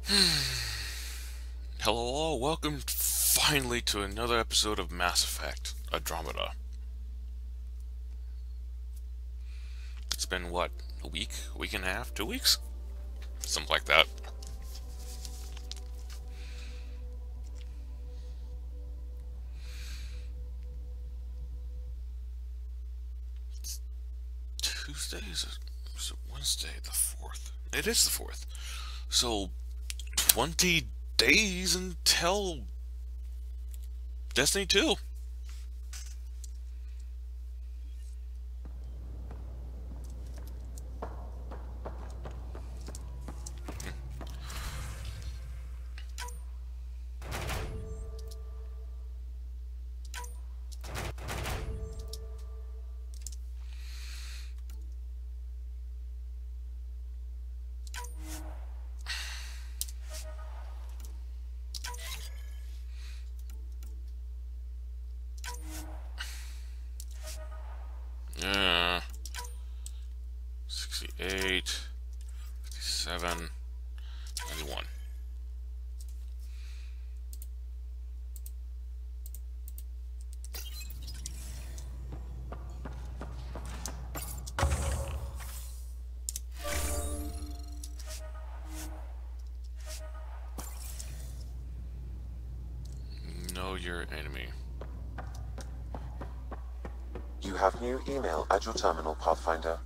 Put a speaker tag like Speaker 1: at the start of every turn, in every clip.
Speaker 1: Hello all, welcome finally to another episode of Mass Effect Andromeda. It's been what, a week and a half, 2 weeks? Something like that. It's Tuesday? Is it Wednesday, the 4th? It is the 4th. So, 20 days until Destiny 2. Yeah. 68, 57, 91. Know your enemy.
Speaker 2: You have new email at your terminal, Pathfinder.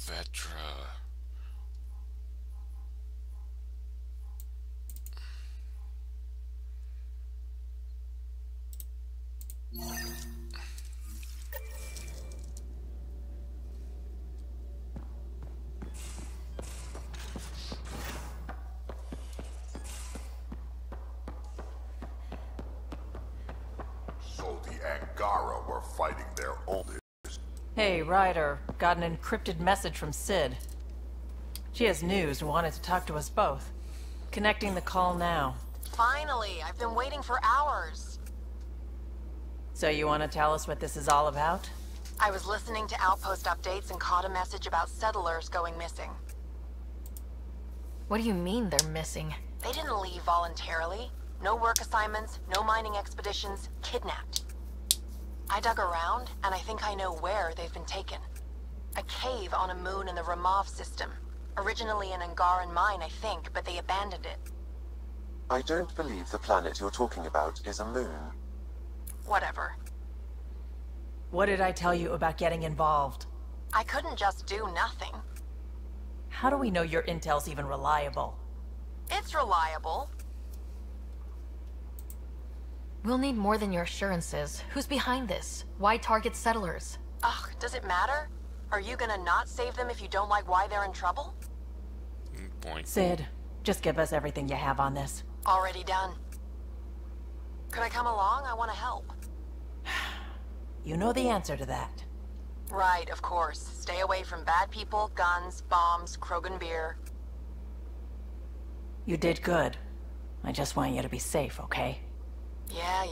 Speaker 1: Vetra.
Speaker 3: So the Angara were fighting their oldest.
Speaker 4: Hey, Ryder. Got an encrypted message from Sid. She has news and wanted to talk to us both. Connecting the call now.
Speaker 5: Finally! I've been waiting for hours.
Speaker 4: So you want to tell us what this is all about?
Speaker 5: I was listening to Outpost updates and caught a message about settlers going missing.
Speaker 6: What do you mean they're missing?
Speaker 5: They didn't leave voluntarily. No work assignments, no mining expeditions, kidnapped. I dug around, and I think I know where they've been taken. A cave on a moon in the Ramov system. Originally an Angaran mine, I think, but they abandoned it.
Speaker 2: I don't believe the planet you're talking about is a moon.
Speaker 5: Whatever.
Speaker 4: What did I tell you about getting involved?
Speaker 5: I couldn't just do nothing.
Speaker 4: How do we know your intel's even reliable?
Speaker 5: It's reliable.
Speaker 6: We'll need more than your assurances. Who's behind this? Why target settlers?
Speaker 5: Ugh, does it matter? Are you gonna not save them if you don't like why they're in trouble?
Speaker 1: Point.
Speaker 4: Sid, just give us everything you have on this.
Speaker 5: Already done. Could I come along? I want to help.
Speaker 4: You know the answer to that.
Speaker 5: Right, of course. Stay away from bad people, guns, bombs, Krogan beer.
Speaker 4: You did good. I just want you to be safe, okay?
Speaker 5: Yeah.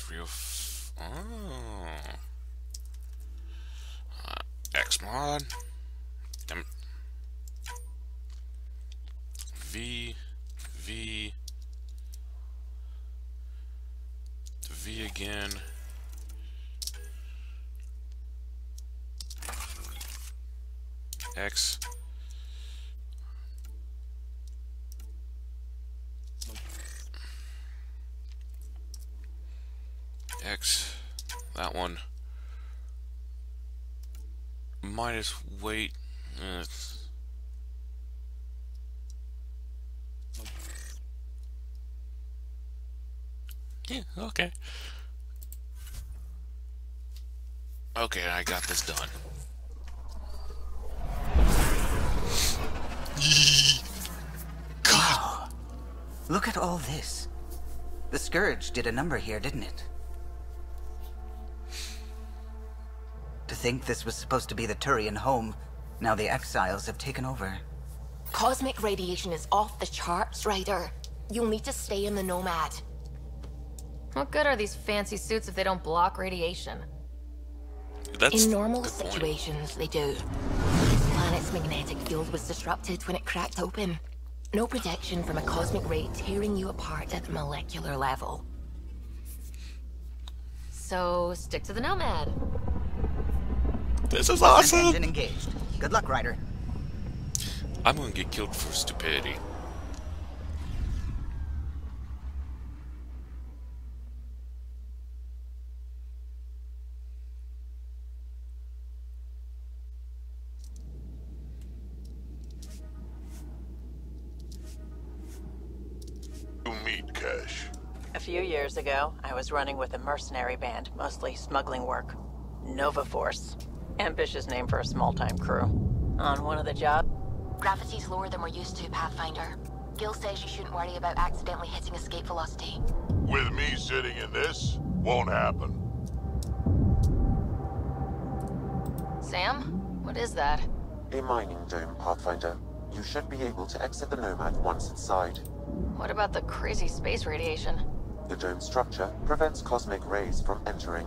Speaker 1: Real. Oh. Xmod. V. V again. X. X. That one. Minus weight. Yeah, okay. Okay, I got this done.
Speaker 7: Wow. Look at all this. The Scourge did a number here, didn't it? To think this was supposed to be the Turian home, now the Exiles have taken over.
Speaker 6: Cosmic radiation is off the charts, Ryder. You'll need to stay in the Nomad. What good are these fancy suits if they don't block radiation?
Speaker 1: That's
Speaker 6: In normal
Speaker 1: a good point.
Speaker 6: situations, they do. This planet's magnetic field was disrupted when it cracked open. No protection from a cosmic ray tearing you apart at the molecular level.
Speaker 4: So, stick to the Nomad.
Speaker 1: This is
Speaker 7: Engine
Speaker 1: awesome!
Speaker 7: engaged. Good luck, Ryder.
Speaker 1: I'm gonna get killed for stupidity.
Speaker 3: You meet Cash.
Speaker 4: A few years ago, I was running with a mercenary band, mostly smuggling work. Nova Force. Ambitious name for a small-time crew. On one of the jobs...
Speaker 5: Gravity's lower than we're used to, Pathfinder. Gil says you shouldn't worry about accidentally hitting escape velocity.
Speaker 3: With me sitting in this, won't happen.
Speaker 4: Sam? What is that?
Speaker 2: A mining dome, Pathfinder. You should be able to exit the Nomad once inside.
Speaker 4: What about the crazy space radiation?
Speaker 2: The dome structure prevents cosmic rays from entering.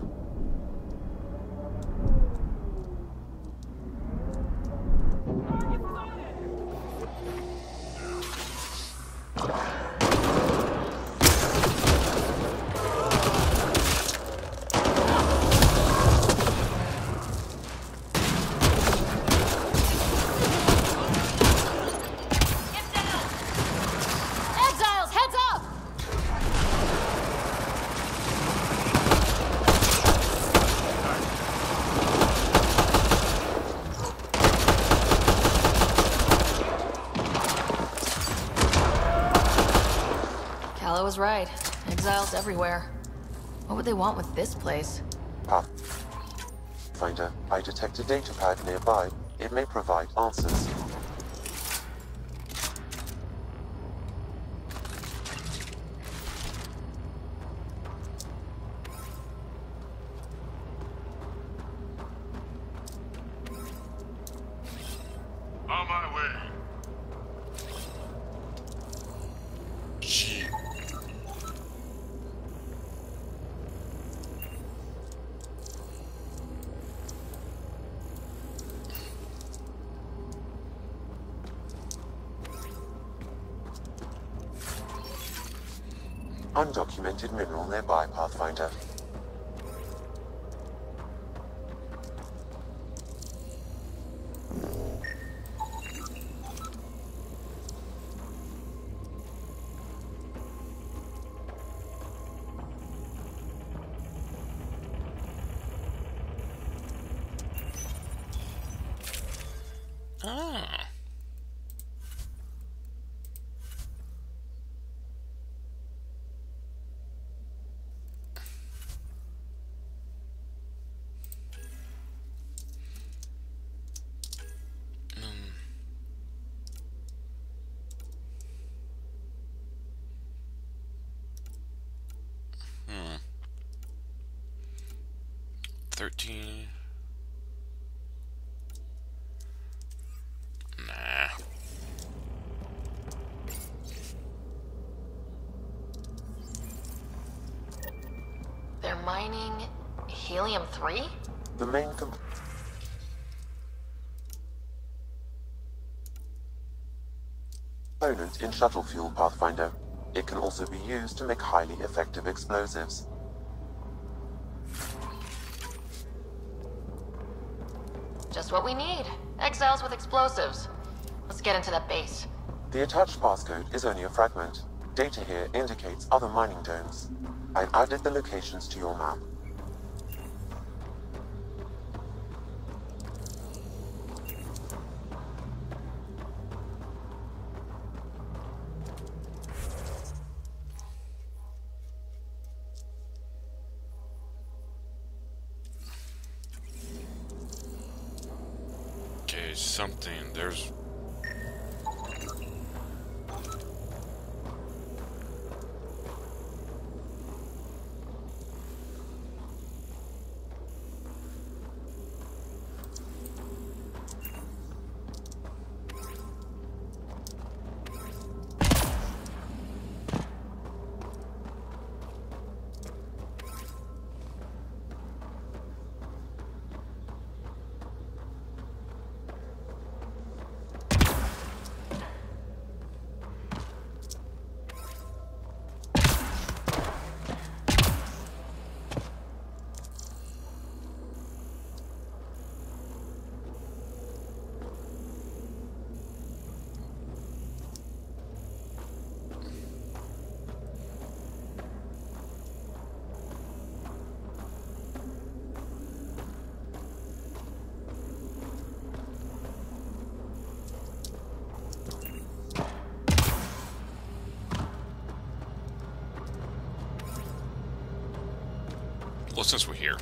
Speaker 6: Exiles, heads up!
Speaker 4: Calla was right. Exiles everywhere. What would they want with this place?
Speaker 2: Pathfinder, I detect a data pad nearby. It may provide answers.
Speaker 3: On my way.
Speaker 1: Gee.
Speaker 2: Undocumented mineral nearby, Pathfinder.
Speaker 1: Ah. Hmm. 13. Nah.
Speaker 6: they're mining helium-3?
Speaker 2: The main component in shuttle fuel, Pathfinder. It can also be used to make highly effective explosives.
Speaker 6: Just what we need. Exiles with explosives. Let's get into that base.
Speaker 2: The attached passcode is only a fragment. Data here indicates other mining domes. I've added the locations to your map.
Speaker 1: Okay, something. There's. Well, since we're here.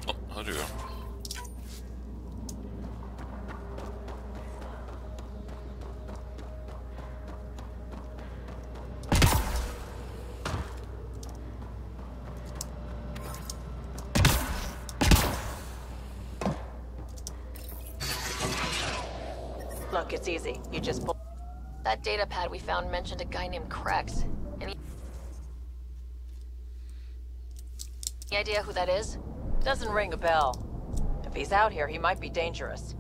Speaker 1: Oh, how do you?
Speaker 4: Look, it's easy. You just pull.
Speaker 6: That data pad we found mentioned a guy named Krex. Any idea who that is?
Speaker 4: Doesn't ring a bell. If he's out here, he might be dangerous.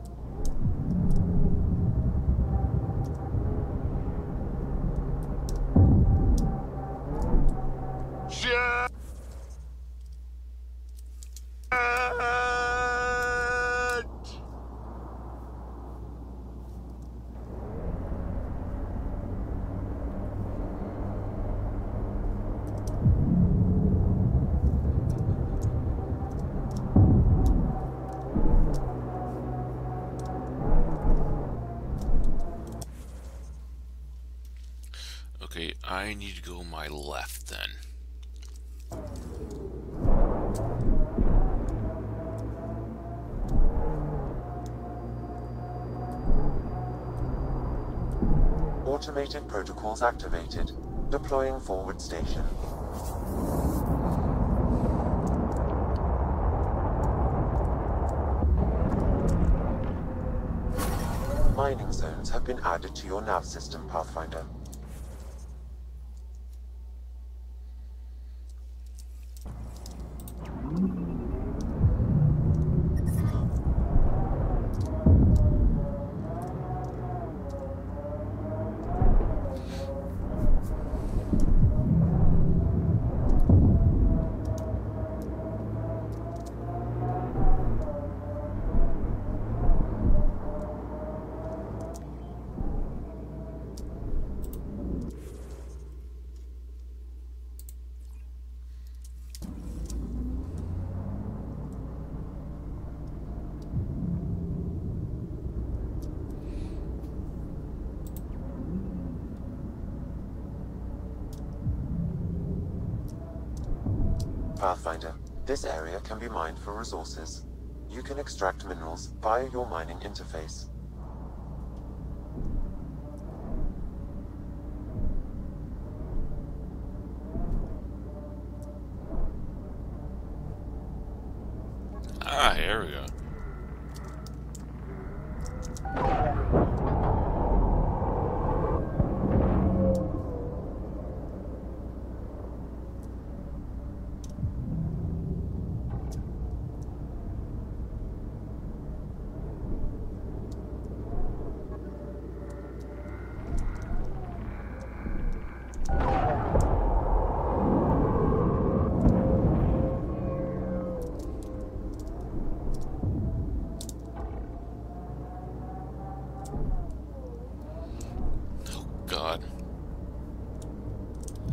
Speaker 1: Okay, I need to go my left then.
Speaker 2: Automated protocols activated. Deploying forward station. Mining zones have been added to your nav system, Pathfinder. Pathfinder, this area can be mined for resources. You can extract minerals via your mining interface.
Speaker 1: Ah, here we go. God.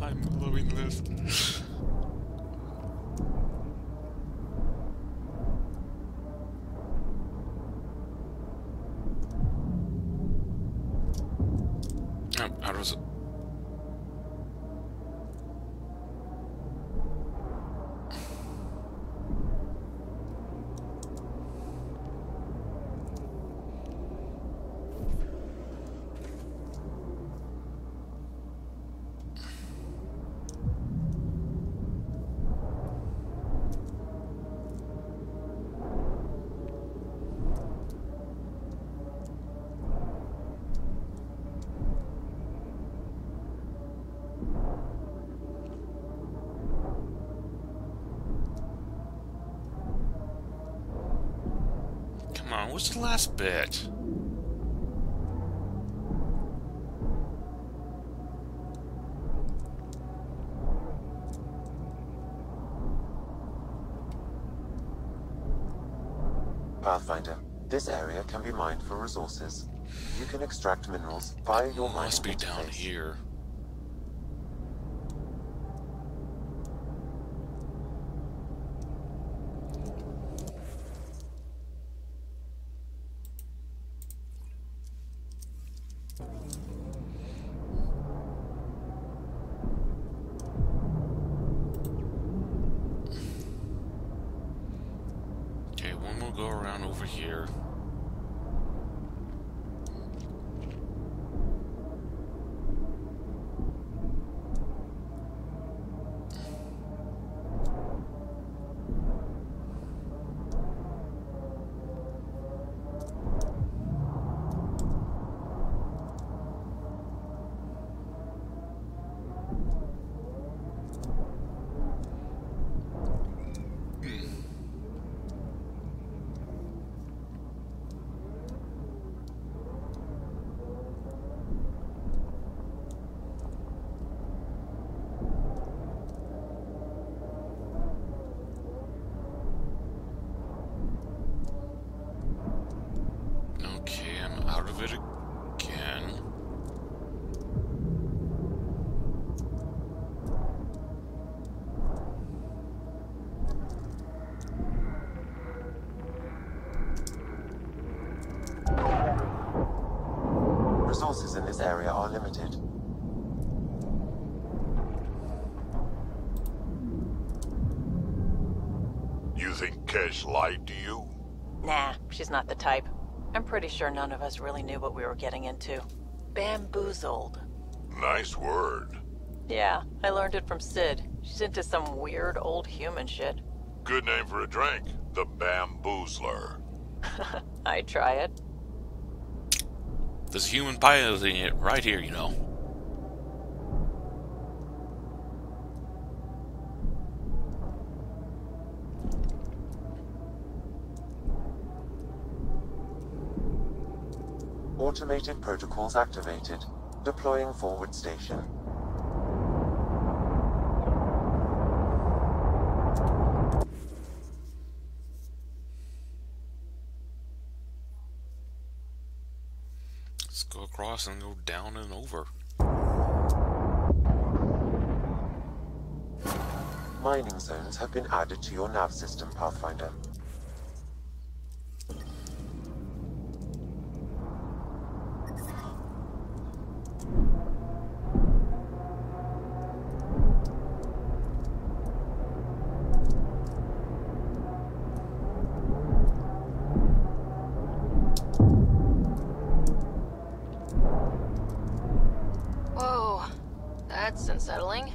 Speaker 1: I'm loving this. How does it? Come on, what's the last bit?
Speaker 2: Pathfinder, this area can be mined for resources. You can extract minerals via your mining
Speaker 1: Must be
Speaker 2: interface.
Speaker 1: down here. Okay, one will go around over here. Okay, I'm out of it again.
Speaker 2: Resources in this area are limited.
Speaker 3: You think Kesh lied to you?
Speaker 4: Nah, she's not the type. I'm pretty sure none of us really knew what we were getting into. Bamboozled.
Speaker 3: Nice word.
Speaker 4: Yeah, I learned it from Sid. She's into some weird old human shit.
Speaker 3: Good name for a drink. The Bamboozler.
Speaker 4: I'd try it.
Speaker 1: There's a human piloting it right here, you know.
Speaker 2: Automated protocols activated. Deploying forward station.
Speaker 1: Let's go across and go down and over.
Speaker 2: Mining zones have been added to your nav system, Pathfinder.
Speaker 6: That's unsettling.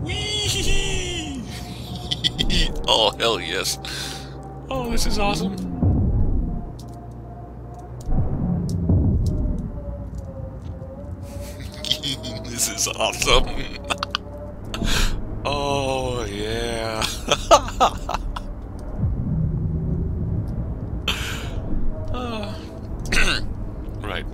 Speaker 1: Whee! Oh, hell yes. Oh, this is awesome. This is awesome. Oh, yeah. Right.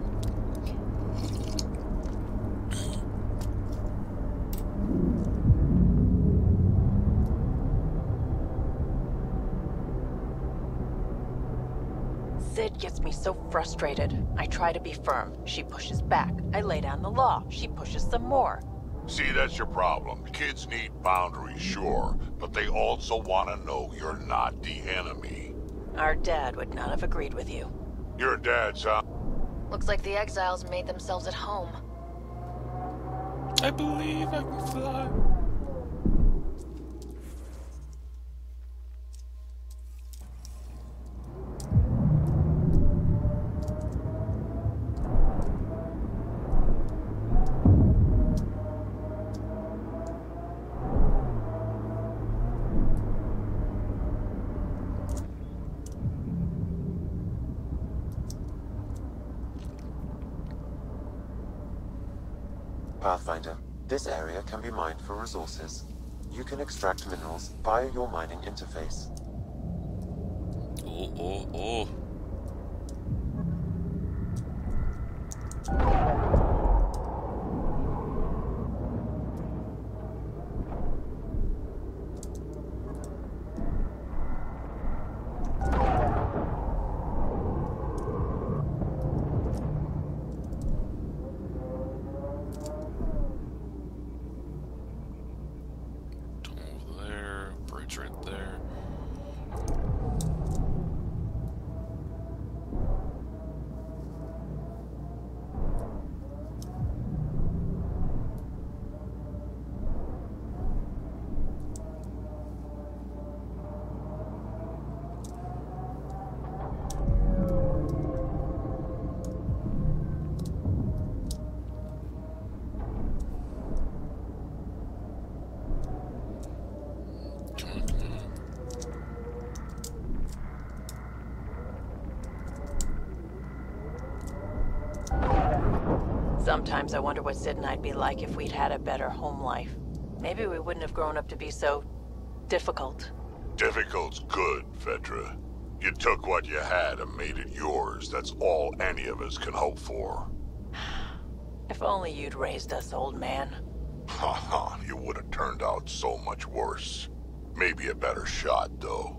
Speaker 4: Sid gets me so frustrated. I try to be firm. She pushes back. I lay down the law. She pushes some more.
Speaker 3: See, that's your problem. Kids need boundaries, sure, but they also want to know you're not the enemy.
Speaker 4: Our dad would not have agreed with you.
Speaker 3: Your dad's, huh?
Speaker 6: Looks like the exiles made themselves at home.
Speaker 1: I believe I can fly.
Speaker 2: Pathfinder, this area can be mined for resources. You can extract minerals via your mining interface.
Speaker 1: Oh, oh, oh. Over there, bridge right there. Come on, come on.
Speaker 4: Sometimes I wonder what Sid and I'd be like if we'd had a better home life. Maybe we wouldn't have grown up to be so difficult.
Speaker 3: Difficult's good, Vedra. You took what you had and made it yours. That's all any of us can hope for.
Speaker 4: If only you'd raised us, old man.
Speaker 3: Haha, you would have turned out so much worse. Maybe a better shot, though.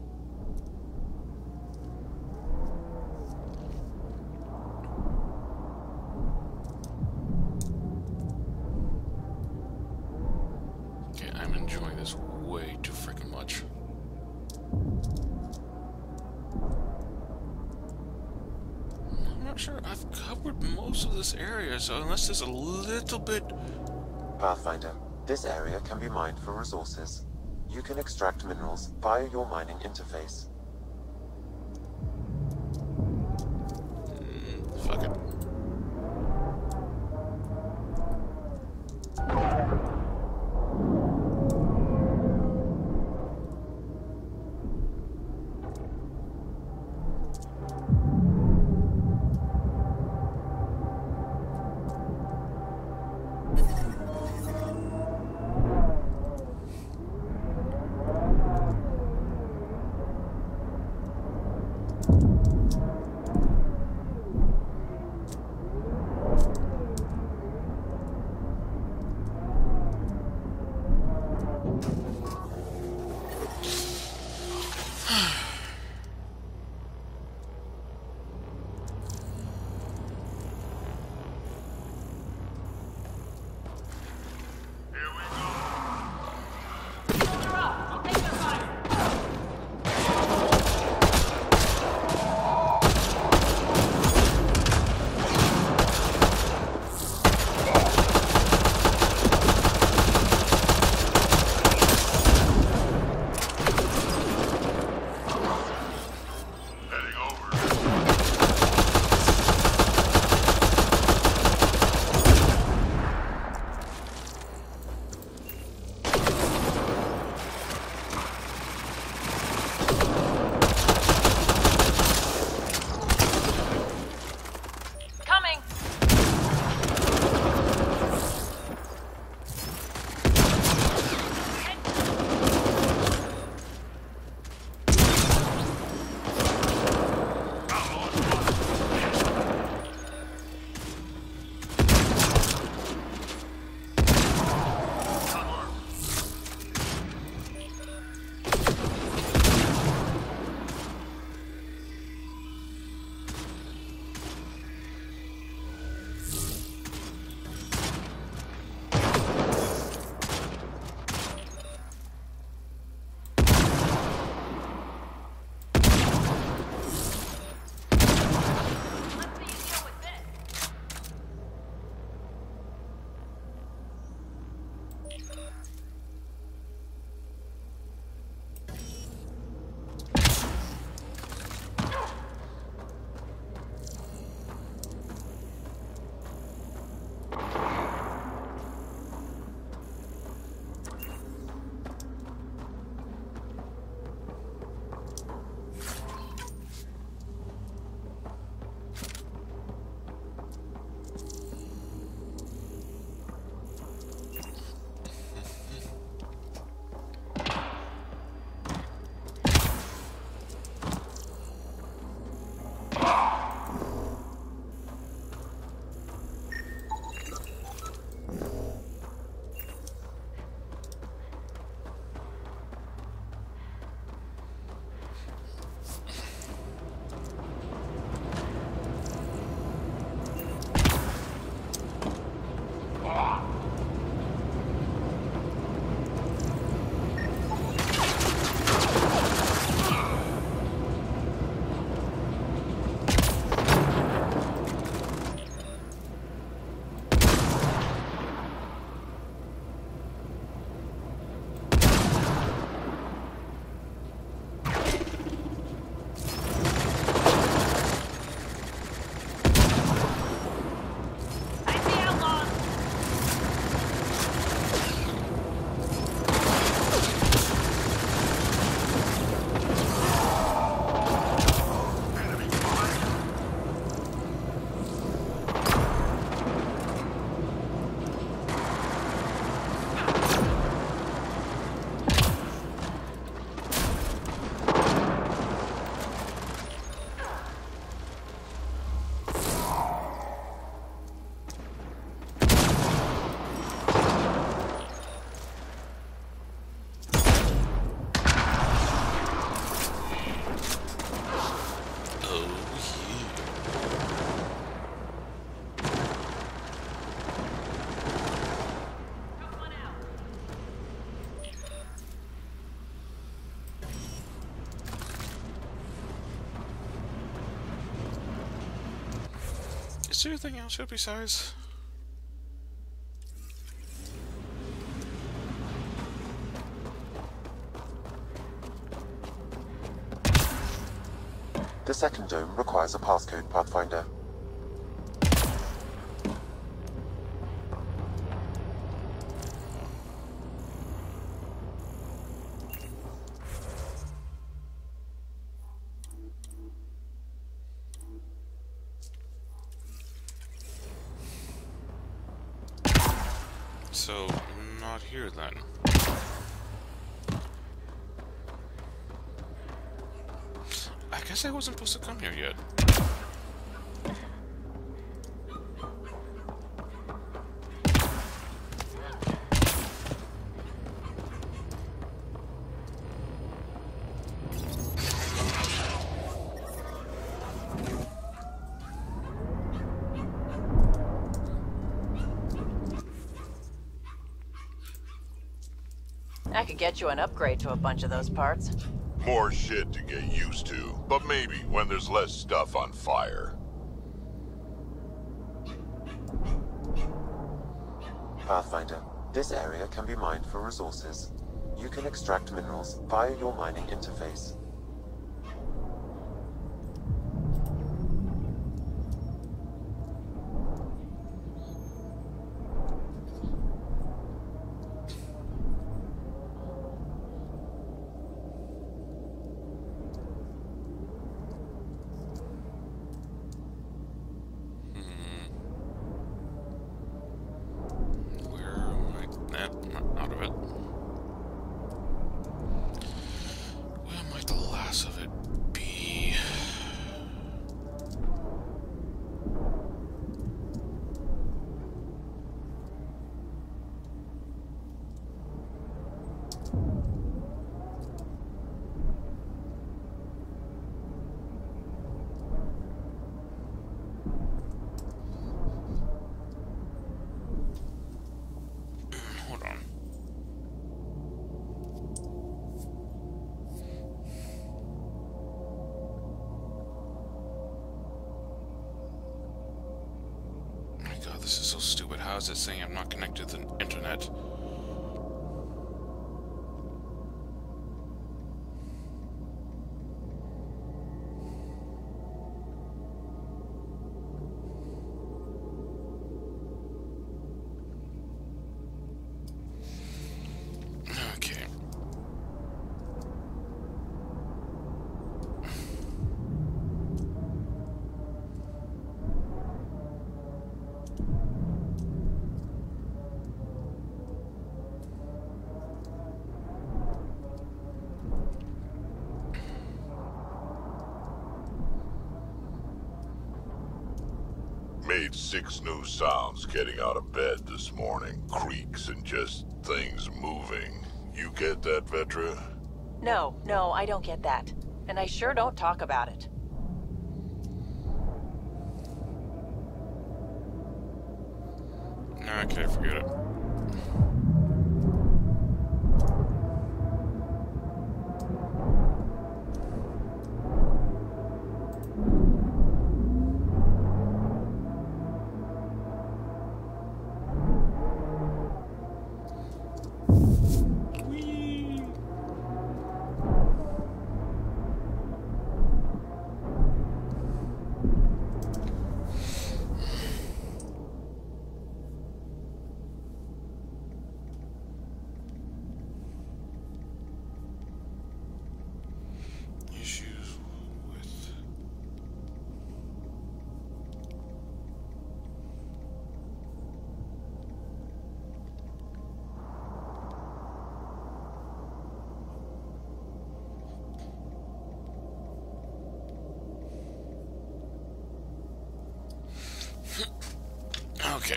Speaker 1: Okay, I'm enjoying this way too freaking much. I'm not sure I've covered most of this area, so unless there's a little bit...
Speaker 2: Pathfinder, this area can be mined for resources. You can extract minerals via your mining interface.
Speaker 1: Fuck it. there anything else here besides?
Speaker 2: The second dome requires a passcode, Pathfinder.
Speaker 1: So, not here then. I guess I wasn't supposed to come here yet.
Speaker 4: I could get you an upgrade to a bunch of those parts.
Speaker 3: More shit to get used to, but maybe when there's less stuff on fire.
Speaker 2: Pathfinder, this area can be mined for resources. You can extract minerals via your mining interface.
Speaker 1: Out of it. Where might the last of it be? Hold on. My God, this is so stupid. How is it saying I'm not connected to the internet? Okay.
Speaker 3: Made 6 new sounds getting out of bed this morning. Creaks and just things moving. You get that, Vetra?
Speaker 4: No, I don't get that. And I sure don't talk about it.
Speaker 1: Okay, forget it. Issues with... Okay.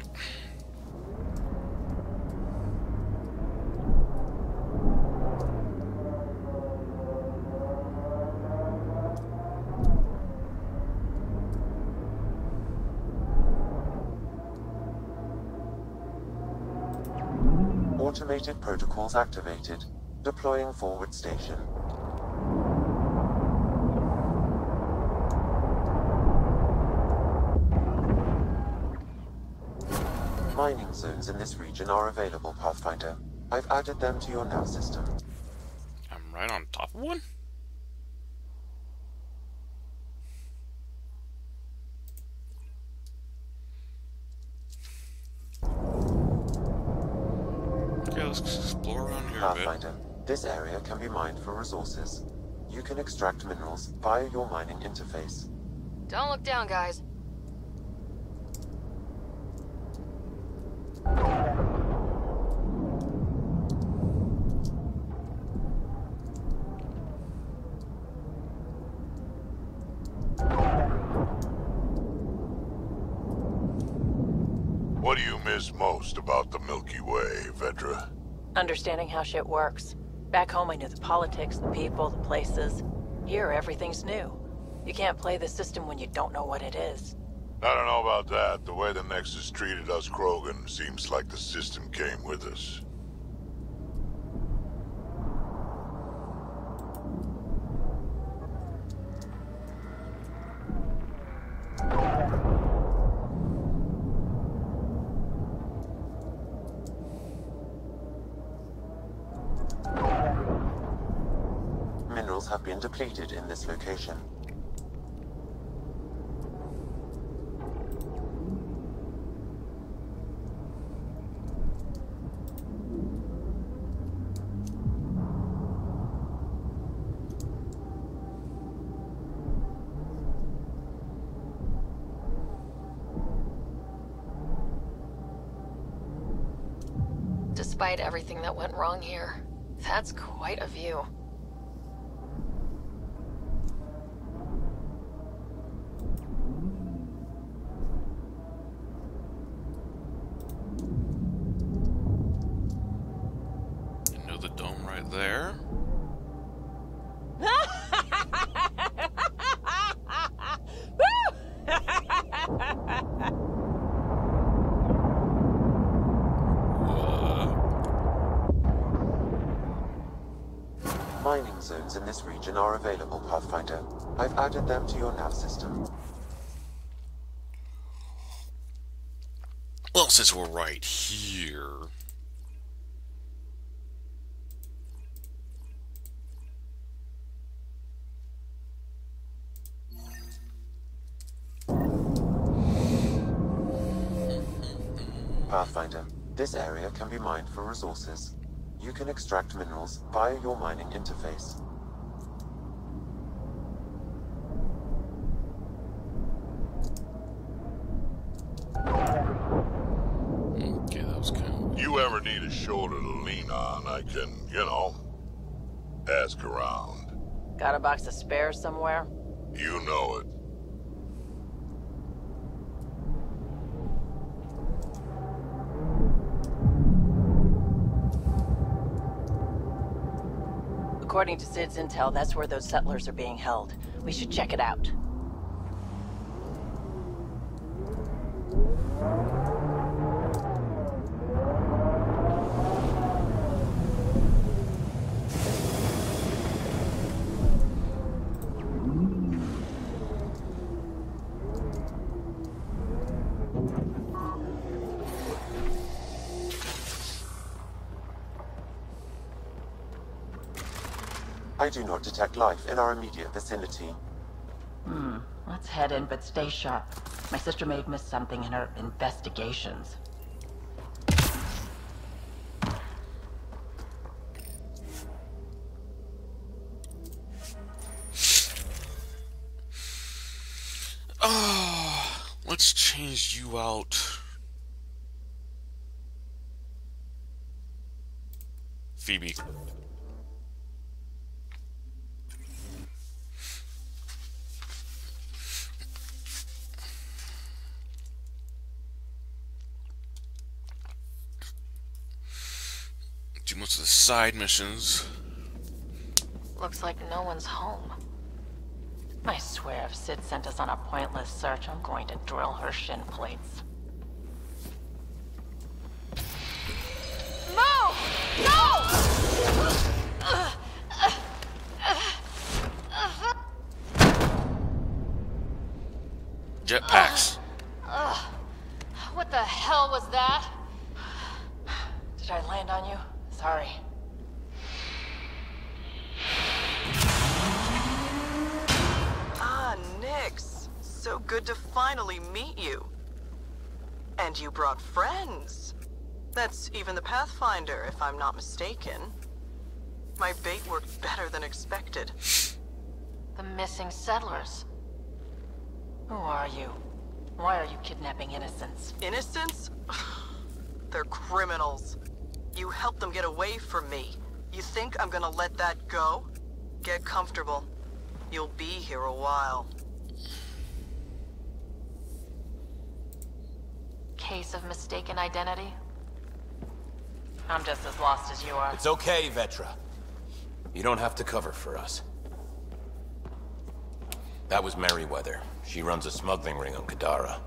Speaker 2: Automated protocols activated. Deploying forward station. Mining zones in this region are available, Pathfinder. I've added them to your nav system.
Speaker 1: I'm right on top of one? Okay, let's explore around here a bit.
Speaker 2: Pathfinder, this area can be mined for resources. You can extract minerals via your mining interface.
Speaker 6: Don't look down, guys.
Speaker 3: What do you miss most about the Milky Way, Vedra?
Speaker 4: Understanding how shit works. Back home I knew the politics, the people, the places. Here everything's new. You can't play the system when you don't know what it is.
Speaker 3: I don't know about that. The way the Nexus treated us Krogan seems like the system came with us.
Speaker 2: Minerals have been depleted in this location.
Speaker 6: Despite everything that went wrong here, that's quite a view.
Speaker 1: You know the dome right there?
Speaker 2: Mining zones in this region are available, Pathfinder. I've added them to your nav system.
Speaker 1: Well, since we're right here...
Speaker 2: Pathfinder, this area can be mined for resources. You can extract minerals via your mining interface.
Speaker 1: Okay, that was kind of...
Speaker 3: You ever need a shoulder to lean on, I can, ask around.
Speaker 4: Got a box of spares somewhere?
Speaker 3: You know it.
Speaker 4: According to Sid's intel, that's where those settlers are being held. We should check it out.
Speaker 2: I do not detect life in our immediate vicinity.
Speaker 8: Let's head in, but stay sharp. My sister may have missed something in her investigations.
Speaker 1: Let's change you out. Phoebe. Do most of the side missions.
Speaker 4: Looks like no one's home. I swear if Sid sent us on a pointless search, I'm going to drill her shin plates.
Speaker 6: Move! No!
Speaker 1: Jetpacks.
Speaker 6: What the hell was that?
Speaker 9: good to finally meet you. And you brought friends. That's even the Pathfinder, if I'm not mistaken. My bait worked better than expected.
Speaker 4: The missing settlers. Who are you? Why are you kidnapping innocents?
Speaker 9: Innocents? They're criminals. You helped them get away from me. You think I'm gonna let that go? Get comfortable. You'll be here a while.
Speaker 4: Case of mistaken identity? I'm just as lost as you are.
Speaker 10: It's okay, Vetra. You don't have to cover for us. That was Merryweather. She runs a smuggling ring on Kadara.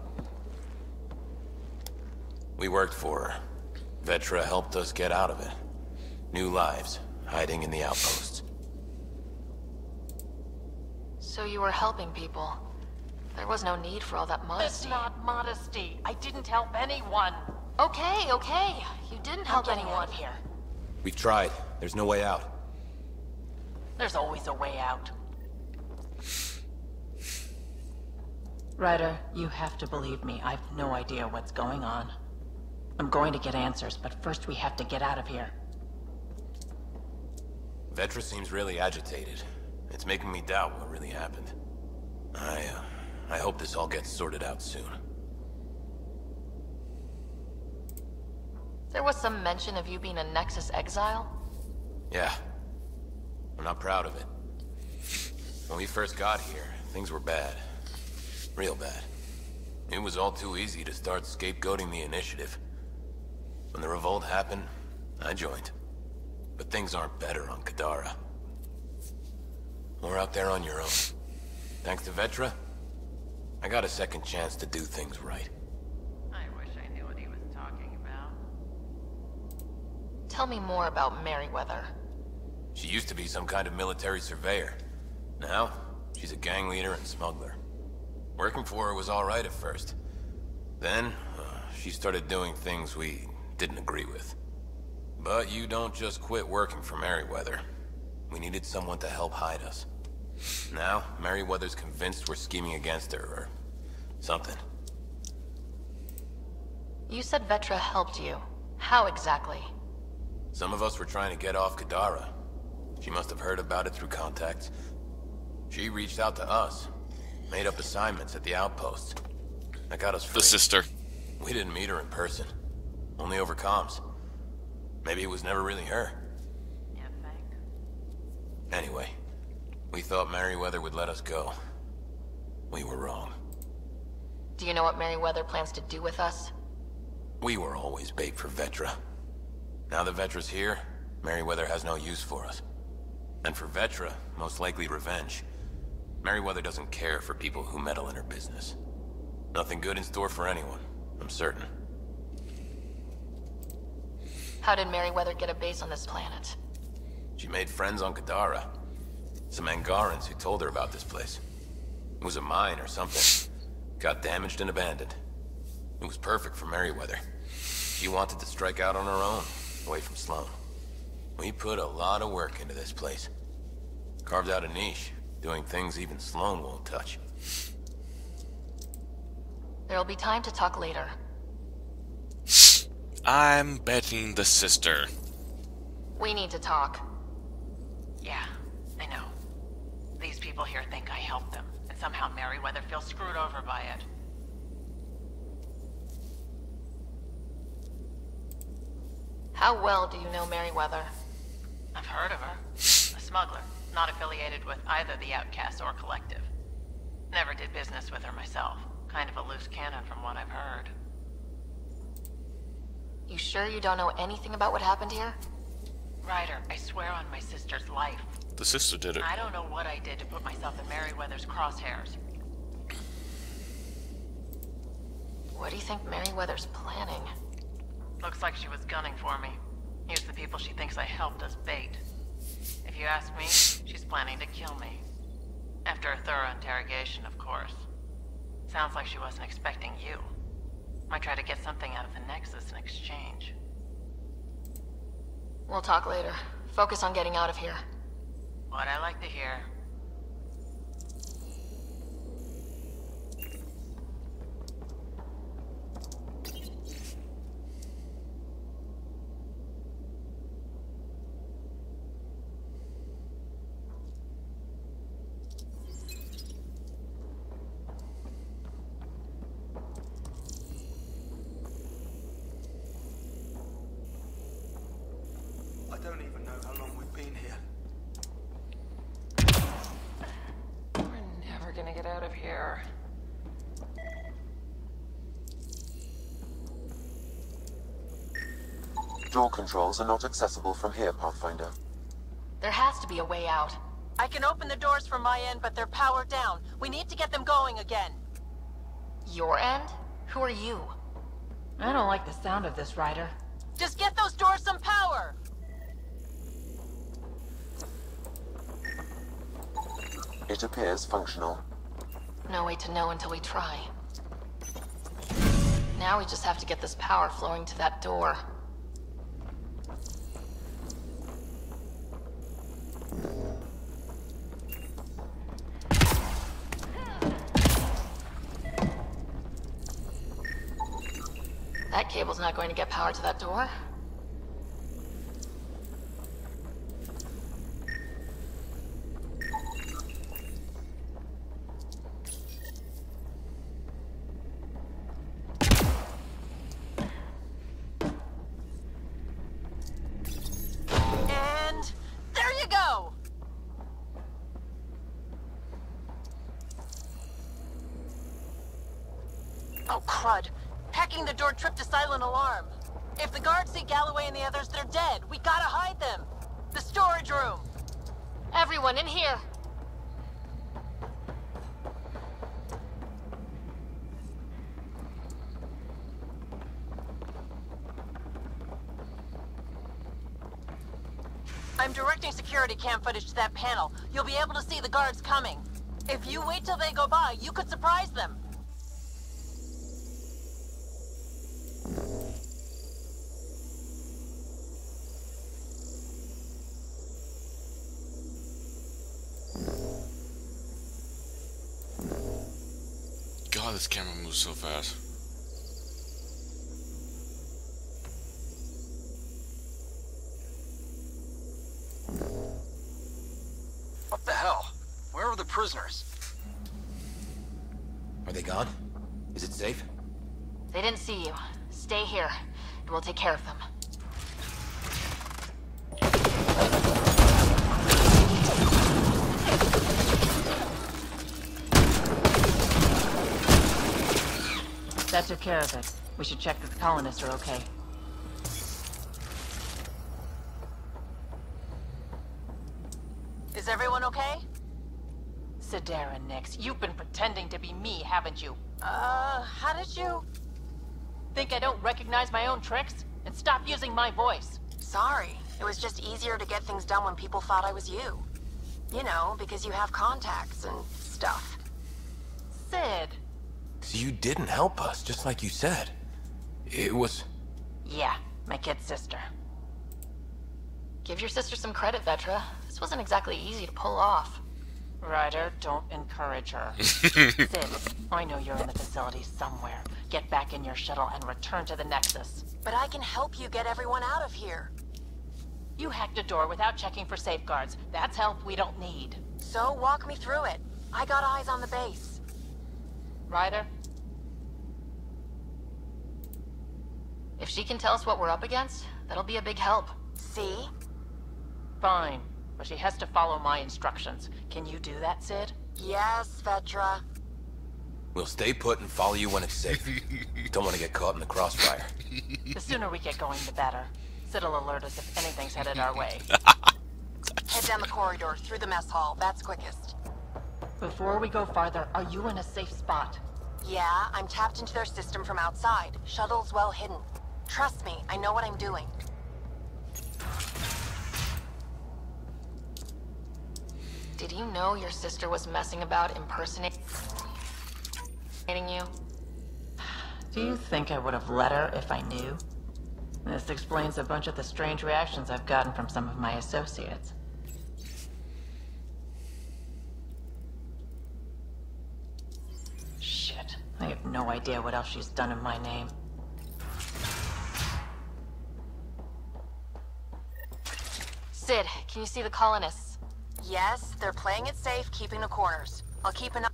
Speaker 10: We worked for her. Vetra helped us get out of it. New lives, hiding in the outposts.
Speaker 6: So you were helping people. There was no need for all that
Speaker 4: It's
Speaker 6: modesty.
Speaker 4: not modesty. I didn't help anyone.
Speaker 6: Okay, okay. You didn't
Speaker 4: I'm
Speaker 6: help
Speaker 4: getting
Speaker 6: anyone.
Speaker 4: out of here.
Speaker 10: We've tried. There's no way out.
Speaker 4: There's always a way out.
Speaker 8: Ryder, you have to believe me. I've no idea what's going on. I'm going to get answers, but first we have to get out of here.
Speaker 10: Vetra seems really agitated. It's making me doubt what really happened. I hope this all gets sorted out soon.
Speaker 6: There was some mention of you being a Nexus exile?
Speaker 10: Yeah. I'm not proud of it. When we first got here, things were bad. Real bad. It was all too easy to start scapegoating the initiative. When the revolt happened, I joined. But things aren't better on Kadara. Or out there on your own. Thanks to Vetra, I got a second chance to do things right.
Speaker 4: I wish I knew what he was talking about.
Speaker 6: Tell me more about Merryweather.
Speaker 10: She used to be some kind of military surveyor. Now, she's a gang leader and smuggler. Working for her was alright at first. Then, she started doing things we didn't agree with. But you don't just quit working for Merryweather. We needed someone to help hide us. Now, Merryweather's convinced we're scheming against her, or something.
Speaker 6: You said Vetra helped you. How exactly?
Speaker 10: Some of us were trying to get off Kadara. She must have heard about it through contacts. She reached out to us, made up assignments at the outposts. That got us free.
Speaker 1: The sister.
Speaker 10: We didn't meet her in person, only over comms. Maybe it was never really her.
Speaker 4: You think?
Speaker 10: Anyway, we thought Merryweather would let us go. We were wrong.
Speaker 6: Do you know what Merryweather plans to do with us?
Speaker 10: We were always bait for Vetra. Now that Vetra's here, Merryweather has no use for us. And for Vetra, most likely revenge. Merryweather doesn't care for people who meddle in her business. Nothing good in store for anyone, I'm certain.
Speaker 6: How did Merryweather get a base on this planet?
Speaker 10: She made friends on Kadara. Some Angarans who told her about this place. It was a mine or something. Got damaged and abandoned. It was perfect for Merryweather. She wanted to strike out on her own, away from Sloan. We put a lot of work into this place. Carved out a niche, doing things even Sloan won't touch.
Speaker 6: There'll be time to talk later.
Speaker 1: I'm betting the sister.
Speaker 6: We need to talk.
Speaker 4: Yeah, I know. These people here think I helped them, and somehow Merryweather feels screwed over by it.
Speaker 6: How well do you know Merryweather?
Speaker 4: I've heard of her. A smuggler, not affiliated with either the Outcasts or Collective. Never did business with her myself. Kind of a loose cannon from what I've heard.
Speaker 6: You sure you don't know anything about what happened here?
Speaker 4: Ryder, I swear on my sister's life.
Speaker 1: The sister did it.
Speaker 4: I don't know what I did to put myself in Merryweather's crosshairs.
Speaker 6: What do you think Merryweather's planning?
Speaker 4: Looks like she was gunning for me. Used the people she thinks I helped as bait. If you ask me, she's planning to kill me. After a thorough interrogation, of course. Sounds like she wasn't expecting you. Might try to get something out of the Nexus in exchange.
Speaker 6: We'll talk later. Focus on getting out of here.
Speaker 4: What I like to hear.
Speaker 8: here.
Speaker 2: Door controls are not accessible from here, Pathfinder.
Speaker 6: There has to be a way out.
Speaker 9: I can open the doors from my end, but they're powered down. We need to get them going again.
Speaker 6: Your end? Who are you?
Speaker 8: I don't like the sound of this, Ryder.
Speaker 9: Just get those doors some power!
Speaker 2: It appears functional.
Speaker 6: No way to know until we try. Now we just have to get this power flowing to that door. That cable's not going to get power to that door.
Speaker 9: And there you go! Oh, crud. Hacking the door tripped a silent alarm. If the guards see Galloway and the others, they're dead. We gotta hide them. The storage room.
Speaker 6: Everyone in here!
Speaker 9: I'm directing security cam footage to that panel. You'll be able to see the guards coming. If you wait till they go by, you could surprise them.
Speaker 1: God, this camera moves so fast.
Speaker 11: What the hell? Where are the prisoners?
Speaker 10: Are they gone? Is it safe?
Speaker 6: They didn't see you. Stay here, and we'll take care of them.
Speaker 8: That took care of it. We should check that the colonists are okay.
Speaker 9: Is everyone okay?
Speaker 8: Sidera, Nix, you've been pretending to be me, haven't you?
Speaker 9: How did you...
Speaker 8: Think I don't recognize my own tricks? And stop using my voice.
Speaker 5: Sorry. It was just easier to get things done when people thought I was you. You know, because you have contacts and stuff.
Speaker 8: Sid.
Speaker 10: So you didn't help us, just like you said. It was...
Speaker 8: Yeah, my kid's sister.
Speaker 6: Give your sister some credit, Vetra. This wasn't exactly easy to pull off.
Speaker 8: Ryder, don't encourage her. Sid, I know you're in the facility somewhere. Get back in your shuttle and return to the Nexus.
Speaker 5: But I can help you get everyone out of here.
Speaker 8: You hacked a door without checking for safeguards. That's help we don't need.
Speaker 5: So walk me through it. I got eyes on the base.
Speaker 8: Ryder?
Speaker 6: If she can tell us what we're up against, that'll be a big help.
Speaker 5: See?
Speaker 8: Fine, but she has to follow my instructions. Can you do that, Sid?
Speaker 5: Yes, Vetra.
Speaker 10: We'll stay put and follow you when it's safe. Don't want to get caught in the crossfire.
Speaker 8: The sooner we get going, the better. Sid'll alert us if anything's headed our way.
Speaker 5: Head down the corridor, through the mess hall. That's quickest.
Speaker 8: Before we go farther, are you in a safe spot?
Speaker 5: Yeah, I'm tapped into their system from outside. Shuttle's well hidden. Trust me, I know what I'm doing.
Speaker 6: Did you know your sister was messing about impersonating you?
Speaker 8: Do you think I would have let her if I knew? This explains a bunch of the strange reactions I've gotten from some of my associates. Shit, I have no idea what else she's done in my name.
Speaker 6: Sid, can you see the colonists?
Speaker 5: Yes, they're playing it safe, keeping the corners. I'll keep an eye...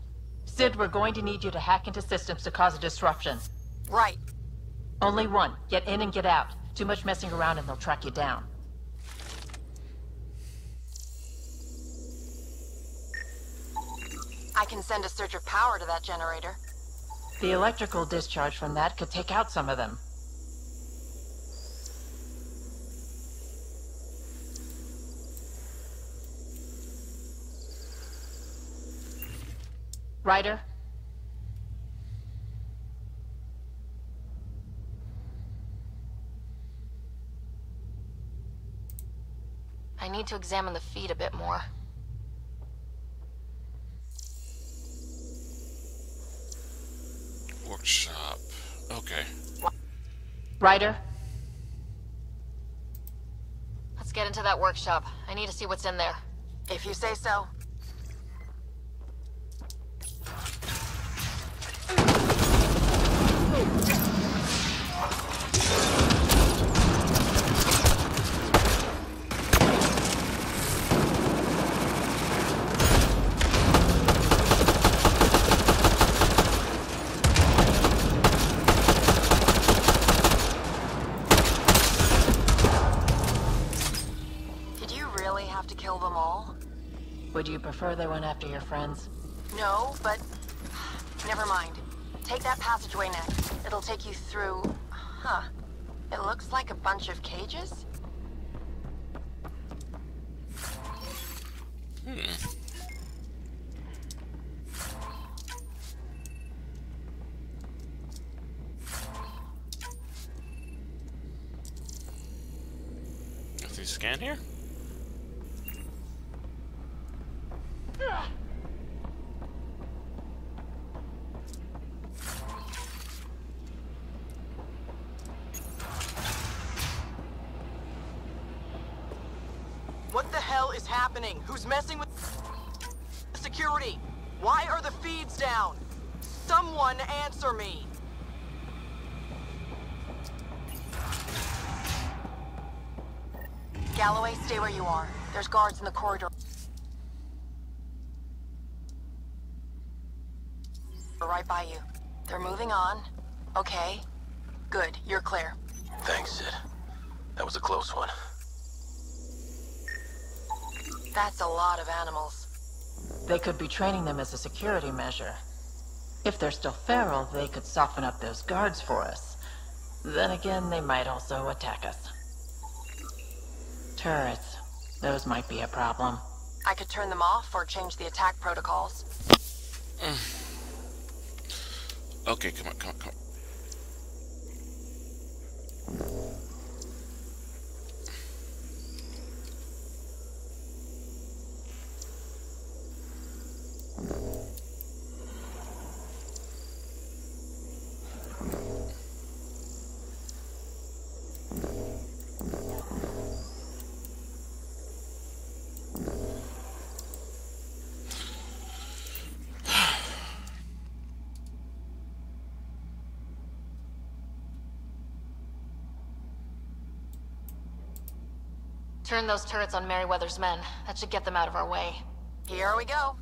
Speaker 8: Sid, we're going to need you to hack into systems to cause a disruption.
Speaker 5: Right.
Speaker 8: Only one. Get in and get out. Too much messing around and they'll track you down.
Speaker 5: I I can send a surge of power to that generator.
Speaker 8: The electrical discharge from that could take out some of them. Ryder?
Speaker 6: I need to examine the feed a bit more.
Speaker 1: Workshop. Okay.
Speaker 8: Ryder?
Speaker 6: Let's get into that workshop. I need to see what's in there.
Speaker 5: If you say so.
Speaker 8: Would you prefer they went after your friends?
Speaker 5: No, but... never mind. Take that passageway next. It'll take you through... Huh. It looks like a bunch of cages?
Speaker 1: Nothing to scan here?
Speaker 9: What the hell is happening? Who's messing with security? Why are the feeds down? Someone answer me!
Speaker 5: Galloway, stay where you are. There's guards in the corridor. Right by you. They're moving on. Okay. Good, you're clear.
Speaker 10: Thanks, Sid. That was a close one.
Speaker 5: That's a lot of animals.
Speaker 8: They could be training them as a security measure. If they're still feral, they could soften up those guards for us. Then again, they might also attack us. Turrets. Those might be a problem.
Speaker 5: I could turn them off or change the attack protocols.
Speaker 1: Okay, come on, come on, come on.
Speaker 6: Turn those turrets on Merryweather's men. That should get them out of our way.
Speaker 5: Here we go.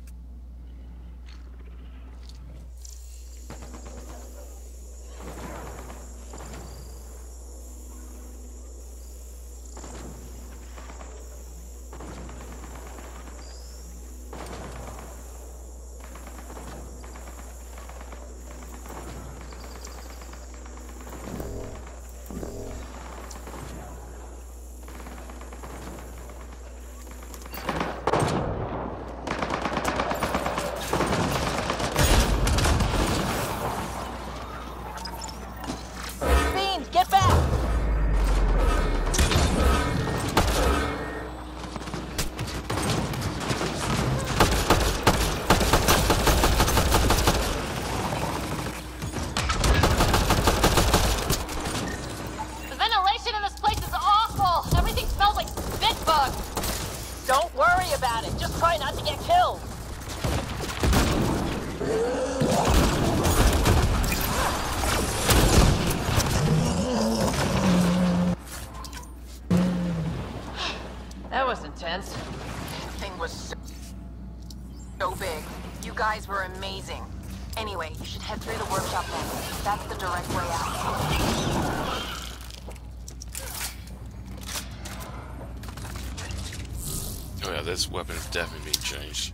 Speaker 8: That was intense.
Speaker 5: Thing was so big. You guys were amazing. Anyway, you should head through the workshop next. That's the direct way out.
Speaker 1: Oh yeah, this weapon is definitely being changed.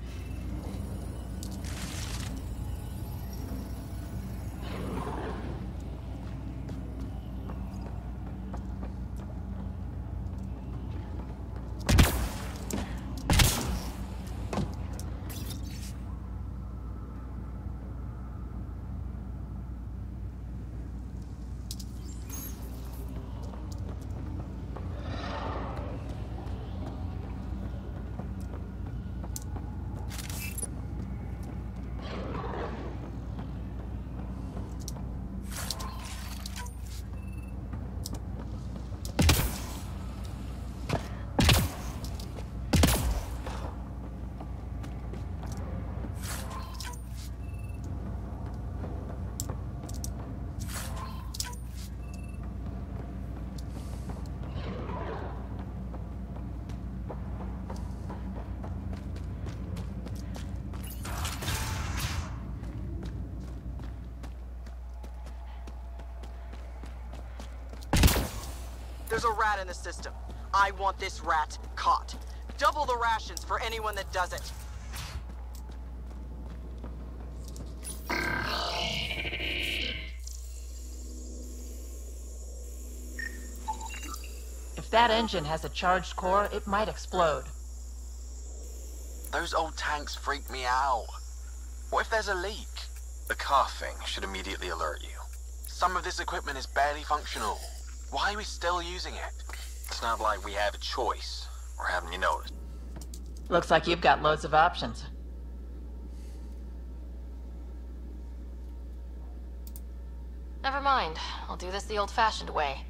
Speaker 9: There's a rat in the system. I want this rat caught. Double the rations for anyone that does it.
Speaker 8: If that engine has a charged core, it might explode.
Speaker 11: Those old tanks freak me out. What if there's a leak? The car thing should immediately alert you. Some of this equipment is barely functional. Why are we still using it? It's not like we have a choice. Or haven't you noticed?
Speaker 8: Looks like you've got loads of options.
Speaker 6: Never mind. I'll do this the old-fashioned way.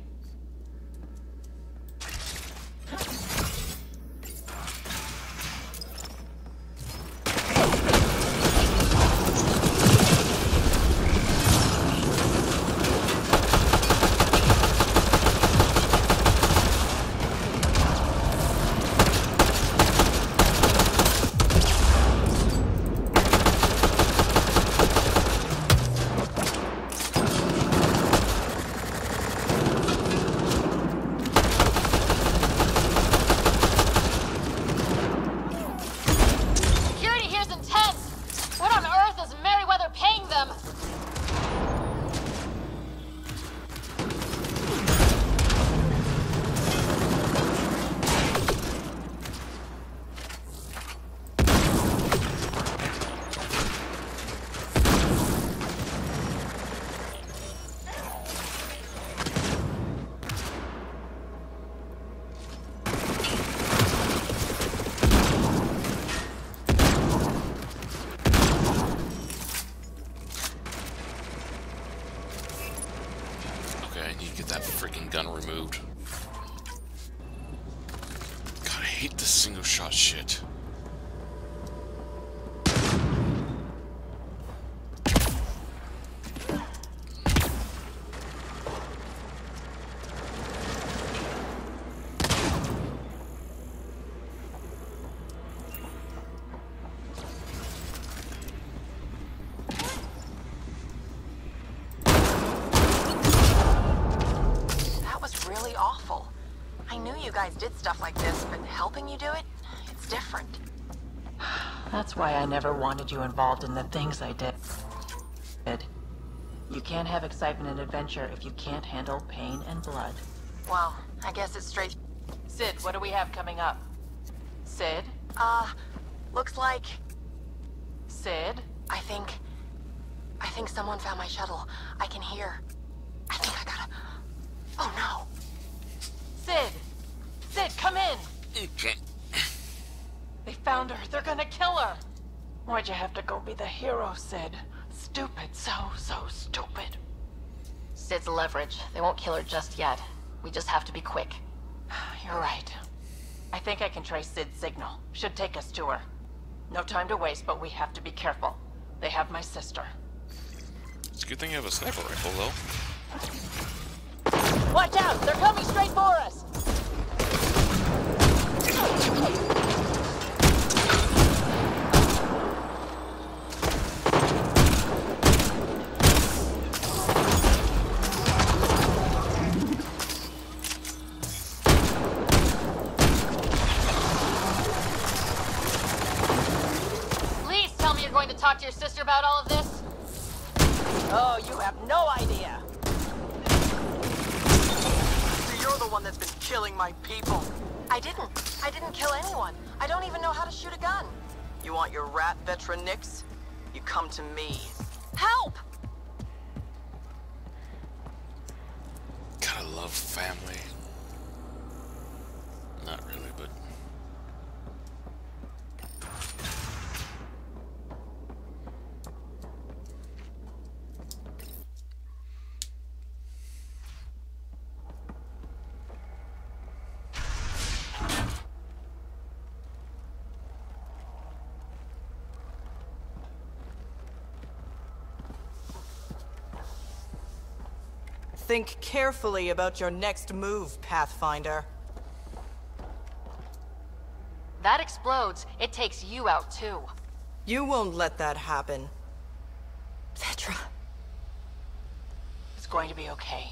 Speaker 1: Gun removed. God, I hate this single shot shit.
Speaker 5: You guys did stuff like this, but helping you do it, it's different.
Speaker 8: That's why I never wanted you involved in the things I did. You can't have excitement and adventure if you can't handle pain and blood.
Speaker 5: Well, I guess it's straight.
Speaker 8: Sid, what do we have coming up? Sid?
Speaker 5: Looks like...
Speaker 8: Sid?
Speaker 5: I think someone found my shuttle. I can hear. I think I gotta... Oh no!
Speaker 8: Sid! Sid, come in! They found her. They're gonna kill her. Why'd you have to go be the hero, Sid? Stupid. So stupid.
Speaker 6: Sid's leverage. They won't kill her just yet. We just have to be quick.
Speaker 8: You're right. I think I can trace Sid's signal. Should take us to her. No time to waste, but we have to be careful. They have my sister.
Speaker 1: It's a good thing you have a sniper rifle, though.
Speaker 8: Watch out! They're coming straight for us!
Speaker 6: Please tell me you're going to talk to your sister about all of this.
Speaker 9: Oh, you have no idea. You're the one that's been killing my people.
Speaker 5: I didn't kill anyone. I don't even know how to shoot a gun.
Speaker 9: You want your rat veteran nicks? You come to me.
Speaker 5: Help!
Speaker 1: Gotta love family. Not really, but...
Speaker 9: Think carefully about your next move, Pathfinder.
Speaker 6: That explodes. It takes you out, too.
Speaker 9: You won't let that happen.
Speaker 5: Petra.
Speaker 8: It's going to be okay.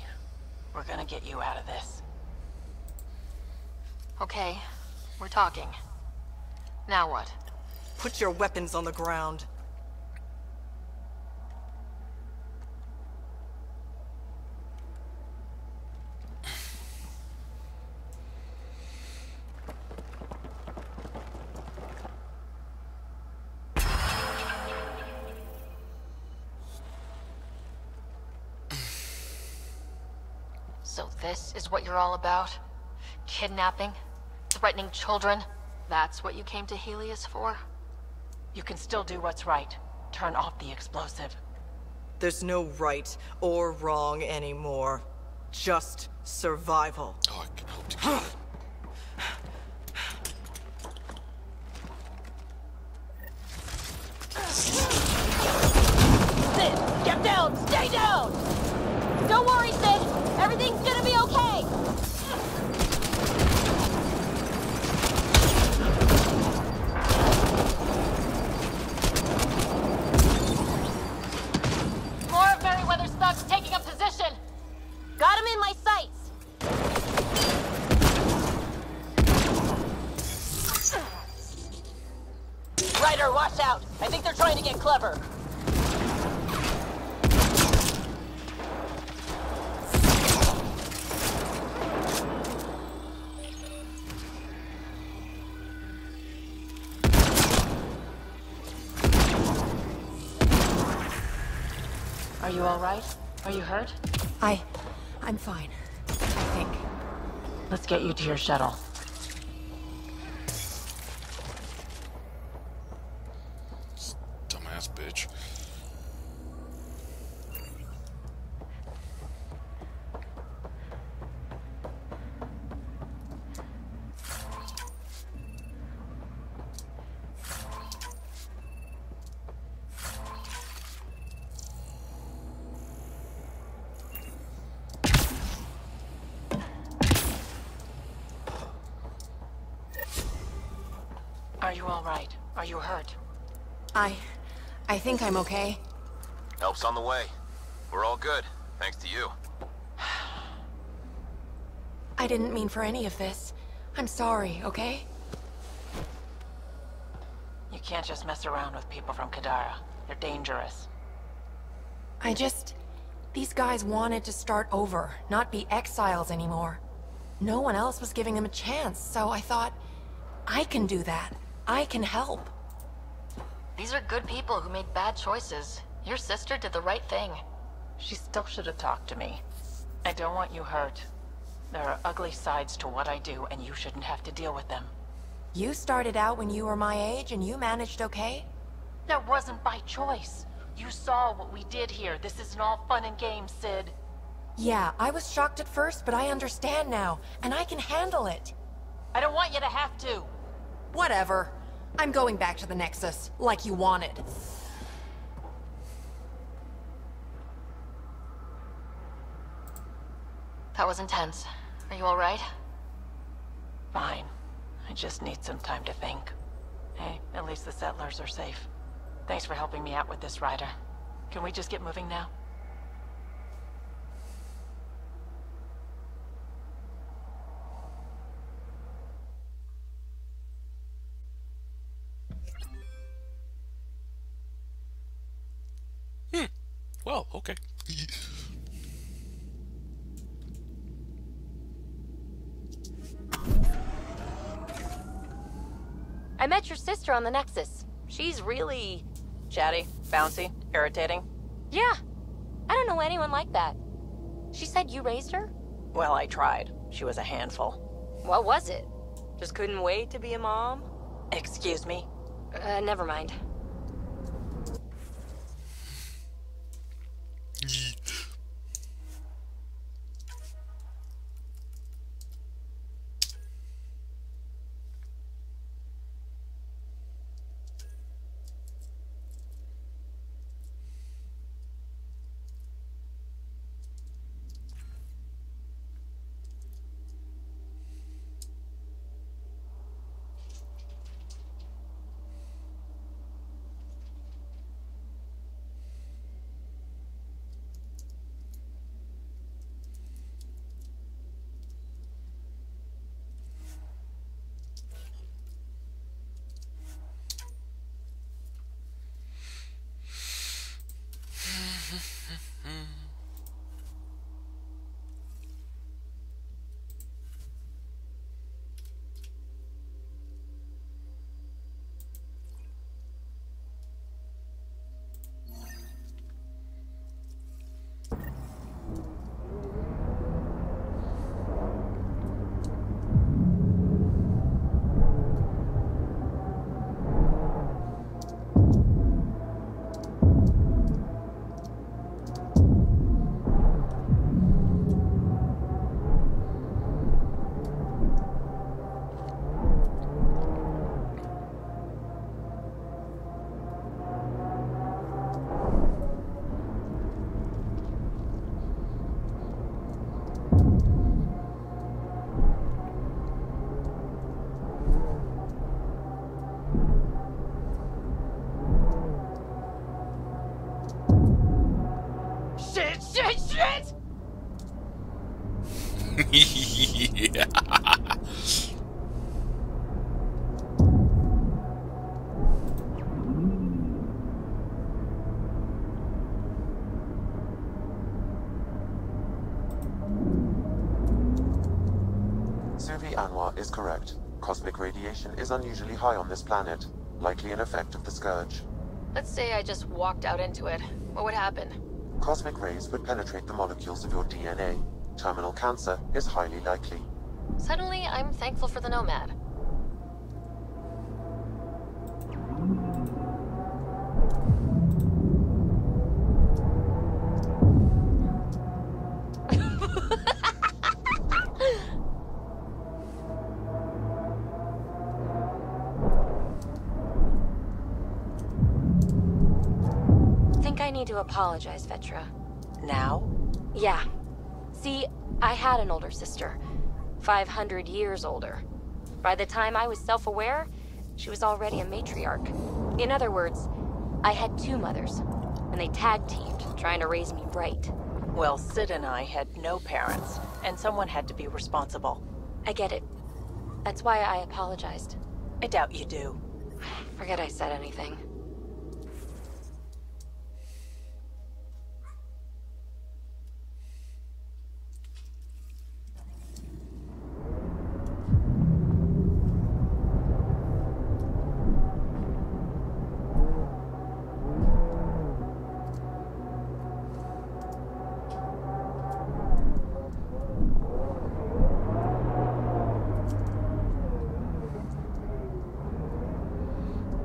Speaker 8: We're gonna get you out of this.
Speaker 6: Okay, we're talking. Now what?
Speaker 9: Put your weapons on the ground.
Speaker 6: So this is what you're all about? Kidnapping? Threatening children? That's what you came to Helios for?
Speaker 8: You can still do what's right. Turn off the explosive.
Speaker 9: There's no right or wrong anymore. Just survival.
Speaker 1: Oh, I can hope to kill it.
Speaker 6: Sid, get down! Stay down! Don't worry, Sid! Everything's gonna be okay! More of Merryweather's thugs taking up position! Got him in my sights! Ryder, watch out! I think they're trying to get clever.
Speaker 8: Are you all right? Are you hurt?
Speaker 5: I'm fine. I think.
Speaker 8: Let's get you to your shuttle.
Speaker 1: Dumbass bitch.
Speaker 8: Are you all right? Are you hurt?
Speaker 5: I think I'm okay.
Speaker 11: Help's on the way. We're all good, thanks to you.
Speaker 5: I didn't mean for any of this. I'm sorry, okay?
Speaker 8: You can't just mess around with people from Kadara. They're dangerous.
Speaker 5: These guys wanted to start over, not be exiles anymore. No one else was giving them a chance, so I thought, I can do that. I can help.
Speaker 6: These are good people who made bad choices. Your sister did the right thing.
Speaker 8: She still should have talked to me. I don't want you hurt. There are ugly sides to what I do, and you shouldn't have to deal with them.
Speaker 5: You started out when you were my age and you managed okay?
Speaker 8: That wasn't by choice. You saw what we did here. This isn't all fun and games, Sid.
Speaker 5: Yeah, I was shocked at first, but I understand now, and I can handle it.
Speaker 8: I don't want you to have to.
Speaker 5: Whatever. I'm going back to the Nexus, like you wanted.
Speaker 6: That was intense. Are you alright?
Speaker 8: Fine. I just need some time to think. Hey, at least the settlers are safe. Thanks for helping me out with this, Ryder. Can we just get moving now?
Speaker 1: Well, okay.
Speaker 6: I met your sister on the Nexus. She's really...
Speaker 8: Chatty, bouncy, irritating.
Speaker 6: Yeah. I don't know anyone like that. She said you raised her?
Speaker 8: Well, I tried. She was a handful.
Speaker 6: What was it?
Speaker 12: Just couldn't wait to be a mom?
Speaker 8: Excuse me?
Speaker 6: Never mind.
Speaker 1: Yeah.
Speaker 2: Suvi Anwar is correct. Cosmic radiation is unusually high on this planet, likely an effect of the Scourge.
Speaker 6: Let's say I just walked out into it. What would happen?
Speaker 2: Cosmic rays would penetrate the molecules of your DNA. Terminal cancer is highly likely.
Speaker 6: Suddenly, I'm thankful for the Nomad.
Speaker 13: I need to apologize, Vetra.
Speaker 8: Now?
Speaker 13: Yeah. See, I had an older sister. 500 years older. By the time I was self-aware, she was already a matriarch. In other words, I had two mothers, and they tag-teamed, trying to raise me right.
Speaker 8: Well, Sid and I had no parents, and someone had to be responsible.
Speaker 13: I get it. That's why I apologized.
Speaker 8: I doubt you do.
Speaker 13: Forget I said anything.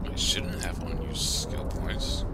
Speaker 1: I shouldn't have unused skill points.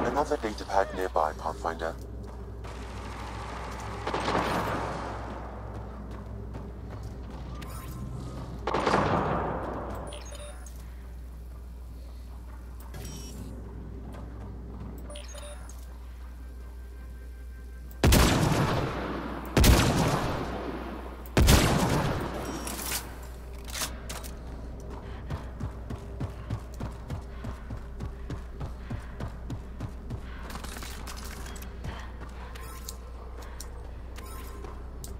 Speaker 2: Another data pad nearby, Pathfinder.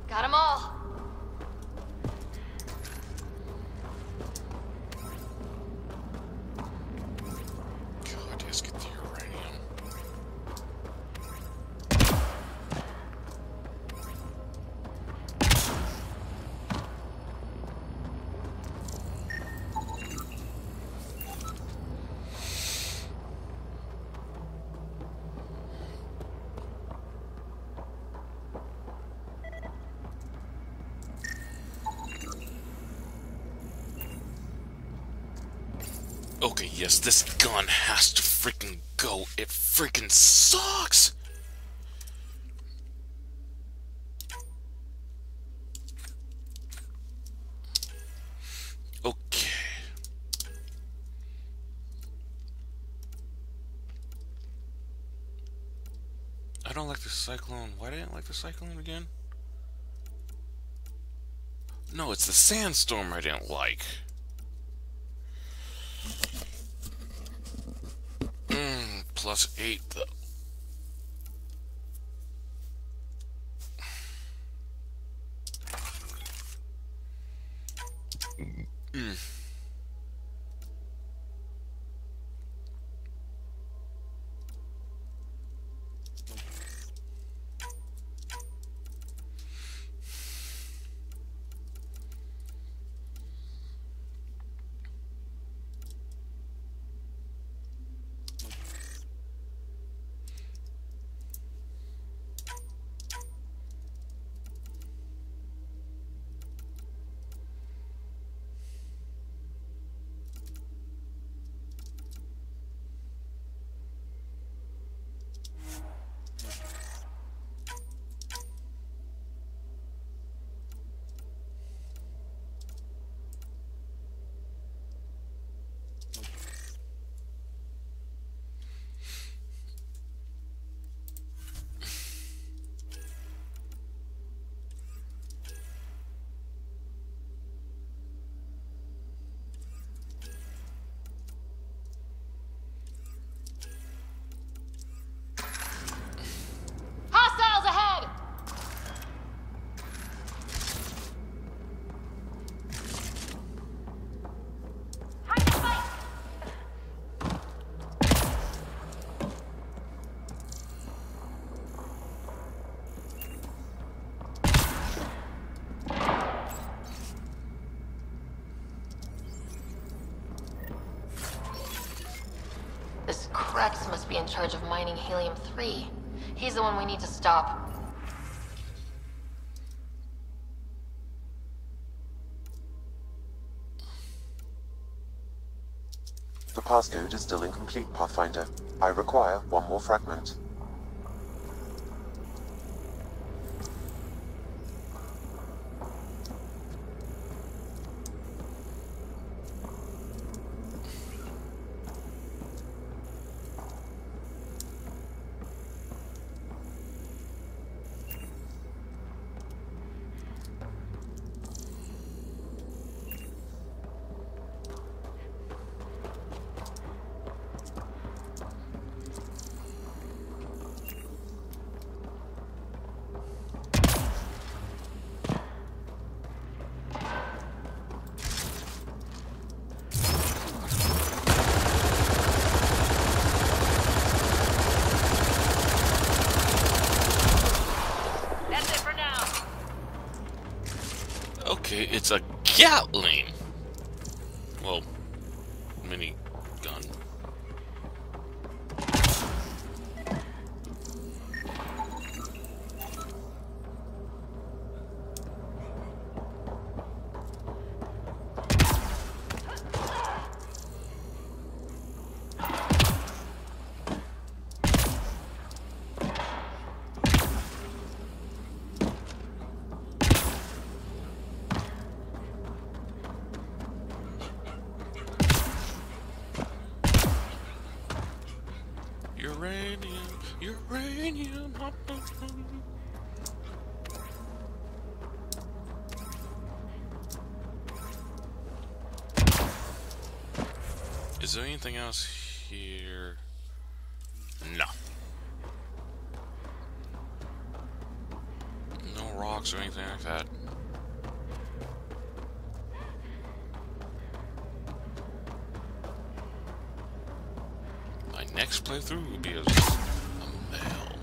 Speaker 6: Got 'em all.
Speaker 1: God, let's get the uranium. Yes, this gun has to freaking go. It freaking sucks. Okay. I don't like the cyclone. Why didn't I like the cyclone again? No, it's the sandstorm I didn't like. +8 though.
Speaker 6: Hostiles ahead! This Krex must be in charge of mining helium-3. He's the one we need to stop.
Speaker 2: The passcode is still incomplete, Pathfinder. I require one more fragment.
Speaker 1: Okay, it's a Gatling. Well, mini gun. Uranium. Is there anything else here? No. No rocks or anything like that. My next playthrough will be as a male.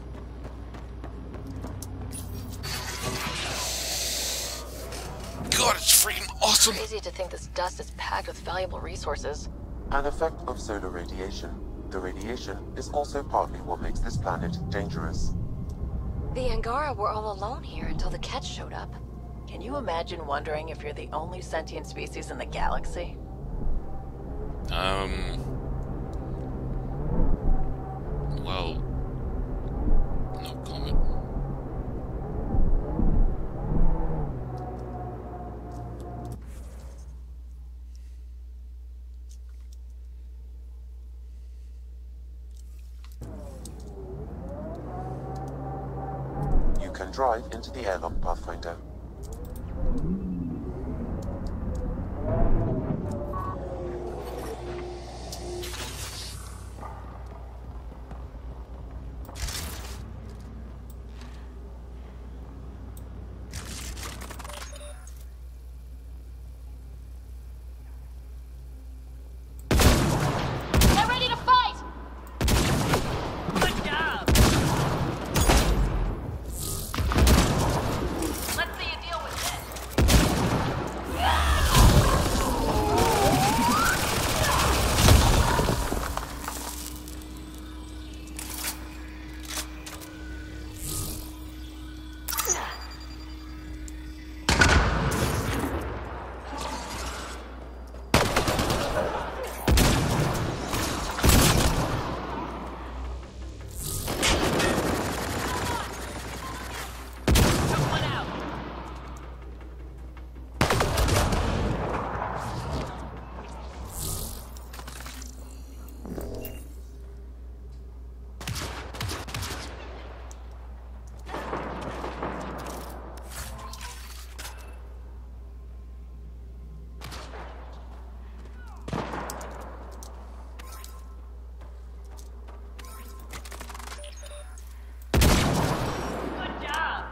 Speaker 1: God, it's freaking awesome!
Speaker 6: Crazy to think this dust is packed with valuable resources.
Speaker 2: An effect of solar radiation. The radiation is also partly what makes this planet dangerous.
Speaker 13: The Angara were all alone here until the Ketch showed up.
Speaker 8: Can you imagine wondering if you're the only sentient species in the galaxy?
Speaker 1: well, no comment.
Speaker 2: You can drive into the airlock, Pathfinder.
Speaker 6: Get ready to fight!
Speaker 4: Good job! Let's see you deal with Took one out. Good job!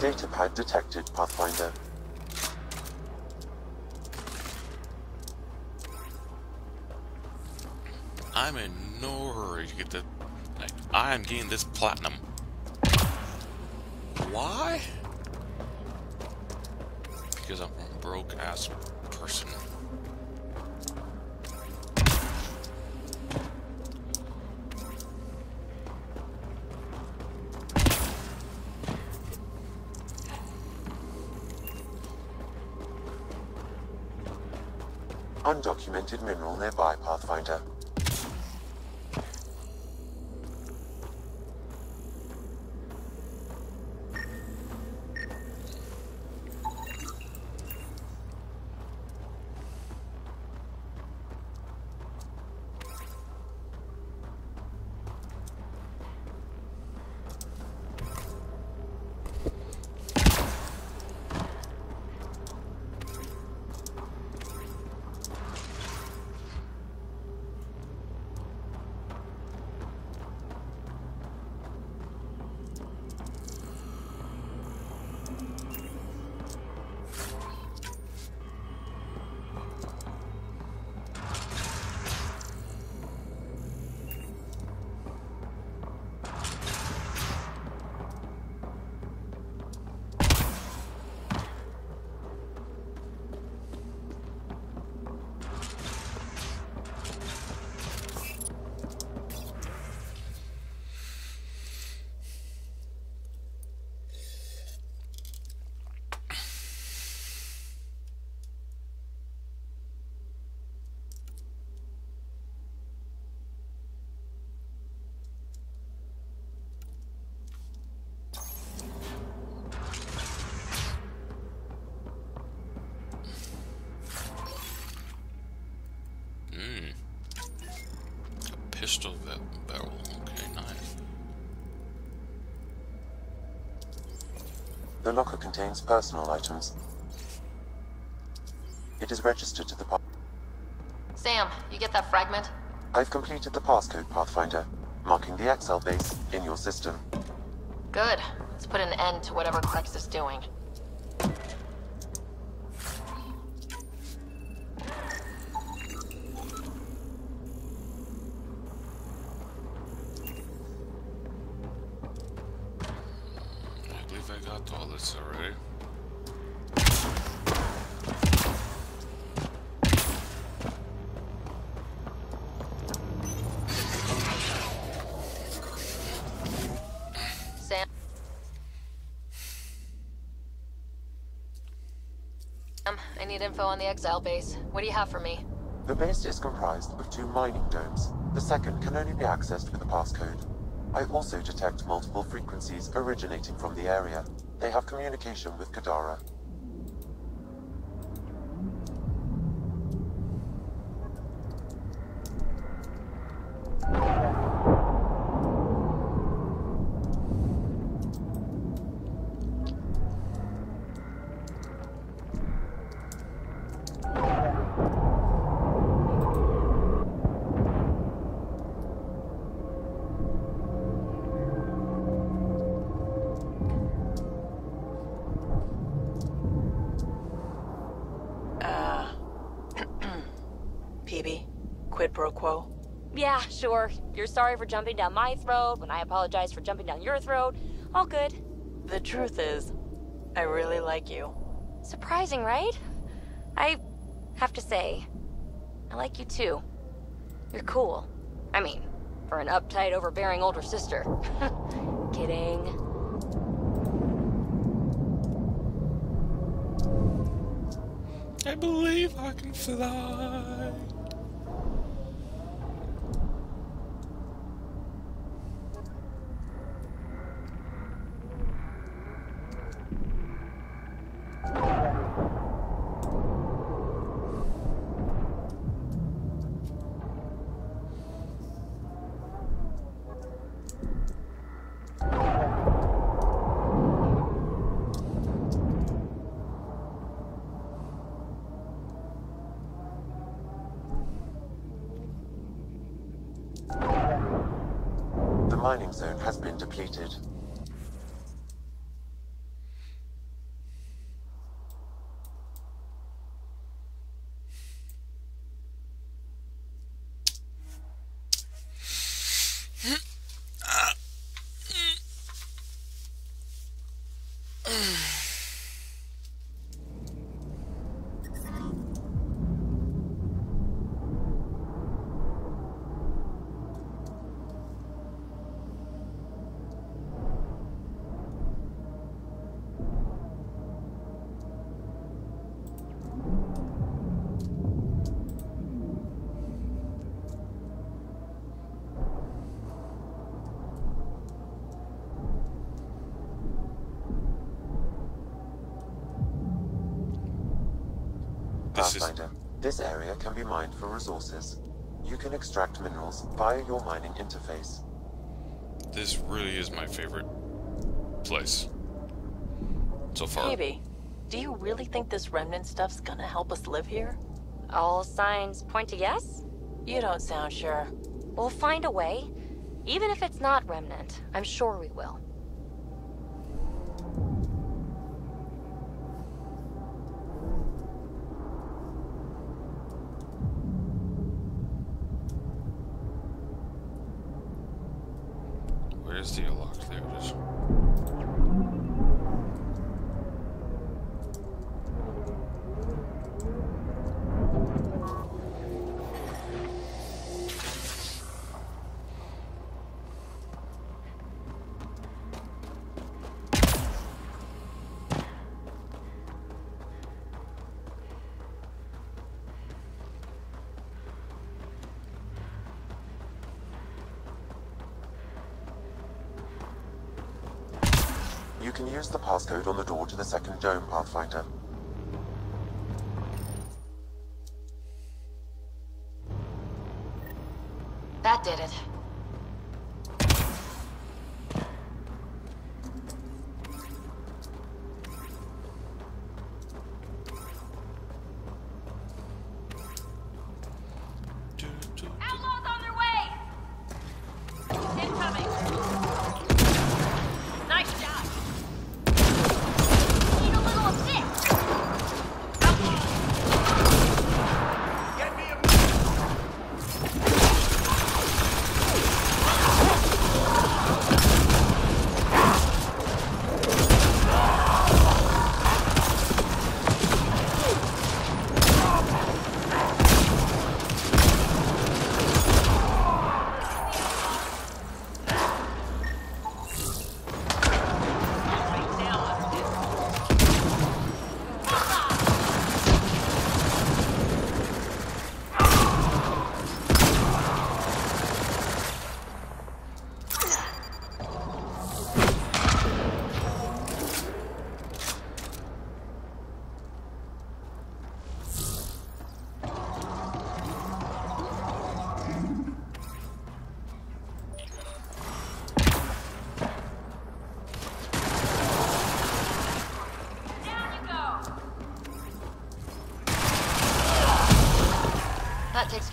Speaker 2: Datapad detected, Pathfinder.
Speaker 1: I'm in no hurry to get the... Like, I'm getting this platinum. Why? Because I'm a broke-ass person.
Speaker 2: Undocumented mineral nearby, Pathfinder.
Speaker 1: Pistol barrel. Okay, nice.
Speaker 2: The locker contains personal items. It is registered to the
Speaker 6: Sam, you get that fragment?
Speaker 2: I've completed the passcode, Pathfinder, marking the XL base in your system.
Speaker 6: Good. Let's put an end to whatever Krex is doing.
Speaker 1: all this already.
Speaker 6: Sam? I need info on the Exile base. What do you have for me?
Speaker 2: The base is comprised of 2 mining domes. The second can only be accessed with a passcode. I also detect multiple frequencies originating from the area. They have communication with Kadara.
Speaker 8: PB, quid pro quo.
Speaker 13: Yeah, sure. You're sorry for jumping down my throat when I apologize for jumping down your throat. All good.
Speaker 8: The truth is, I really like you.
Speaker 13: Surprising, right? I have to say, I like you too. You're cool. I mean, for an uptight, overbearing older sister. Kidding.
Speaker 1: I believe I can fly.
Speaker 2: The mining zone has been depleted. Pathfinder, this area can be mined for resources. You can extract minerals via your mining interface.
Speaker 1: This really is my favorite place so far.
Speaker 8: PB, do you really think this remnant stuff's gonna help us live here?
Speaker 13: All signs point to yes?
Speaker 8: You don't sound sure.
Speaker 13: We'll find a way. Even if it's not remnant, I'm sure we will.
Speaker 1: Where's the alarm? There it is.
Speaker 2: You can use the passcode on the door to the second dome, Pathfinder.
Speaker 6: That did it.
Speaker 13: Outlaws on their way! Incoming! Nice job! Need a little assist!
Speaker 11: Get me a...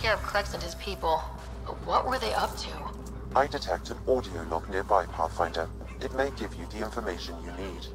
Speaker 6: care of Krex and his people. What were they up to?
Speaker 2: I detect an audio log nearby, Pathfinder. It may give you the information you need.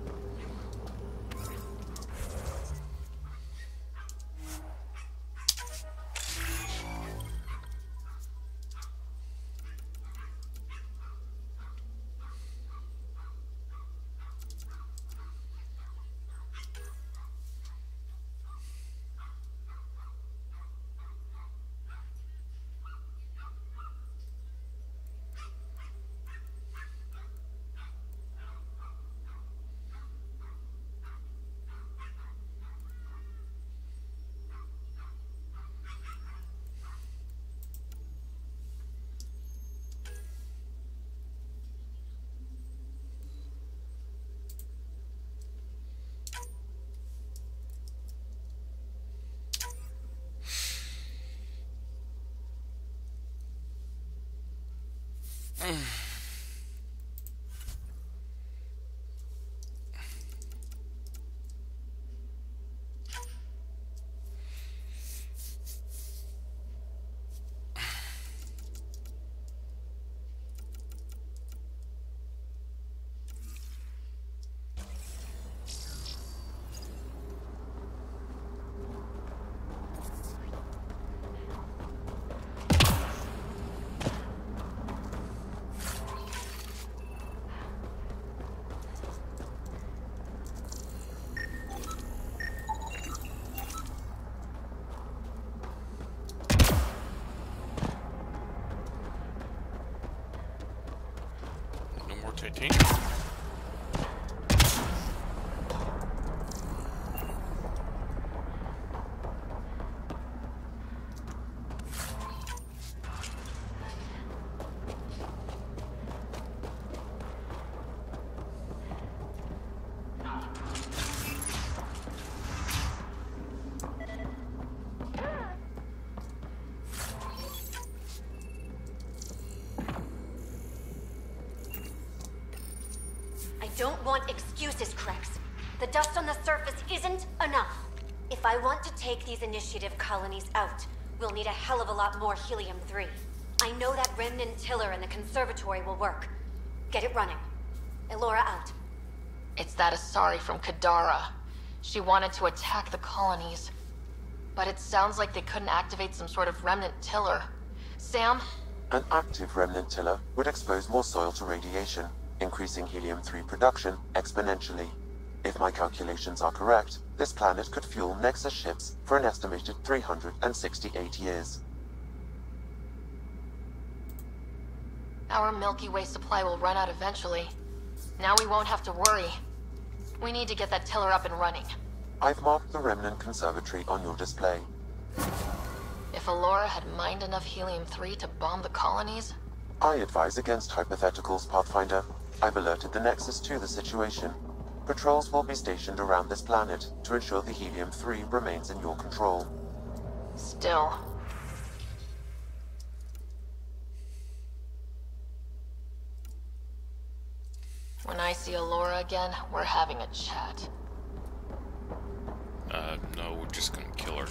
Speaker 1: Titanium.
Speaker 14: Don't want excuses, Krex. The dust on the surface isn't enough. If I want to take these initiative colonies out, we'll need a hell of a lot more helium-3. I know that remnant tiller in the conservatory will work. Get it running. Elora out.
Speaker 6: It's that Asari from Kadara. She wanted to attack the colonies. But it sounds like they couldn't activate some sort of remnant tiller. Sam?
Speaker 2: An active remnant tiller would expose more soil to radiation, increasing helium-3 production exponentially. If my calculations are correct, this planet could fuel Nexus ships for an estimated 368 years.
Speaker 6: Our Milky Way supply will run out eventually. Now we won't have to worry. We need to get that tiller up and running.
Speaker 2: I've marked the remnant conservatory on your display.
Speaker 6: If Elora had mined enough helium-3 to bomb the colonies...
Speaker 2: I advise against hypotheticals, Pathfinder. I've alerted the Nexus to the situation. Patrols will be stationed around this planet to ensure the helium-3 remains in your control.
Speaker 6: Still... When I see Elora again, we're having a chat.
Speaker 1: No, we're just gonna kill her.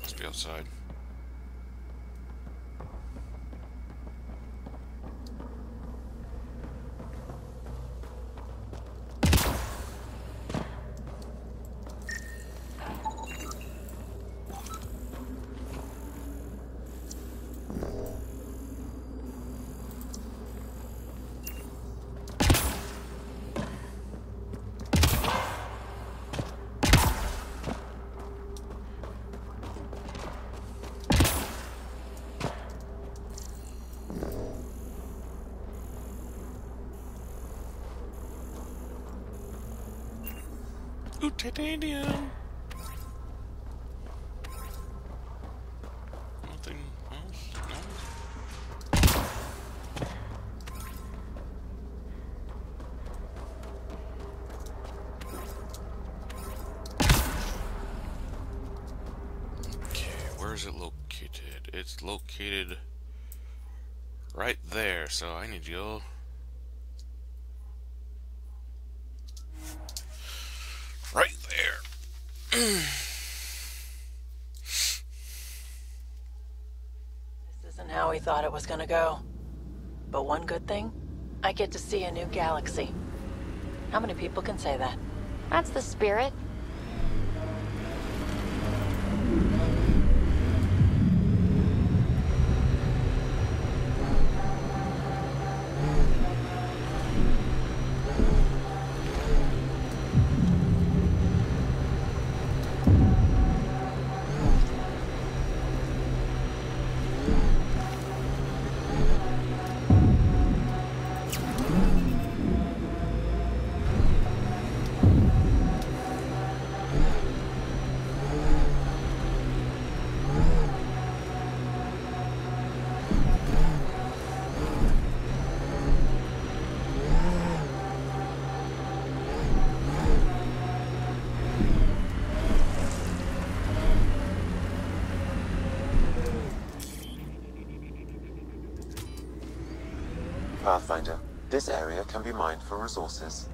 Speaker 1: Must be outside. Ooh, titanium! Nothing else? No? is it located? It's located right there, so I need to go right there.
Speaker 8: This isn't how we thought it was gonna go. But one good thing, I get to see a new galaxy. How many people can say that?
Speaker 13: That's the spirit.
Speaker 2: Pathfinder, this area can be mined for resources.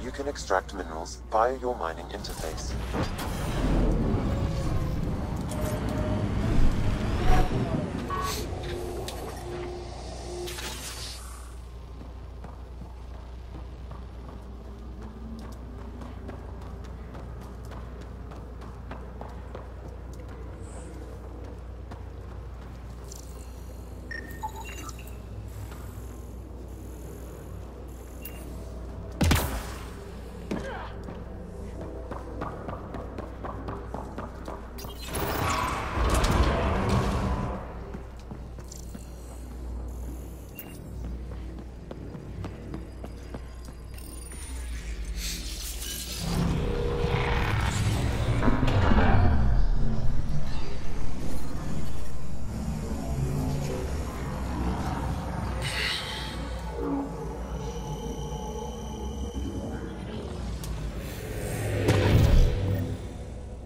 Speaker 2: You can extract minerals via your mining interface.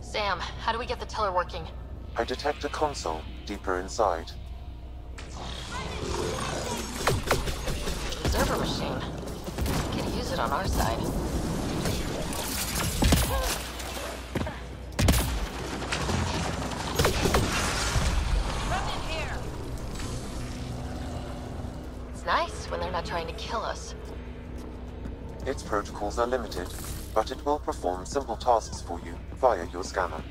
Speaker 6: Sam, how do we get the tiller working?
Speaker 2: I detect a console deeper inside.
Speaker 6: Observer machine. We could use it on our side. It's nice when they're not trying to kill us.
Speaker 2: Its protocols are limited, but it will perform simple tasks for you via your scanner.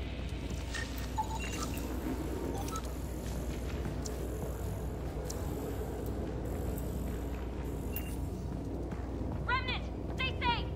Speaker 14: Remnant, stay safe!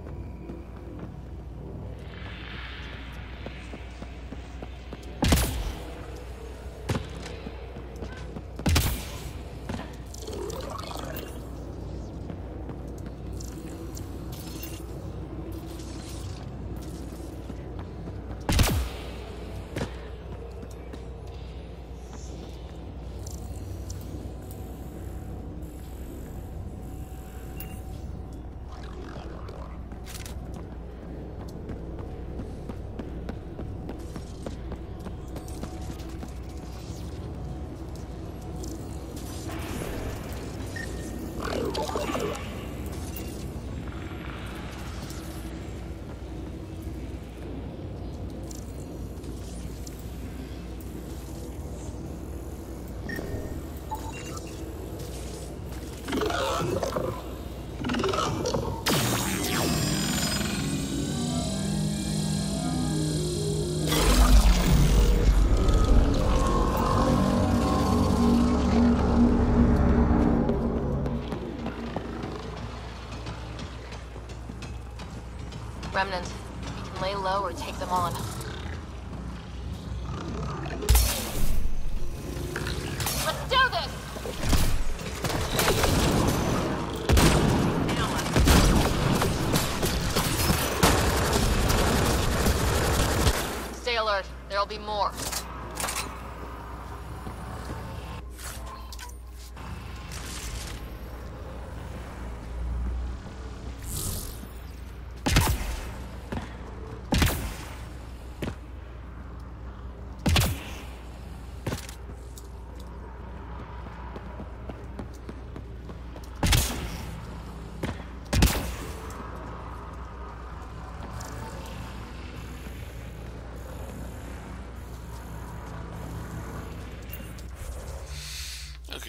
Speaker 6: Remnant, we can lay low or take them on. Let's do this! Stay alert. There'll be more.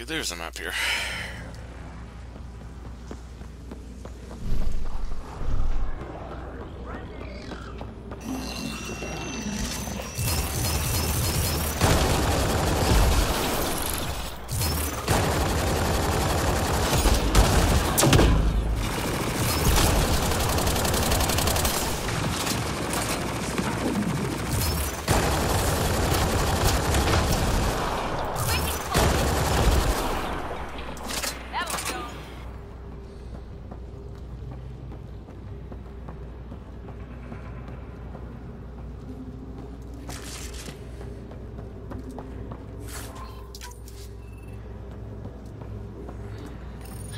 Speaker 1: Okay, there's a map here.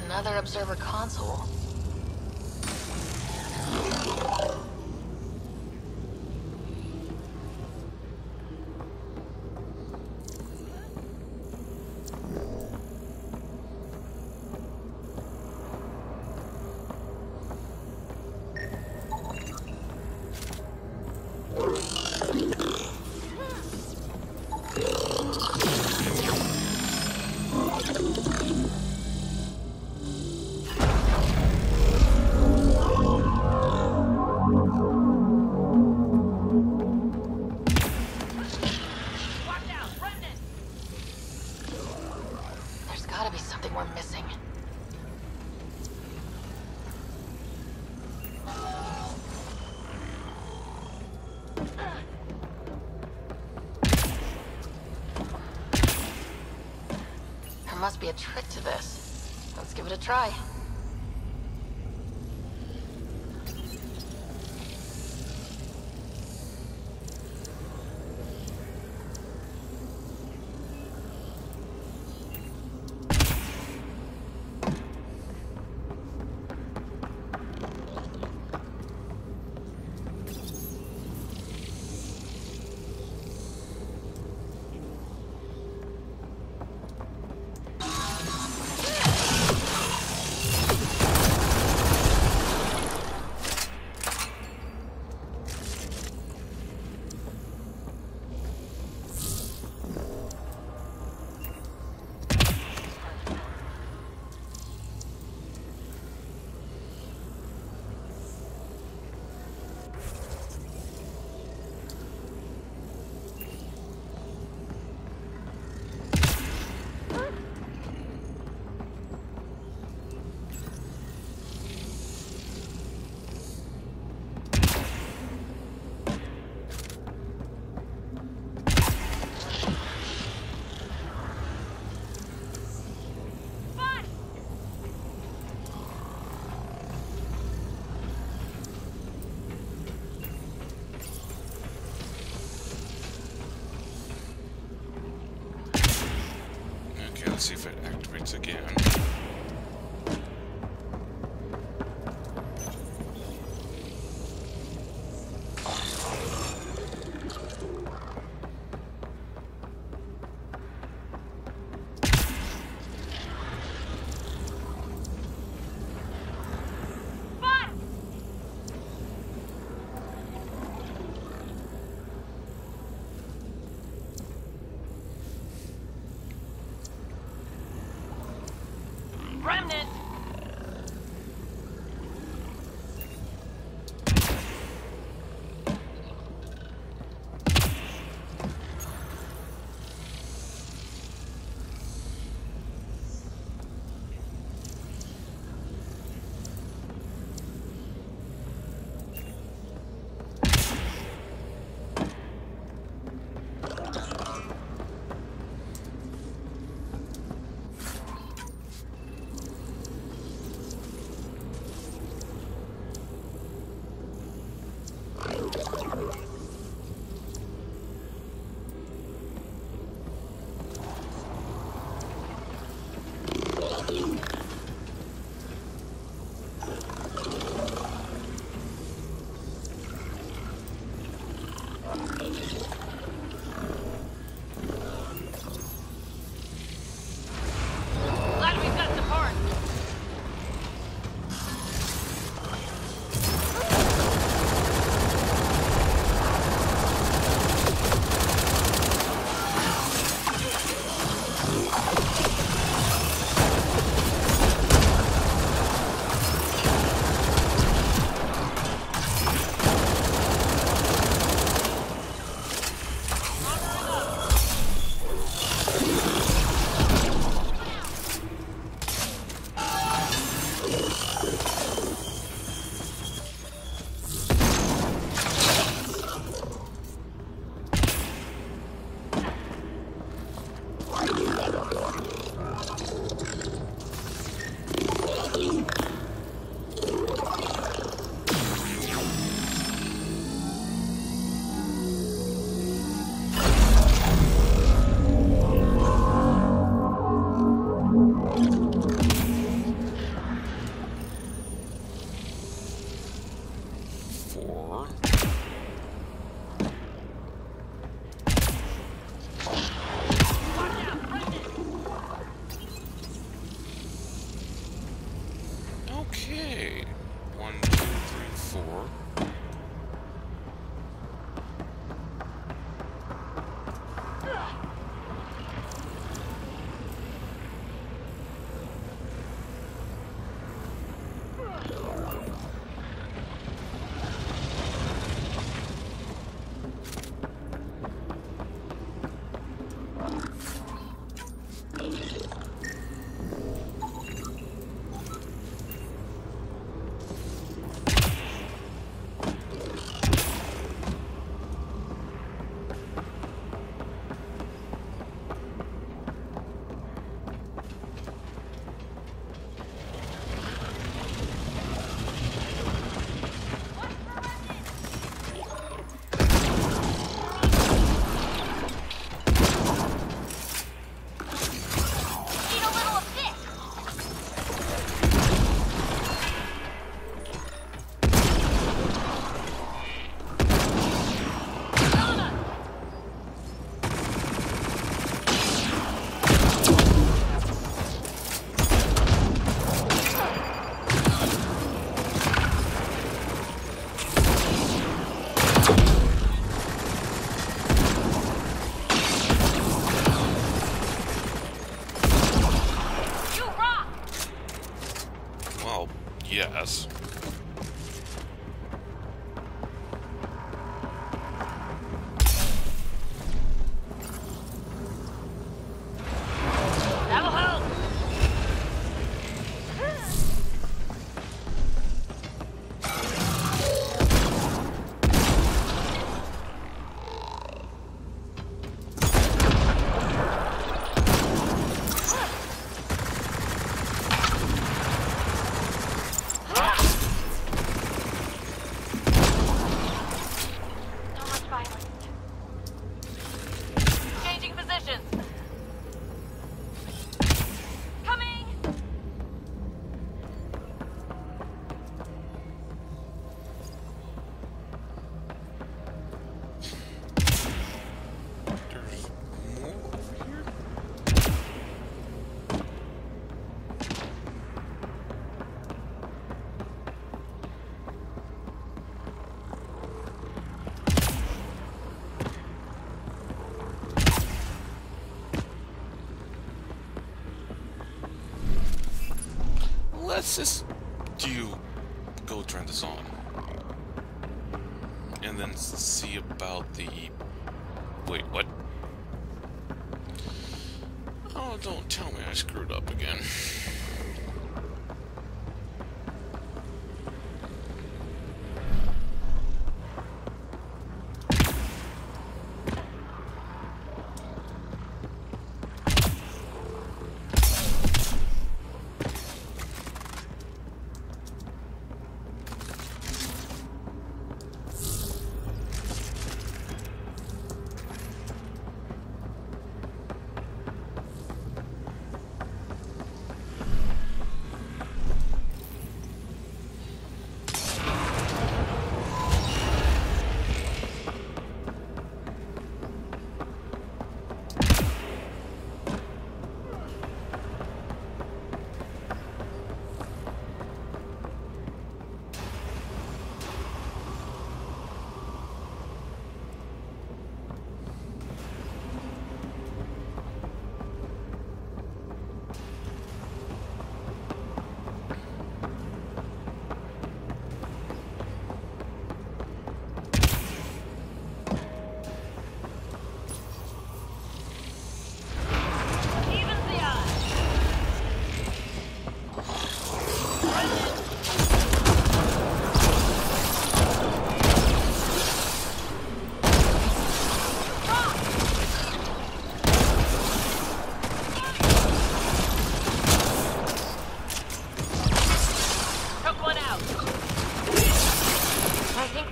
Speaker 8: Another observer console. There's gotta be something we're missing. There must be a trick to this. Let's give it a try.
Speaker 1: Okay, let's see if it activates again. let's just go turn this on. And then see about the... Wait, what? Oh, don't tell me I screwed up again.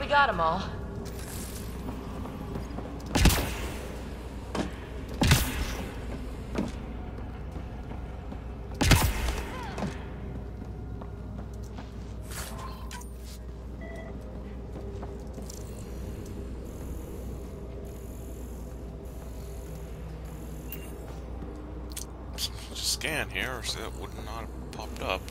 Speaker 6: Got them all.
Speaker 1: Just scan here, so that would not have popped up.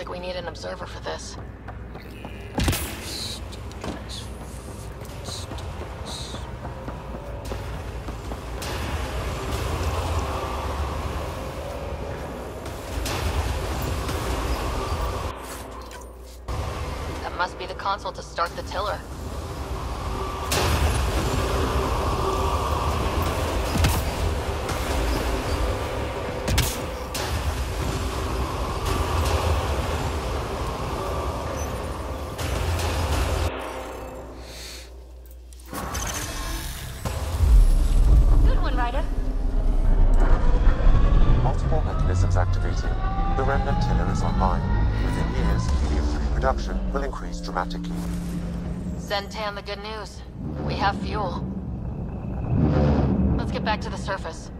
Speaker 6: like we need an observer for this. That must be the console to start the tiller.
Speaker 2: Multiple mechanisms activating. The remnant tiller is online. Within years, helium-3 production will increase dramatically.
Speaker 6: Send Tan the good news. We have fuel. Let's get back to the surface.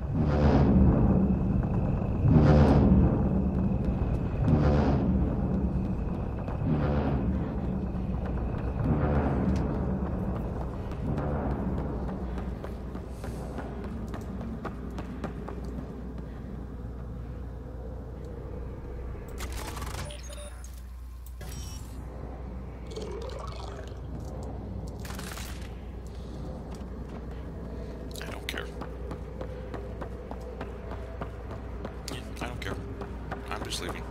Speaker 1: Leaving.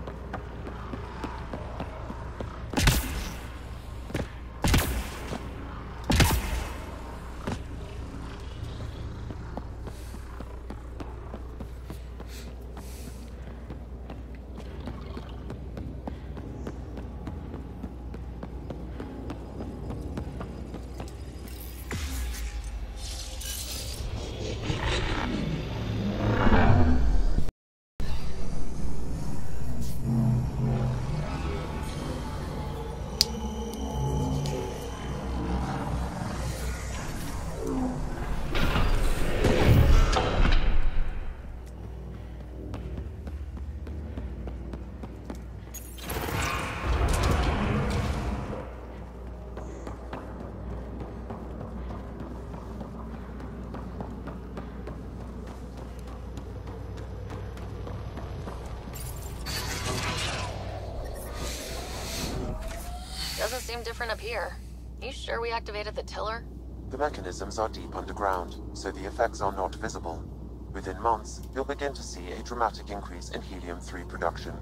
Speaker 6: Doesn't seem different up here. You sure we activated the tiller?
Speaker 2: The mechanisms are deep underground, so the effects are not visible. Within months, you'll begin to see a dramatic increase in helium-3 production.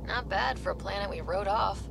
Speaker 6: Not bad for a planet we wrote off.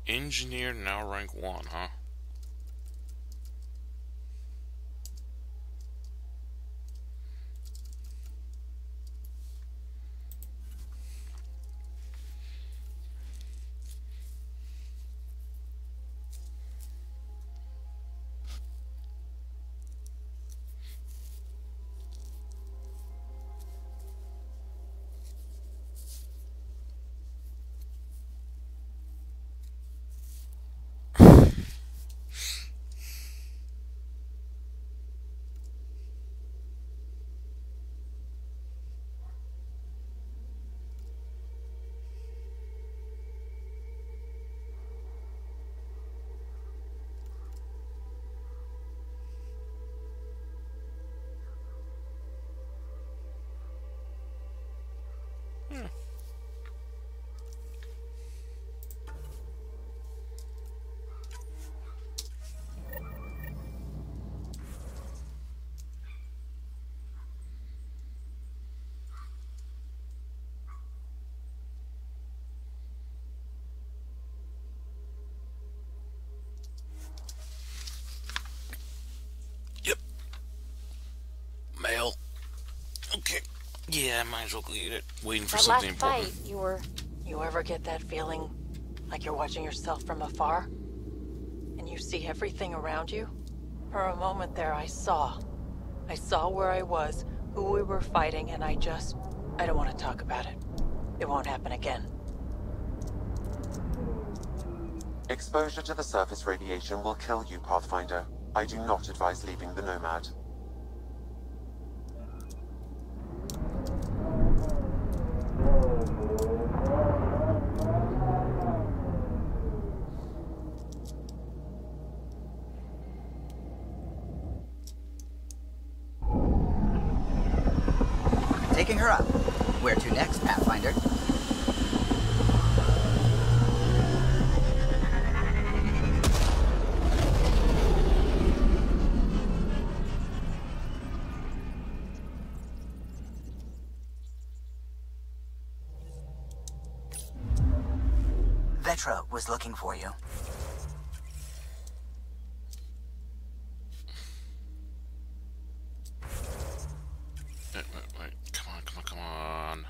Speaker 1: Engineer now rank 1, huh? Yeah, I might as well eat it. Waiting for
Speaker 13: That
Speaker 1: something
Speaker 13: last
Speaker 1: important.
Speaker 13: fight, you were...
Speaker 8: You ever get that feeling like you're watching yourself from afar? And you see everything around you? For a moment there, I saw. I saw where I was, who we were fighting, and I don't want to talk about it. It won't happen again.
Speaker 2: Exposure to the surface radiation will kill you, Pathfinder. I do not advise leaving the Nomad.
Speaker 7: Taking her up. Where to next, Pathfinder? Vetra was looking for you.
Speaker 1: Wait. Come on.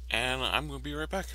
Speaker 1: And I'm going to be right back.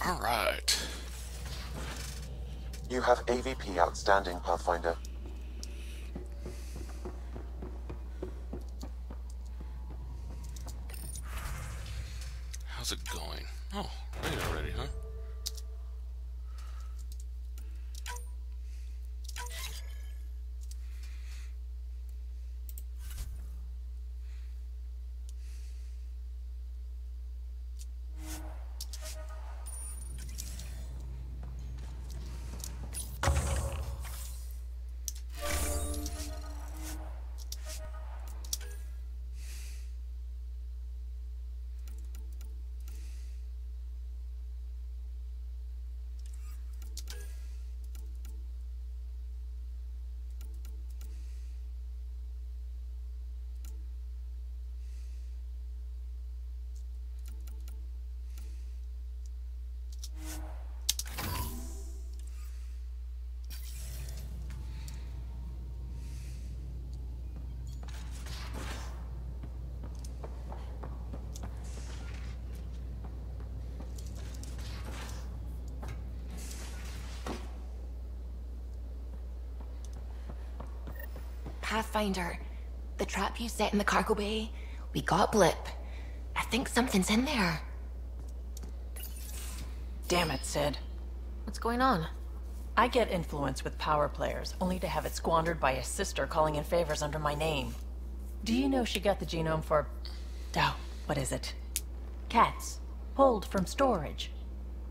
Speaker 1: Alright.
Speaker 2: You have AVP outstanding, Pathfinder.
Speaker 1: How's it going? Oh, made it already, huh?
Speaker 6: Pathfinder. The trap you set in the cargo bay. We got Blip. I think something's in there.
Speaker 8: Damn it, Sid.
Speaker 6: What's going on?
Speaker 8: I get influence with power players, only to have it squandered by a sister calling in favors under my name. Do you know she got the genome for... oh, what is it? Cats. Pulled from storage.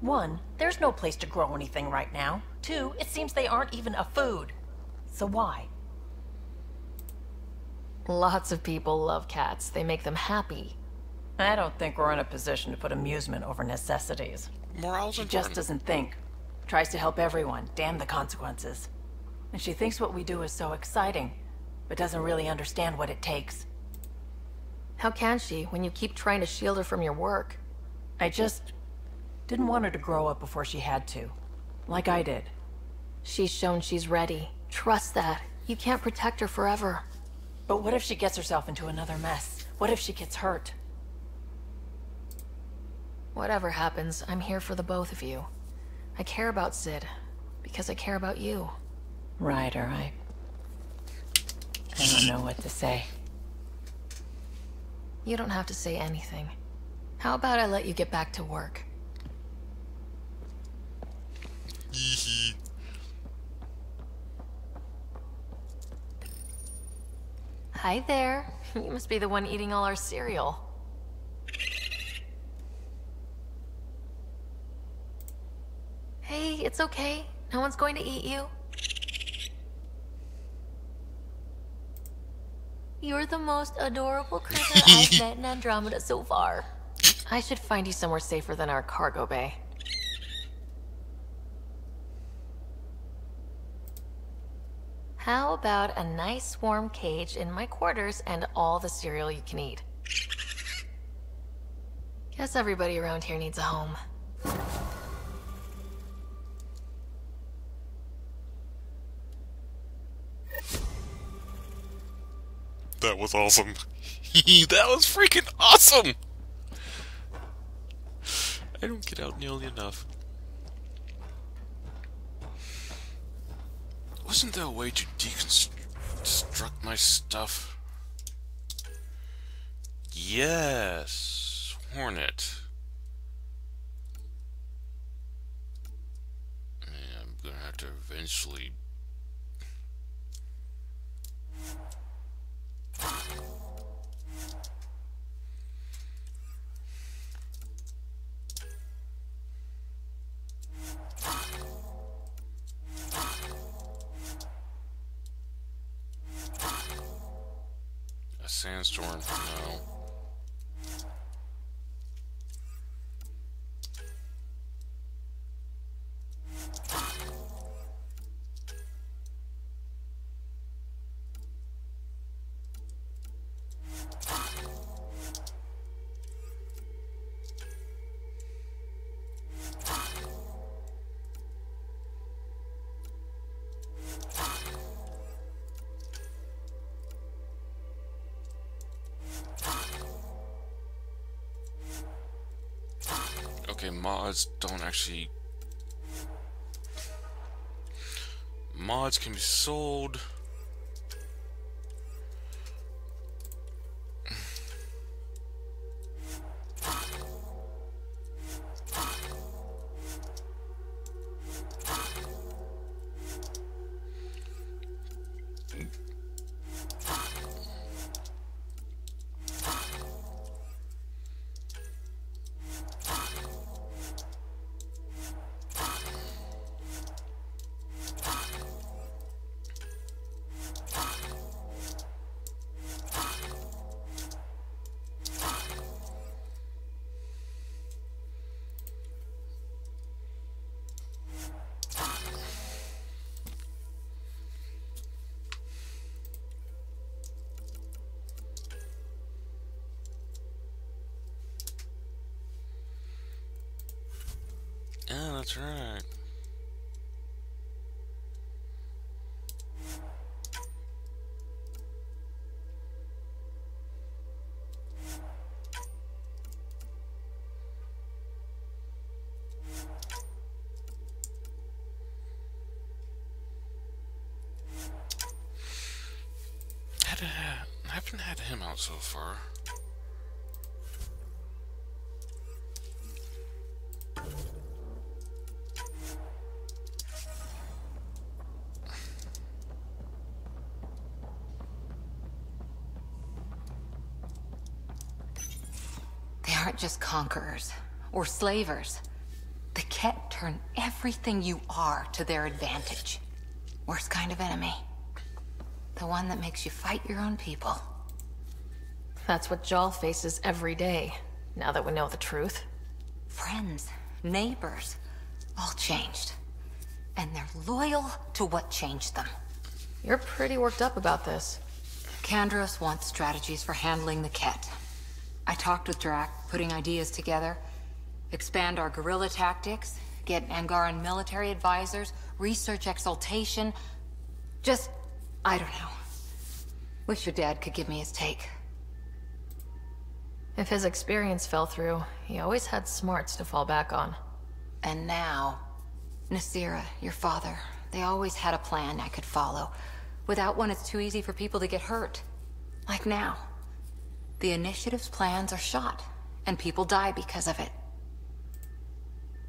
Speaker 8: 1, there's no place to grow anything right now. 2, it seems they aren't even a food. So why?
Speaker 6: Lots of people love cats. They make them happy.
Speaker 8: I don't think we're in a position to put amusement over necessities.
Speaker 1: Morale's
Speaker 8: She
Speaker 1: important.
Speaker 8: just doesn't think. Tries to help everyone, damn the consequences. And she thinks what we do is so exciting, but doesn't really understand what it takes.
Speaker 6: How can she, when you keep trying to shield her from your work?
Speaker 8: I just didn't want her to grow up before she had to. Like I did.
Speaker 6: She's shown she's ready. Trust that. You can't protect her forever.
Speaker 8: But what if she gets herself into another mess? What if she gets hurt?
Speaker 6: Whatever happens, I'm here for the both of you. I care about Sid, because I care about you.
Speaker 8: Ryder, I don't know what to say.
Speaker 6: You don't have to say anything. How about I let you get back to work? Hi there. You must be the one eating all our cereal. Hey, it's okay. No one's going to eat you. You're the most adorable critter I've met in Andromeda so far. I should find you somewhere safer than our cargo bay. How about a nice warm cage in my quarters and all the cereal you can eat? Guess everybody around here needs a home.
Speaker 1: That was awesome. That was freaking awesome! I don't get out nearly enough. Wasn't there a way to deconstruct my stuff? Yes, Hornet. Man, I'm gonna have to eventually... A sandstorm, no. Okay, mods don't actually... Mods can be sold. Yeah, that's right. can head him out so far.
Speaker 15: They aren't just conquerors or slavers. The Ket turn everything you are to their advantage. Worst kind of enemy. The one that makes you fight your own people.
Speaker 6: That's what Jal faces every day, now that we know the truth.
Speaker 15: Friends, neighbors, all changed. And they're loyal to what changed them.
Speaker 6: You're pretty worked up about this.
Speaker 15: Kandros wants strategies for handling the Ket. I talked with Drac, putting ideas together. Expand our guerrilla tactics, get Angaran military advisors, research exaltation. Just, I don't know. Wish your dad could give me his take.
Speaker 6: If his experience fell through, he always had smarts to fall back on.
Speaker 15: And now, Nasira, your father, they always had a plan I could follow. Without one, it's too easy for people to get hurt. Like now. The Initiative's plans are shot, and people die because of it.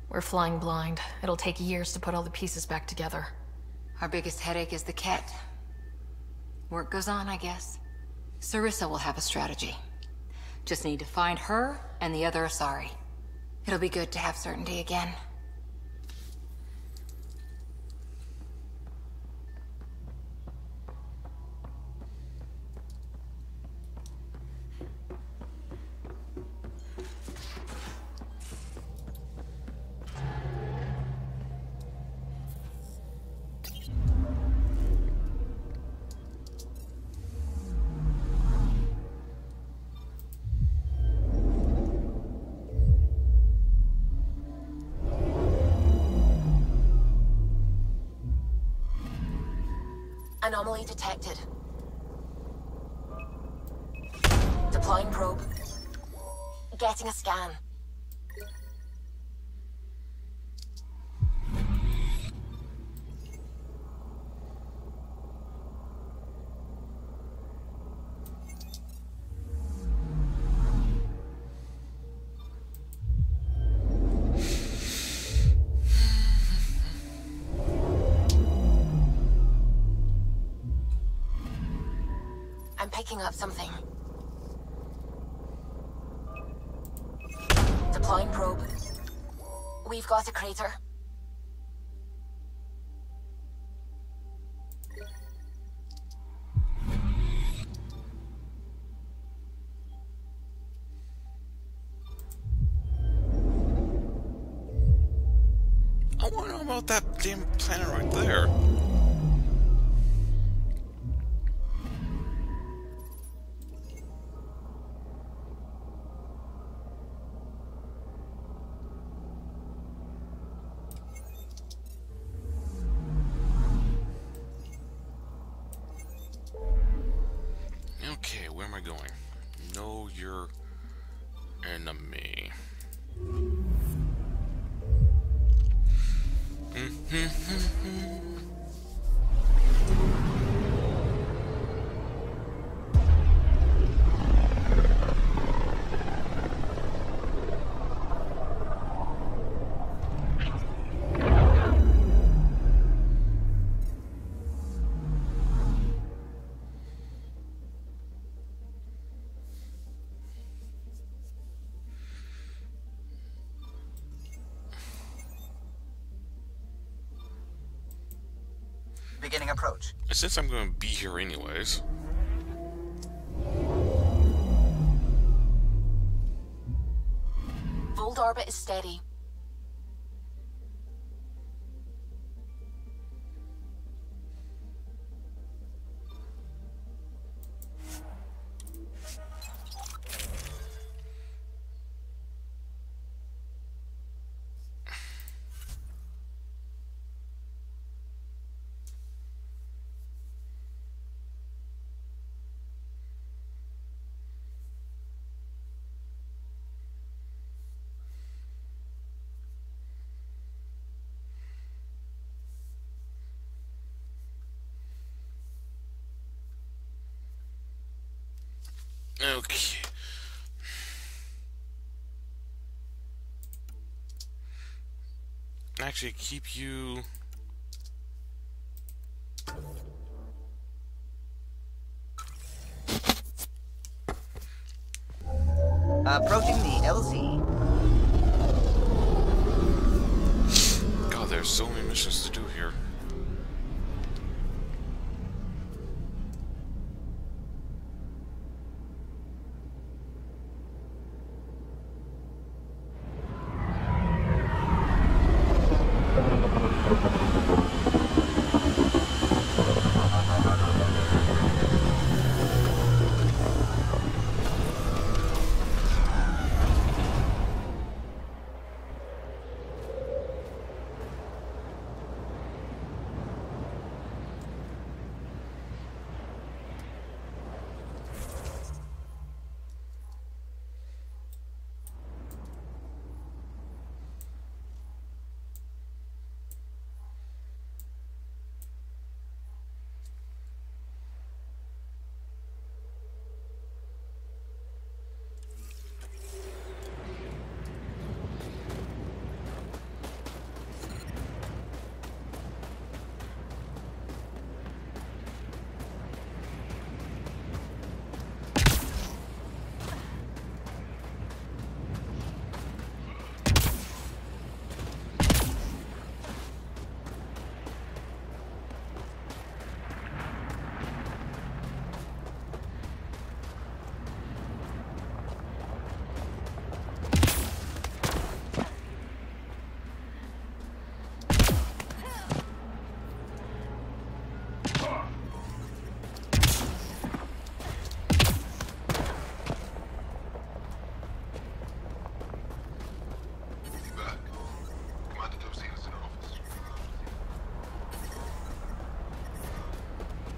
Speaker 6: We're flying blind. It'll take years to put all the pieces back together.
Speaker 15: Our biggest headache is the Ket. Work goes on, I guess. Sarissa will have a strategy. Just need to find her and the other Asari. It'll be good to have certainty again.
Speaker 5: Anomaly detected. Deploying probe. Getting a scan. I'm picking up something. Deploying probe. We've got a crater.
Speaker 1: I want to know about that damn planet right there. Okay, where am I going? Know your enemy.
Speaker 7: Beginning approach.
Speaker 1: Since I'm going to be here anyways.
Speaker 5: Fold orbit is steady.
Speaker 1: Okay. Actually, keep you...
Speaker 7: Approaching the LZ.
Speaker 1: God, there's so many missions to do here.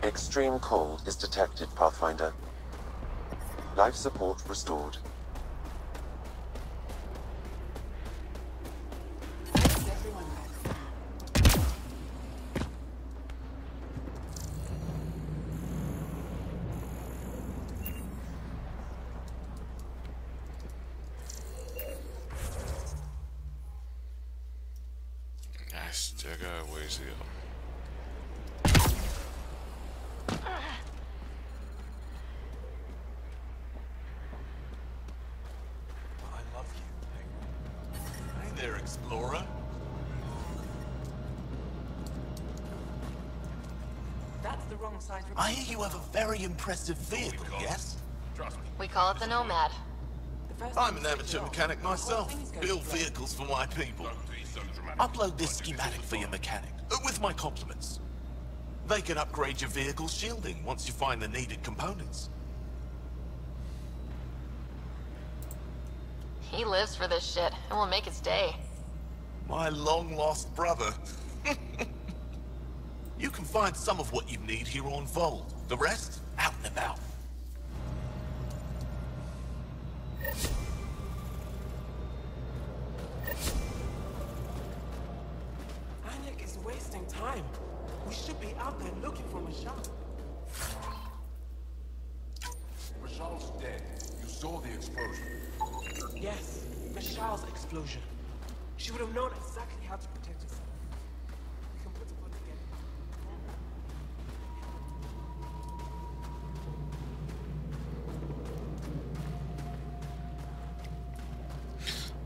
Speaker 2: Extreme cold is detected, Pathfinder. Life support restored.
Speaker 1: I still got a ways to go.
Speaker 16: Explorer.
Speaker 17: That's the wrong side.
Speaker 16: I hear you have a very impressive vehicle, yes?
Speaker 10: Trust me.
Speaker 6: We call it the Nomad.
Speaker 16: I'm an amateur mechanic myself. Build vehicles for my people. Upload this schematic for your mechanic, with my compliments. They can upgrade your vehicle's shielding once you find the needed components.
Speaker 6: He lives for this shit, and will make his day.
Speaker 16: My long-lost brother. You can find some of what you need here on Vold. The rest, out and about.
Speaker 17: Aniak is wasting time. We should be out there looking for Michelle.
Speaker 18: Michelle's dead. You saw the explosion.
Speaker 17: Yes, Michelle's explosion. She would have known exactly how to protect herself. We can put the blood together.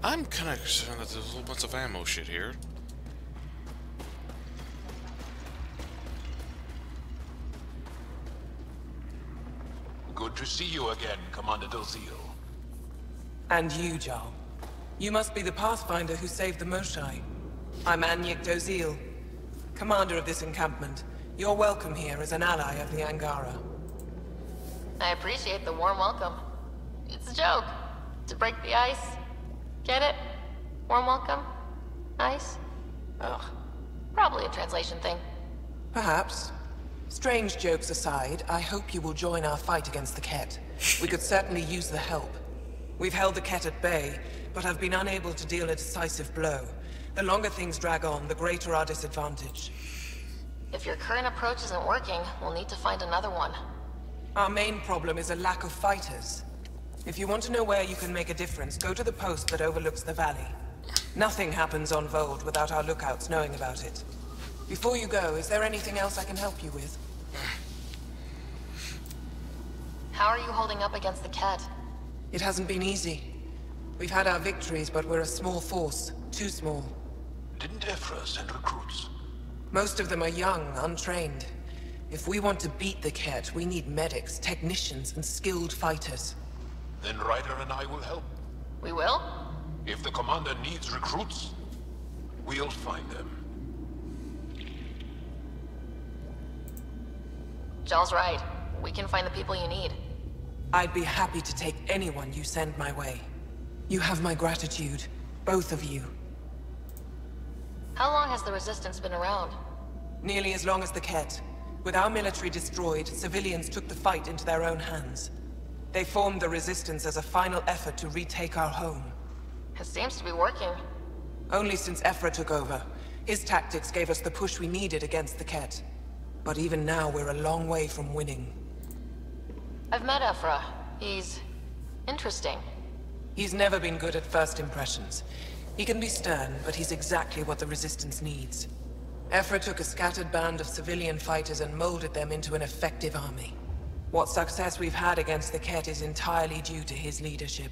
Speaker 1: I'm kinda concerned that there's a whole bunch of ammo shit here.
Speaker 18: Good to see you again, Commander Dozil.
Speaker 17: And you, Jarl. You must be the Pathfinder who saved the Moshai. I'm Aniak Dozil, commander of this encampment. You're welcome here as an ally of the Angara.
Speaker 6: I appreciate the warm welcome. It's a joke. To break the ice. Get it? Warm welcome? Ice? Ugh. Probably a translation thing.
Speaker 17: Perhaps. Strange jokes aside, I hope you will join our fight against the Ket. We could certainly use the help. We've held the Ket at bay, but have been unable to deal a decisive blow. The longer things drag on, the greater our disadvantage.
Speaker 6: If your current approach isn't working, we'll need to find another one.
Speaker 17: Our main problem is a lack of fighters. If you want to know where you can make a difference, go to the post that overlooks the valley. Nothing happens on Vold without our lookouts knowing about it. Before you go, is there anything else I can help you with?
Speaker 6: How are you holding up against the Ket?
Speaker 17: It hasn't been easy. We've had our victories, but we're a small force. Too small.
Speaker 18: Didn't Ephra send recruits?
Speaker 17: Most of them are young, untrained. If we want to beat the Ket, we need medics, technicians, and skilled fighters.
Speaker 18: Then Ryder and I will help.
Speaker 6: We will?
Speaker 18: If the commander needs recruits, we'll find them.
Speaker 6: Jell's right. We can find the people you need.
Speaker 17: I'd be happy to take anyone you send my way. You have my gratitude, both of you.
Speaker 6: How long has the Resistance been around?
Speaker 17: Nearly as long as the Ket. With our military destroyed, civilians took the fight into their own hands. They formed the Resistance as a final effort to retake our home.
Speaker 6: It seems to be working.
Speaker 17: Only since Ephra took over. His tactics gave us the push we needed against the Ket. But even now, we're a long way from winning.
Speaker 6: I've met Ephra. He's interesting.
Speaker 17: He's never been good at first impressions. He can be stern, but he's exactly what the Resistance needs. Ephra took a scattered band of civilian fighters and molded them into an effective army. What success we've had against the Ket is entirely due to his leadership.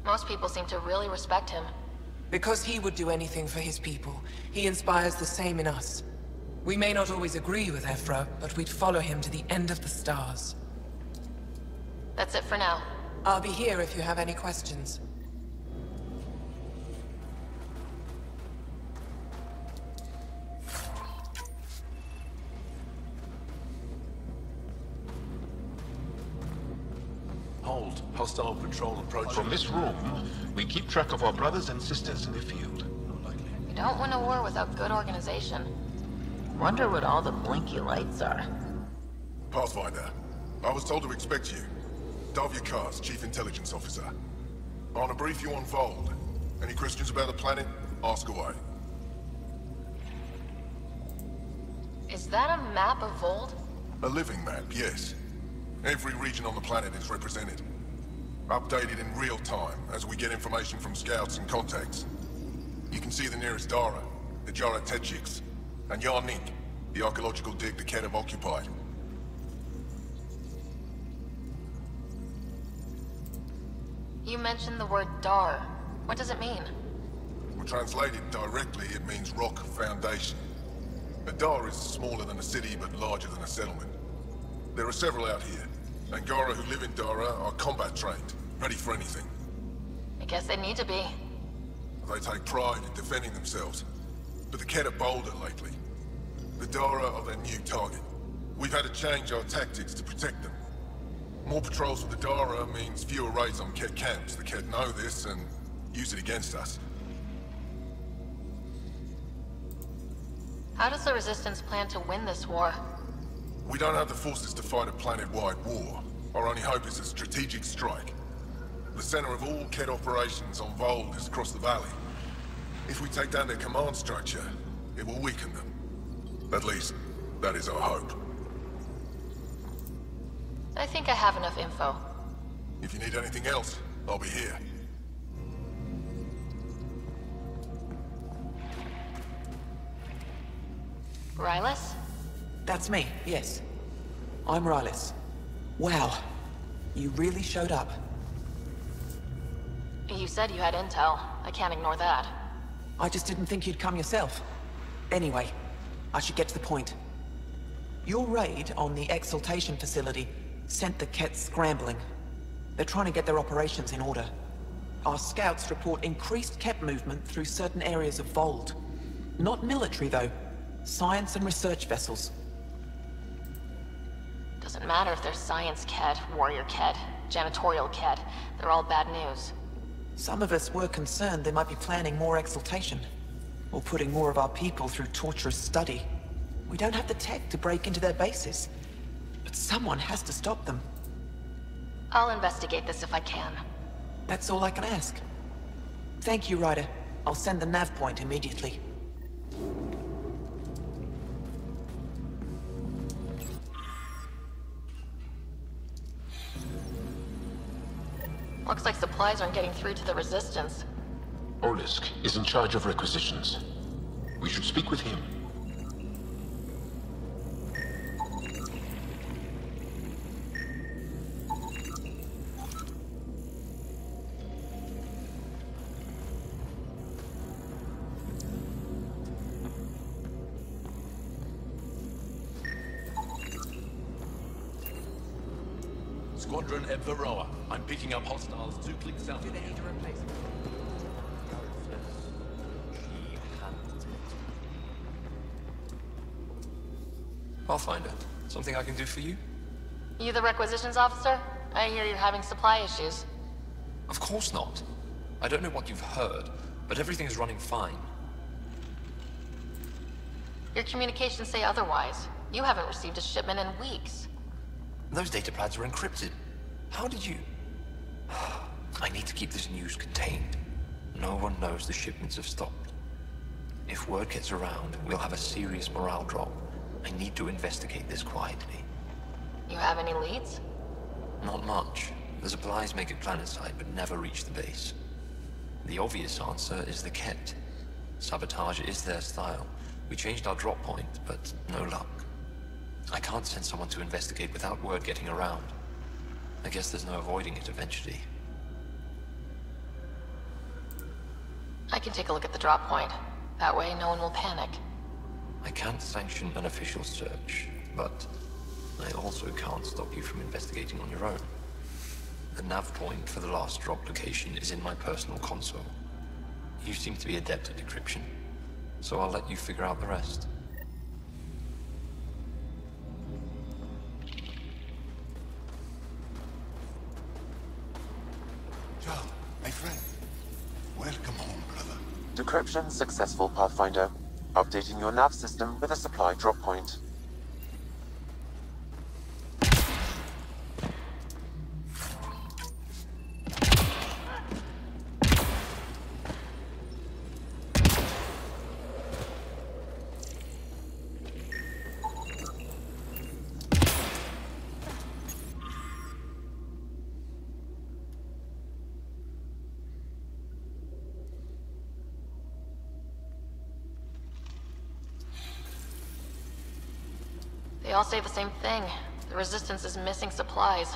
Speaker 6: Most people seem to really respect him.
Speaker 17: Because he would do anything for his people, he inspires the same in us. We may not always agree with Ephra, but we'd follow him to the end of the stars.
Speaker 6: That's it for now.
Speaker 17: I'll be here if you have any questions.
Speaker 18: Hold. Hostile patrol approach. From this room, we keep track of our brothers and sisters in the field.
Speaker 6: You don't win a war without good organization.
Speaker 19: Wonder what all the blinky lights are.
Speaker 20: Pathfinder, I was told to expect you. Davia Kars, Chief Intelligence Officer. I want to brief you on Vold. Any questions about the planet? Ask away.
Speaker 6: Is that a map of Vold?
Speaker 20: A living map, yes. Every region on the planet is represented. Updated in real time as we get information from scouts and contacts. You can see the nearest Dara, the Jara Tetchiks, and Yarnik, the archaeological dig the Ket have occupied.
Speaker 6: You mentioned the word Dar. What does it mean?
Speaker 20: Well, translated directly, it means rock foundation. A Dar is smaller than a city, but larger than a settlement. There are several out here. Angara who live in Dara are combat trained, ready for anything.
Speaker 6: I guess they need to be.
Speaker 20: They take pride in defending themselves. But the Ket are bolder lately. The Dara are their new target. We've had to change our tactics to protect them. More patrols with the Dara means fewer raids on Ket camps. The Ket know this and use it against us.
Speaker 6: How does the Resistance plan to win this war?
Speaker 20: We don't have the forces to fight a planet-wide war. Our only hope is a strategic strike. The center of all Ket operations on Vold is across the valley. If we take down their command structure, it will weaken them. At least, that is our hope.
Speaker 6: I think I have enough info.
Speaker 20: If you need anything else, I'll be here.
Speaker 6: Rylas?
Speaker 17: That's me, yes. I'm Rylas. Wow. You really showed up.
Speaker 6: You said you had intel. I can't ignore that.
Speaker 17: I just didn't think you'd come yourself. Anyway, I should get to the point. Your raid on the Exaltation facility sent the Ket scrambling. They're trying to get their operations in order. Our scouts report increased Ket movement through certain areas of Vold. Not military, though. Science and research vessels.
Speaker 6: Doesn't matter if they're science Ket, warrior Ket, janitorial Ket. They're all bad news.
Speaker 17: Some of us were concerned they might be planning more exaltation, or putting more of our people through torturous study. We don't have the tech to break into their bases, but someone has to stop them.
Speaker 6: I'll investigate this if I can.
Speaker 17: That's all I can ask. Thank you, Ryder. I'll send the nav point immediately.
Speaker 6: Looks like supplies aren't getting through to the Resistance.
Speaker 18: Olisk is in charge of requisitions. We should speak with him.
Speaker 21: Squadron at Varroa. I'm picking up hostiles 2 clicks south of the need a replacement.
Speaker 22: Pathfinder, something I can do for you?
Speaker 6: You the requisitions officer? I hear you're having supply issues.
Speaker 22: Of course not. I don't know what you've heard, but everything is running fine.
Speaker 6: Your communications say otherwise. You haven't received a shipment in weeks.
Speaker 22: Those data pads were encrypted. How did you... I need to keep this news contained. No one knows the shipments have stopped. If word gets around, we'll have a serious morale drop. I need to investigate this quietly.
Speaker 6: You have any leads?
Speaker 22: Not much. The supplies make it planetside, but never reach the base. The obvious answer is the Ket. Sabotage is their style. We changed our drop point, but no luck. I can't send someone to investigate without word getting around. I guess there's no avoiding it eventually.
Speaker 6: I can take a look at the drop point. That way, no one will panic.
Speaker 22: I can't sanction an official search, but I also can't stop you from investigating on your own. The nav point for the last drop location is in my personal console. You seem to be adept at decryption, so I'll let you figure out the rest.
Speaker 20: Joe, my friend. Welcome home, brother.
Speaker 2: Decryption successful, Pathfinder. Updating your nav system with a supply drop point.
Speaker 6: They all say the same thing. The Resistance is missing supplies.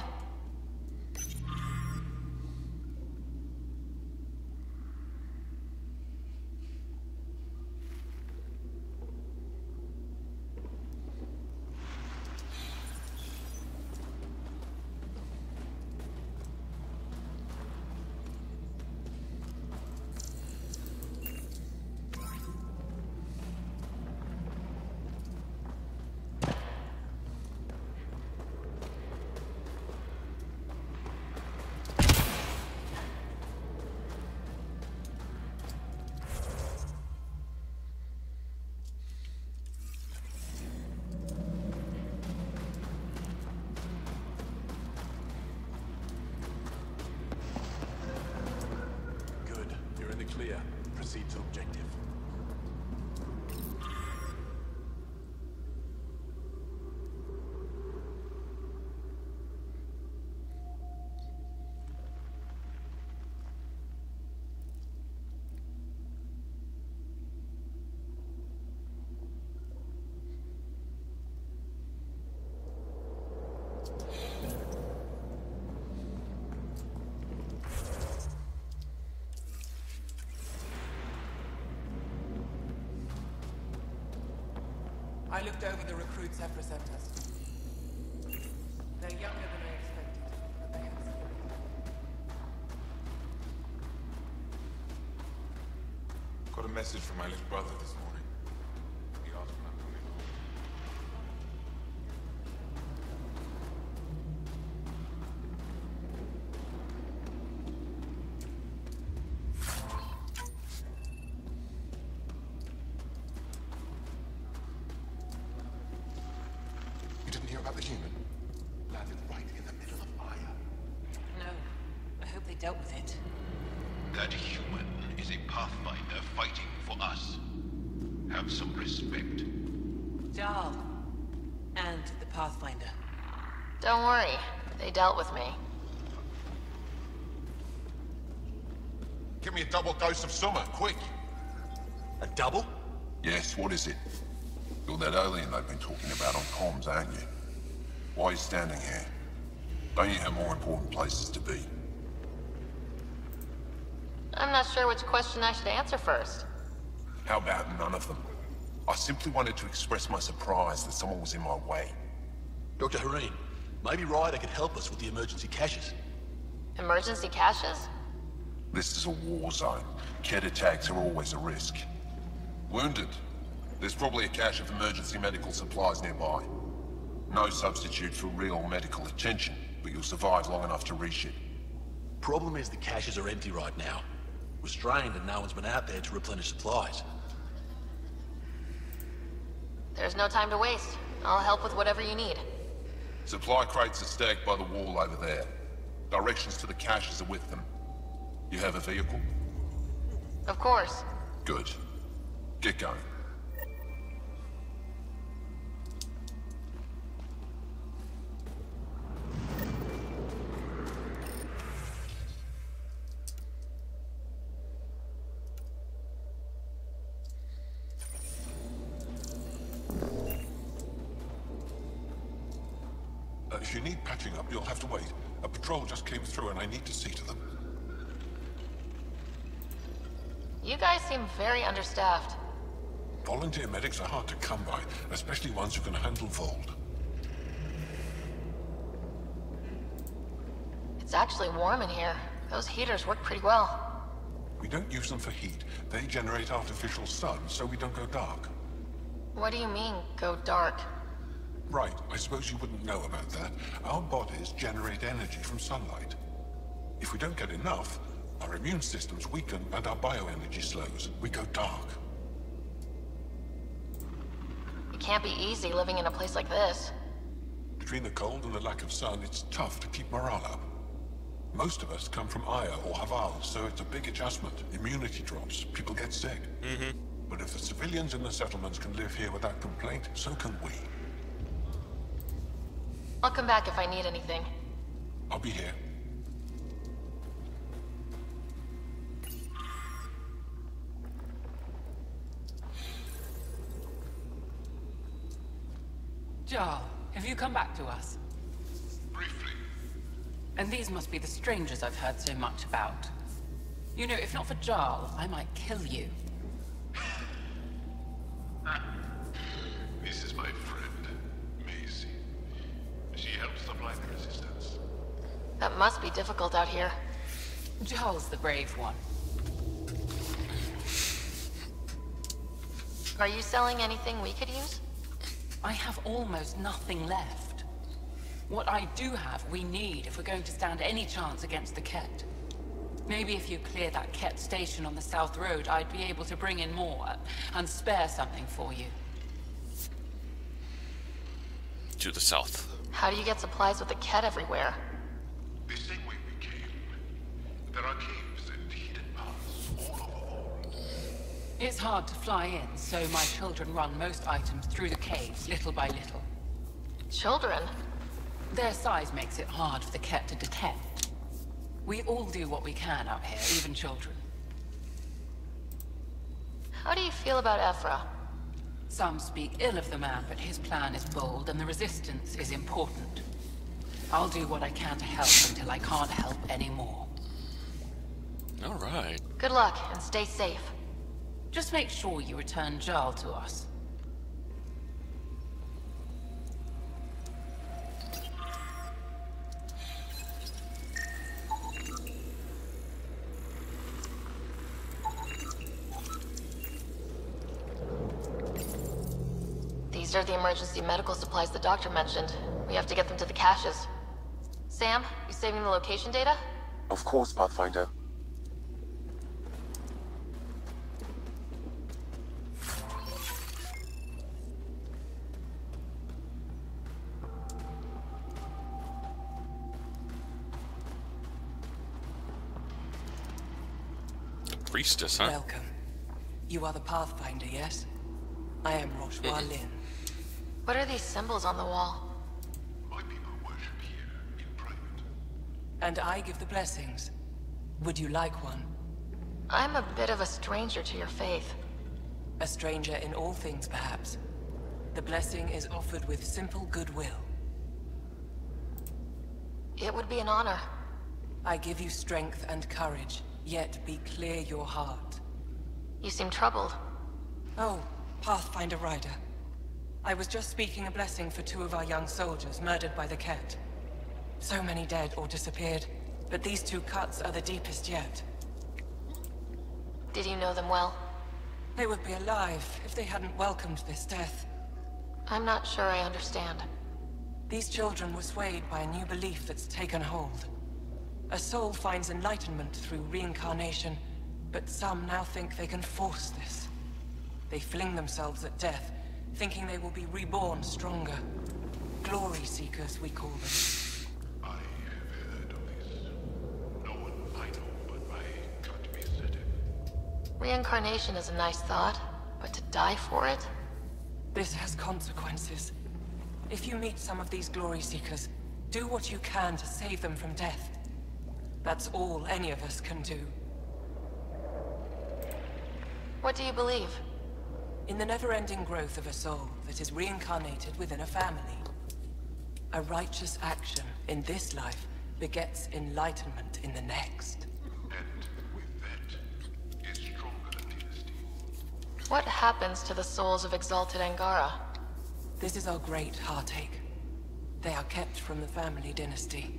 Speaker 21: Clear. Proceed to objective.
Speaker 17: I looked over the recruits have presented us. They're younger than I expected, but they have some.
Speaker 20: Got a message from my little brother this morning. He asked when I'm coming home. You didn't hear about the human? Landed right in the middle of fire.
Speaker 12: No. I hope they dealt with it.
Speaker 23: That human is a Pathfinder fighting for us. Have some respect.
Speaker 12: Jarl. And the Pathfinder.
Speaker 6: Don't worry. They dealt with me.
Speaker 18: Give me a double dose of summer, quick.
Speaker 21: A double?
Speaker 20: Yes, what is it? You're that alien they've been talking about on comms, aren't you? Why are you standing here? Don't you have more important places to be?
Speaker 6: I'm not sure which question I should answer first.
Speaker 20: How about none of them? I simply wanted to express my surprise that someone was in my way.
Speaker 21: Dr. Hareen, maybe Ryder could help us with the emergency caches.
Speaker 6: Emergency caches?
Speaker 20: This is a war zone. Kett attacks are always a risk. Wounded? There's probably a cache of emergency medical supplies nearby. No substitute for real medical attention, but you'll survive long enough to reach it.
Speaker 21: Problem is the caches are empty right now. We're strained and no one's been out there to replenish supplies.
Speaker 6: There's no time to waste. I'll help with whatever you need.
Speaker 20: Supply crates are stacked by the wall over there. Directions to the caches are with them. You have a vehicle?
Speaker 6: Of course.
Speaker 20: Good. Get going.
Speaker 18: If you need patching up, you'll have to wait. A patrol just came through and I need to see to them.
Speaker 6: You guys seem very understaffed.
Speaker 18: Volunteer medics are hard to come by, especially ones who can handle Vold.
Speaker 6: It's actually warm in here. Those heaters work pretty well.
Speaker 18: We don't use them for heat. They generate artificial sun, so we don't go dark.
Speaker 6: What do you mean, go dark?
Speaker 18: Right, I suppose you wouldn't know about that. Our bodies generate energy from sunlight. If we don't get enough, our immune systems weaken and our bioenergy slows. We go dark.
Speaker 6: It can't be easy living in a place like this.
Speaker 18: Between the cold and the lack of sun, it's tough to keep morale up. Most of us come from Aya or Haval, so it's a big adjustment. Immunity drops, people get sick. But if the civilians in the settlements can live here without complaint, so can we.
Speaker 6: I'll come back if I need anything.
Speaker 18: I'll be here.
Speaker 12: Jarl, have you come back to us?
Speaker 23: Briefly.
Speaker 12: And these must be the strangers I've heard so much about. You know, if not for Jarl, I might kill you.
Speaker 23: This is my friend, Macy. She helps supply the resistance.
Speaker 6: That must be difficult out here.
Speaker 12: Jarl's the brave one.
Speaker 6: Are you selling anything we could use?
Speaker 12: I have almost nothing left. What I do have, we need if we're going to stand any chance against the Kett. Maybe if you clear that Kett station on the South Road, I'd be able to bring in more and spare something for you.
Speaker 1: To the south.
Speaker 6: How do you get supplies with the Kett everywhere?
Speaker 23: The same way we came. There are caves and hidden paths all over Vold.
Speaker 12: It's hard to fly in, so my children run most items through the caves, little by little.
Speaker 6: Children?
Speaker 12: Their size makes it hard for the Kett to detect. We all do what we can out here, even children.
Speaker 6: How do you feel about Ephra?
Speaker 12: Some speak ill of the man, but his plan is bold and the resistance is important. I'll do what I can to help until I can't help anymore.
Speaker 1: All right.
Speaker 6: Good luck, and stay safe.
Speaker 12: Just make sure you return Jarl to us.
Speaker 6: These are the emergency medical supplies the doctor mentioned. We have to get them to the caches. Sam, you saving the location data?
Speaker 2: Of course, Pathfinder.
Speaker 1: Priestess, huh?
Speaker 17: Welcome. You are the Pathfinder, yes? I am Roshua Lin.
Speaker 6: What are these symbols on the wall?
Speaker 23: My people worship here in private.
Speaker 17: And I give the blessings. Would you like one?
Speaker 6: I'm a bit of a stranger to your faith.
Speaker 17: A stranger in all things, perhaps. The blessing is offered with simple goodwill.
Speaker 6: It would be an honor.
Speaker 17: I give you strength and courage, yet be clear your heart.
Speaker 6: You seem troubled.
Speaker 17: Oh, Pathfinder Rider. I was just speaking a blessing for 2 of our young soldiers murdered by the Ket. So many dead or disappeared, but these 2 cuts are the deepest yet.
Speaker 6: Did you know them well?
Speaker 17: They would be alive if they hadn't welcomed this death.
Speaker 6: I'm not sure I understand.
Speaker 17: These children were swayed by a new belief that's taken hold. A soul finds enlightenment through reincarnation, but some now think they can force this. They fling themselves at death, thinking they will be reborn stronger. Glory seekers, we call them.
Speaker 23: I have heard of this. No one I know but my country said it.
Speaker 6: Reincarnation is a nice thought, but to die for it?
Speaker 17: This has consequences. If you meet some of these glory seekers, do what you can to save them from death. That's all any of us can do.
Speaker 6: What do you believe?
Speaker 17: In the never-ending growth of a soul that is reincarnated within a family. A righteous action in this life begets enlightenment in the next.
Speaker 23: And with that, is stronger dynasty.
Speaker 6: What happens to the souls of exalted Angara?
Speaker 17: This is our great heartache. They are kept from the family dynasty.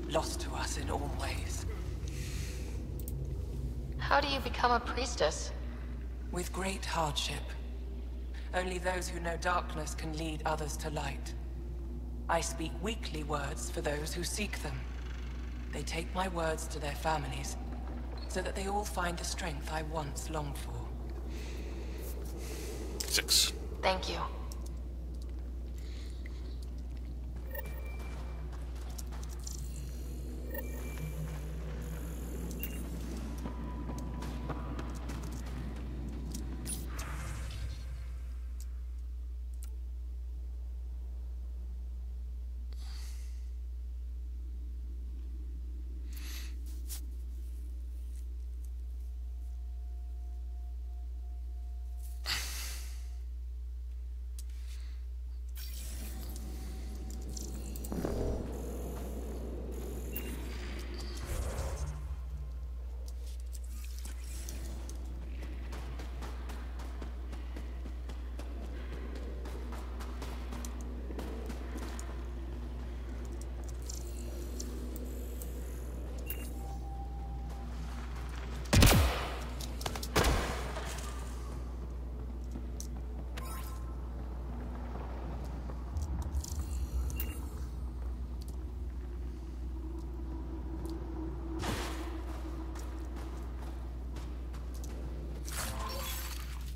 Speaker 17: Lost to us in all ways.
Speaker 6: How do you become a priestess?
Speaker 17: With great hardship. Only those who know darkness can lead others to light. I speak weekly words for those who seek them. They take my words to their families, so that they all find the strength I once longed for.
Speaker 1: 6.
Speaker 6: Thank you.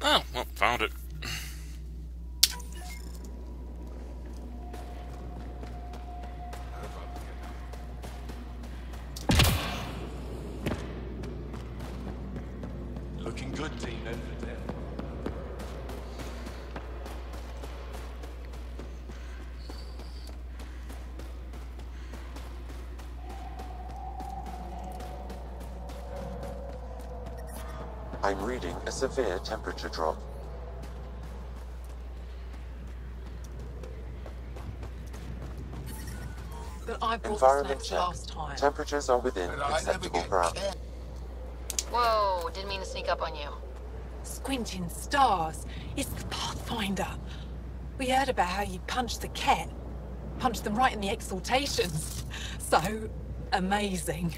Speaker 1: Oh, well, found it.
Speaker 21: Looking good, team. Over there.
Speaker 2: I'm reading a severe temperature drop.
Speaker 17: But I brought
Speaker 2: Environment
Speaker 17: the snacks
Speaker 2: check.
Speaker 17: last time.
Speaker 2: Temperatures are within acceptable parameters.
Speaker 6: Whoa, didn't mean to sneak up on you.
Speaker 8: Squinting stars. It's the Pathfinder. We heard about how you punched the Ket. Punched them right in the exaltations. So amazing.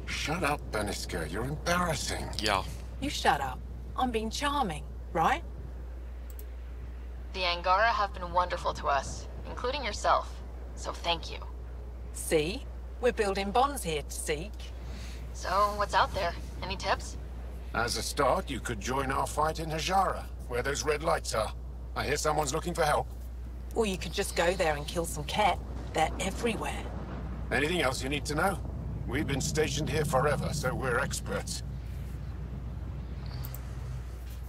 Speaker 20: Shut up, Beniska. You're embarrassing.
Speaker 1: Yeah.
Speaker 8: You shut up. I'm being charming, right?
Speaker 6: The Angara have been wonderful to us, including yourself. So thank you.
Speaker 8: See? We're building bonds here to seek.
Speaker 6: So, what's out there? Any tips?
Speaker 20: As a start, you could join our fight in Hajara, where those red lights are. I hear someone's looking for help.
Speaker 8: Or you could just go there and kill some Ket. They're everywhere.
Speaker 20: Anything else you need to know? We've been stationed here forever, so we're experts.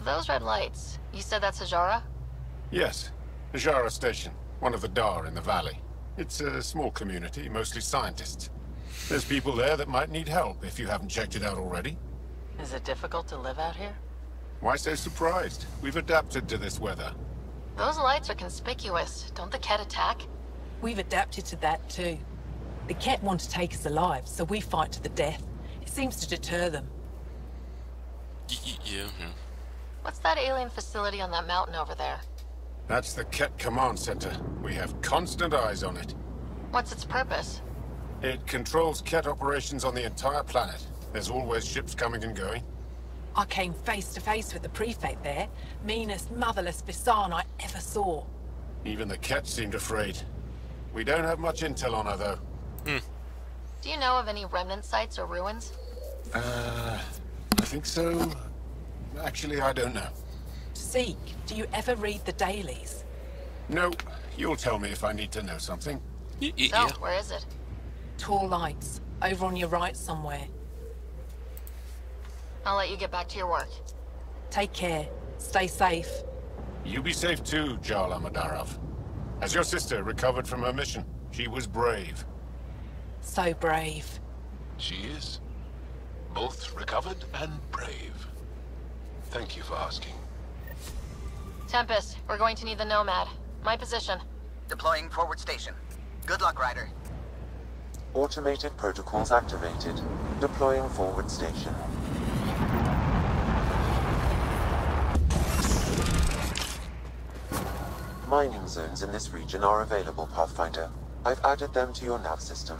Speaker 6: Those red lights, you said that's Hajara?
Speaker 20: Yes. Hajara Station, one of the Dar in the valley. It's a small community, mostly scientists. There's people there that might need help if you haven't checked it out already.
Speaker 8: Is it difficult to live out here?
Speaker 3: Why so surprised? We've adapted to this weather.
Speaker 6: Those lights are conspicuous. Don't the Ket attack?
Speaker 17: We've adapted to that too. The Ket want to take us alive, so we fight to the death. It seems to deter them.
Speaker 1: Yeah.
Speaker 6: What's that alien facility on that mountain over there?
Speaker 3: That's the Ket Command Center. We have constant eyes on it.
Speaker 6: What's its purpose?
Speaker 3: It controls Ket operations on the entire planet. There's always ships coming and going.
Speaker 17: I came face to face with the prefect there. Meanest, motherless Visan I ever saw.
Speaker 3: Even the Ket seemed afraid. We don't have much intel on her, though.
Speaker 6: Do you know of any remnant sites or ruins?
Speaker 3: I think so. Actually, I don't know.
Speaker 17: Seek, do you ever read the dailies?
Speaker 3: No. You'll tell me if I need to know something.
Speaker 6: So, where is it?
Speaker 17: Tall lights, over on your right somewhere.
Speaker 6: I'll let you get back to your work.
Speaker 17: Take care. Stay safe.
Speaker 3: You be safe too, Jarl Amadarov. Has your sister recovered from her mission? She was brave.
Speaker 17: So brave.
Speaker 18: She is. Both recovered and brave. Thank you for asking.
Speaker 6: Tempest, we're going to need the Nomad. My position.
Speaker 7: Deploying forward station. Good luck, Ryder.
Speaker 2: Automated protocols activated. Deploying forward station. Mining zones in this region are available, Pathfinder. I've added them to your nav system.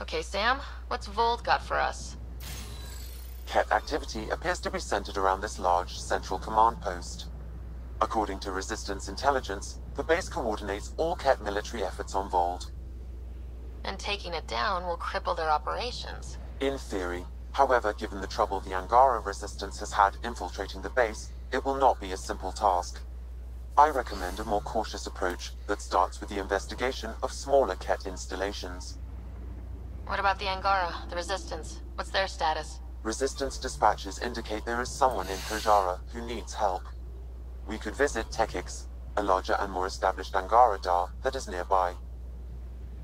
Speaker 6: Okay, Sam, what's Vold got for us?
Speaker 2: Ket activity appears to be centered around this large central command post. According to Resistance intelligence, the base coordinates all Ket military efforts on Vold.
Speaker 6: And taking it down will cripple their operations.
Speaker 2: In theory. However, given the trouble the Angara Resistance has had infiltrating the base, it will not be a simple task. I recommend a more cautious approach that starts with the investigation of smaller Ket installations.
Speaker 6: What about the Angara, the Resistance? What's their status?
Speaker 2: Resistance dispatches indicate there is someone in Kajara who needs help. We could visit Tekix, a larger and more established Angara Dar that is nearby.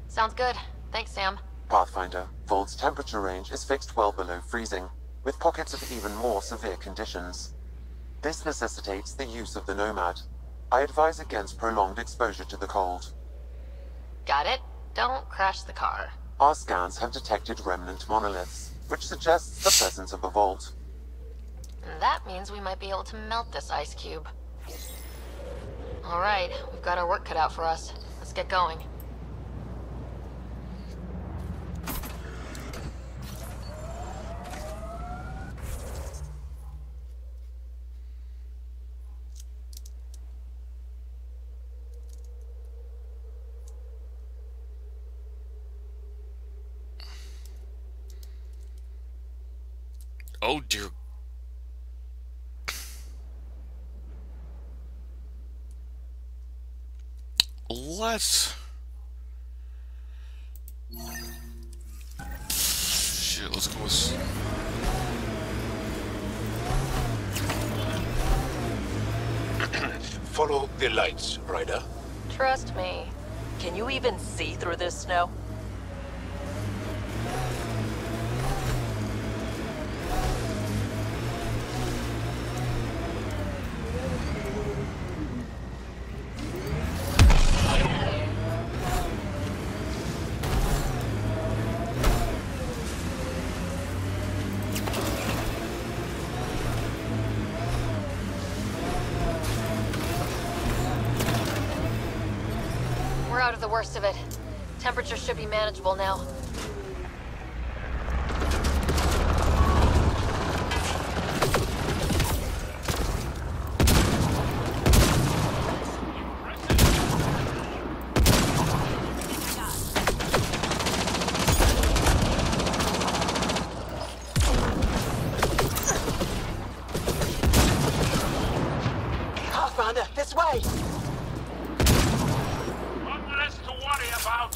Speaker 6: Sounds good. Thanks, Sam.
Speaker 2: Pathfinder, Vold's temperature range is fixed well below freezing, with pockets of even more severe conditions. This necessitates the use of the Nomad. I advise against prolonged exposure to the cold.
Speaker 6: Got it. Don't crash the car.
Speaker 2: Our scans have detected remnant monoliths, which suggests the presence of a vault.
Speaker 6: And that means we might be able to melt this ice cube. Alright, we've got our work cut out for us. Let's get going.
Speaker 1: Oh dear. Let's... Shit, let's go with...
Speaker 18: Follow the lights, Ryder.
Speaker 8: Trust me. Can you even see through this snow?
Speaker 6: We're out of the worst of it. Temperature should be manageable now.
Speaker 17: Pathfinder, this way!
Speaker 4: One less to worry about.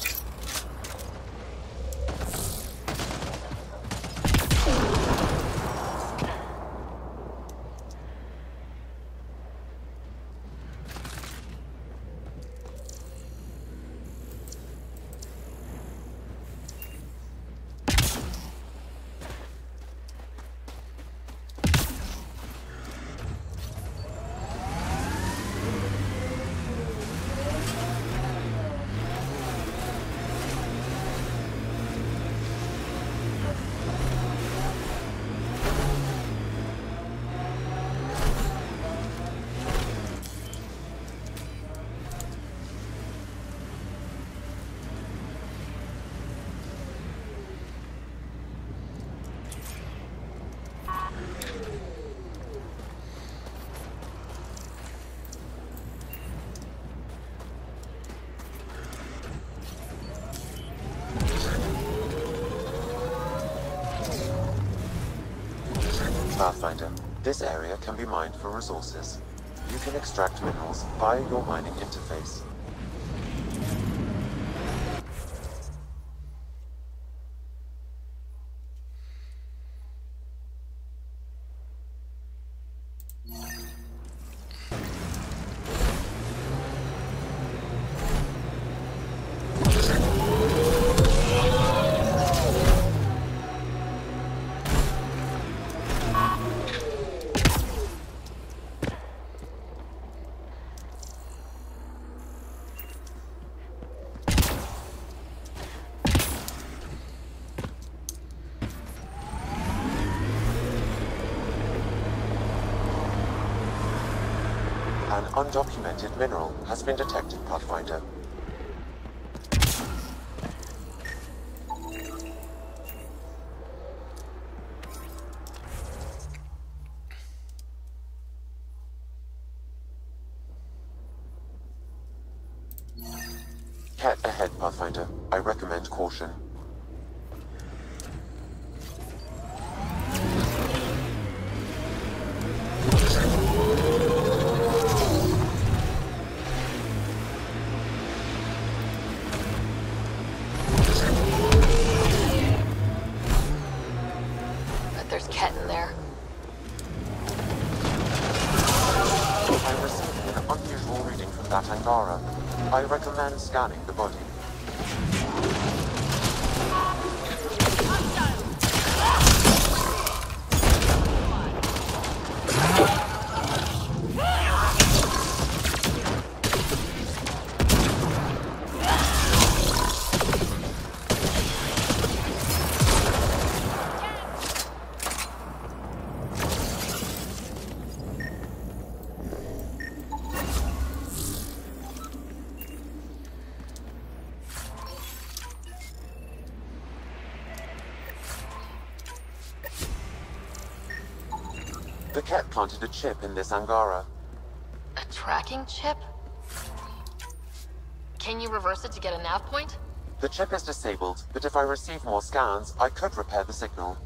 Speaker 2: This area can be mined for resources. You can extract minerals via your mining interface. An undocumented mineral has been detected, Pathfinder. Cat ahead, Pathfinder. I recommend caution.
Speaker 6: Bet there's Ket in there.
Speaker 2: I'm receiving an unusual reading from that Angara. I recommend scanning the body. The cat planted a chip in this Angara.
Speaker 6: A tracking chip? Can you reverse it to get a nav point?
Speaker 2: The chip is disabled, but if I receive more scans, I could repair the signal.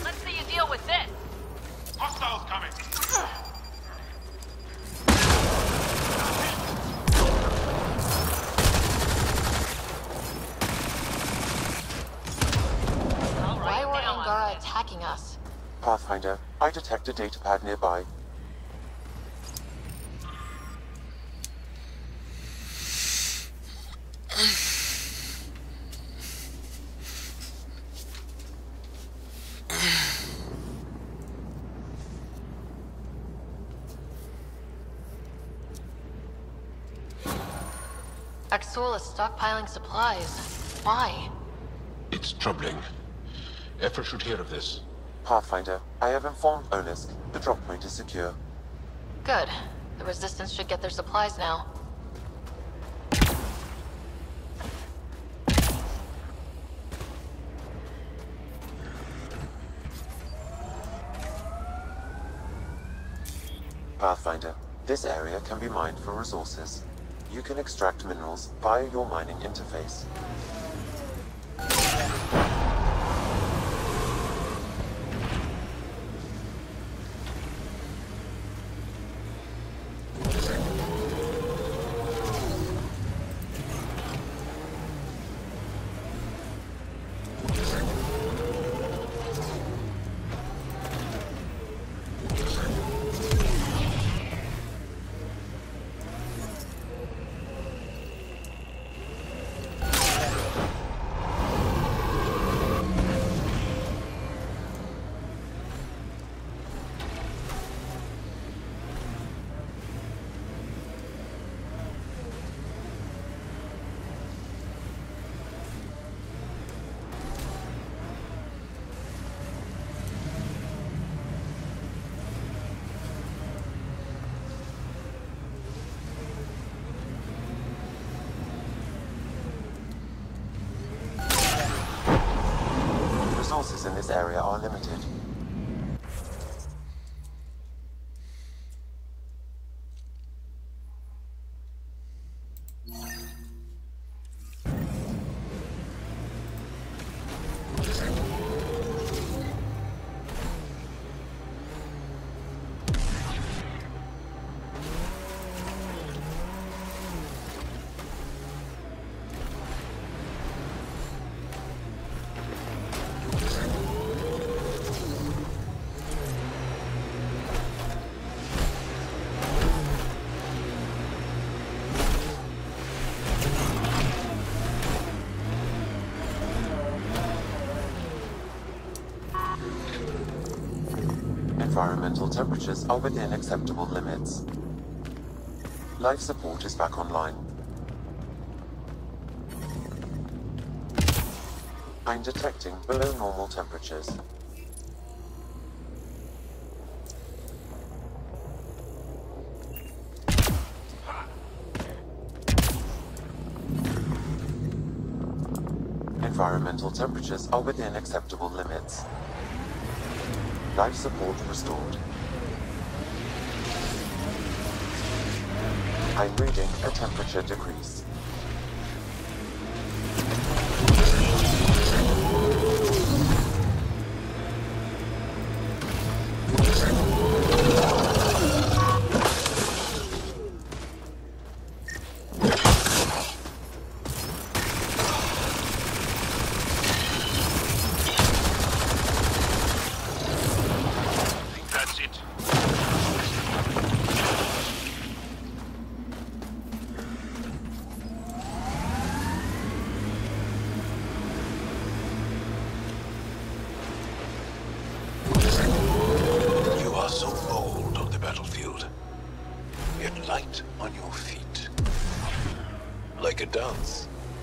Speaker 6: Let's see you deal with this.
Speaker 4: Hostiles coming.
Speaker 6: Why were Angara attacking us?
Speaker 2: Pathfinder, I detect a datapad nearby.
Speaker 6: Axul is stockpiling supplies. Why?
Speaker 18: It's troubling. Effort should hear of this.
Speaker 2: Pathfinder, I have informed Olisk. The drop point is secure.
Speaker 6: Good. The Resistance should get their supplies now.
Speaker 2: Pathfinder, this area can be mined for resources. You can extract minerals via your mining interface. Tactics in this area are limited. Environmental temperatures are within acceptable limits. Life support is back online. I'm detecting below normal temperatures. Environmental temperatures are within acceptable limits. Life support restored. I'm reading a temperature decrease.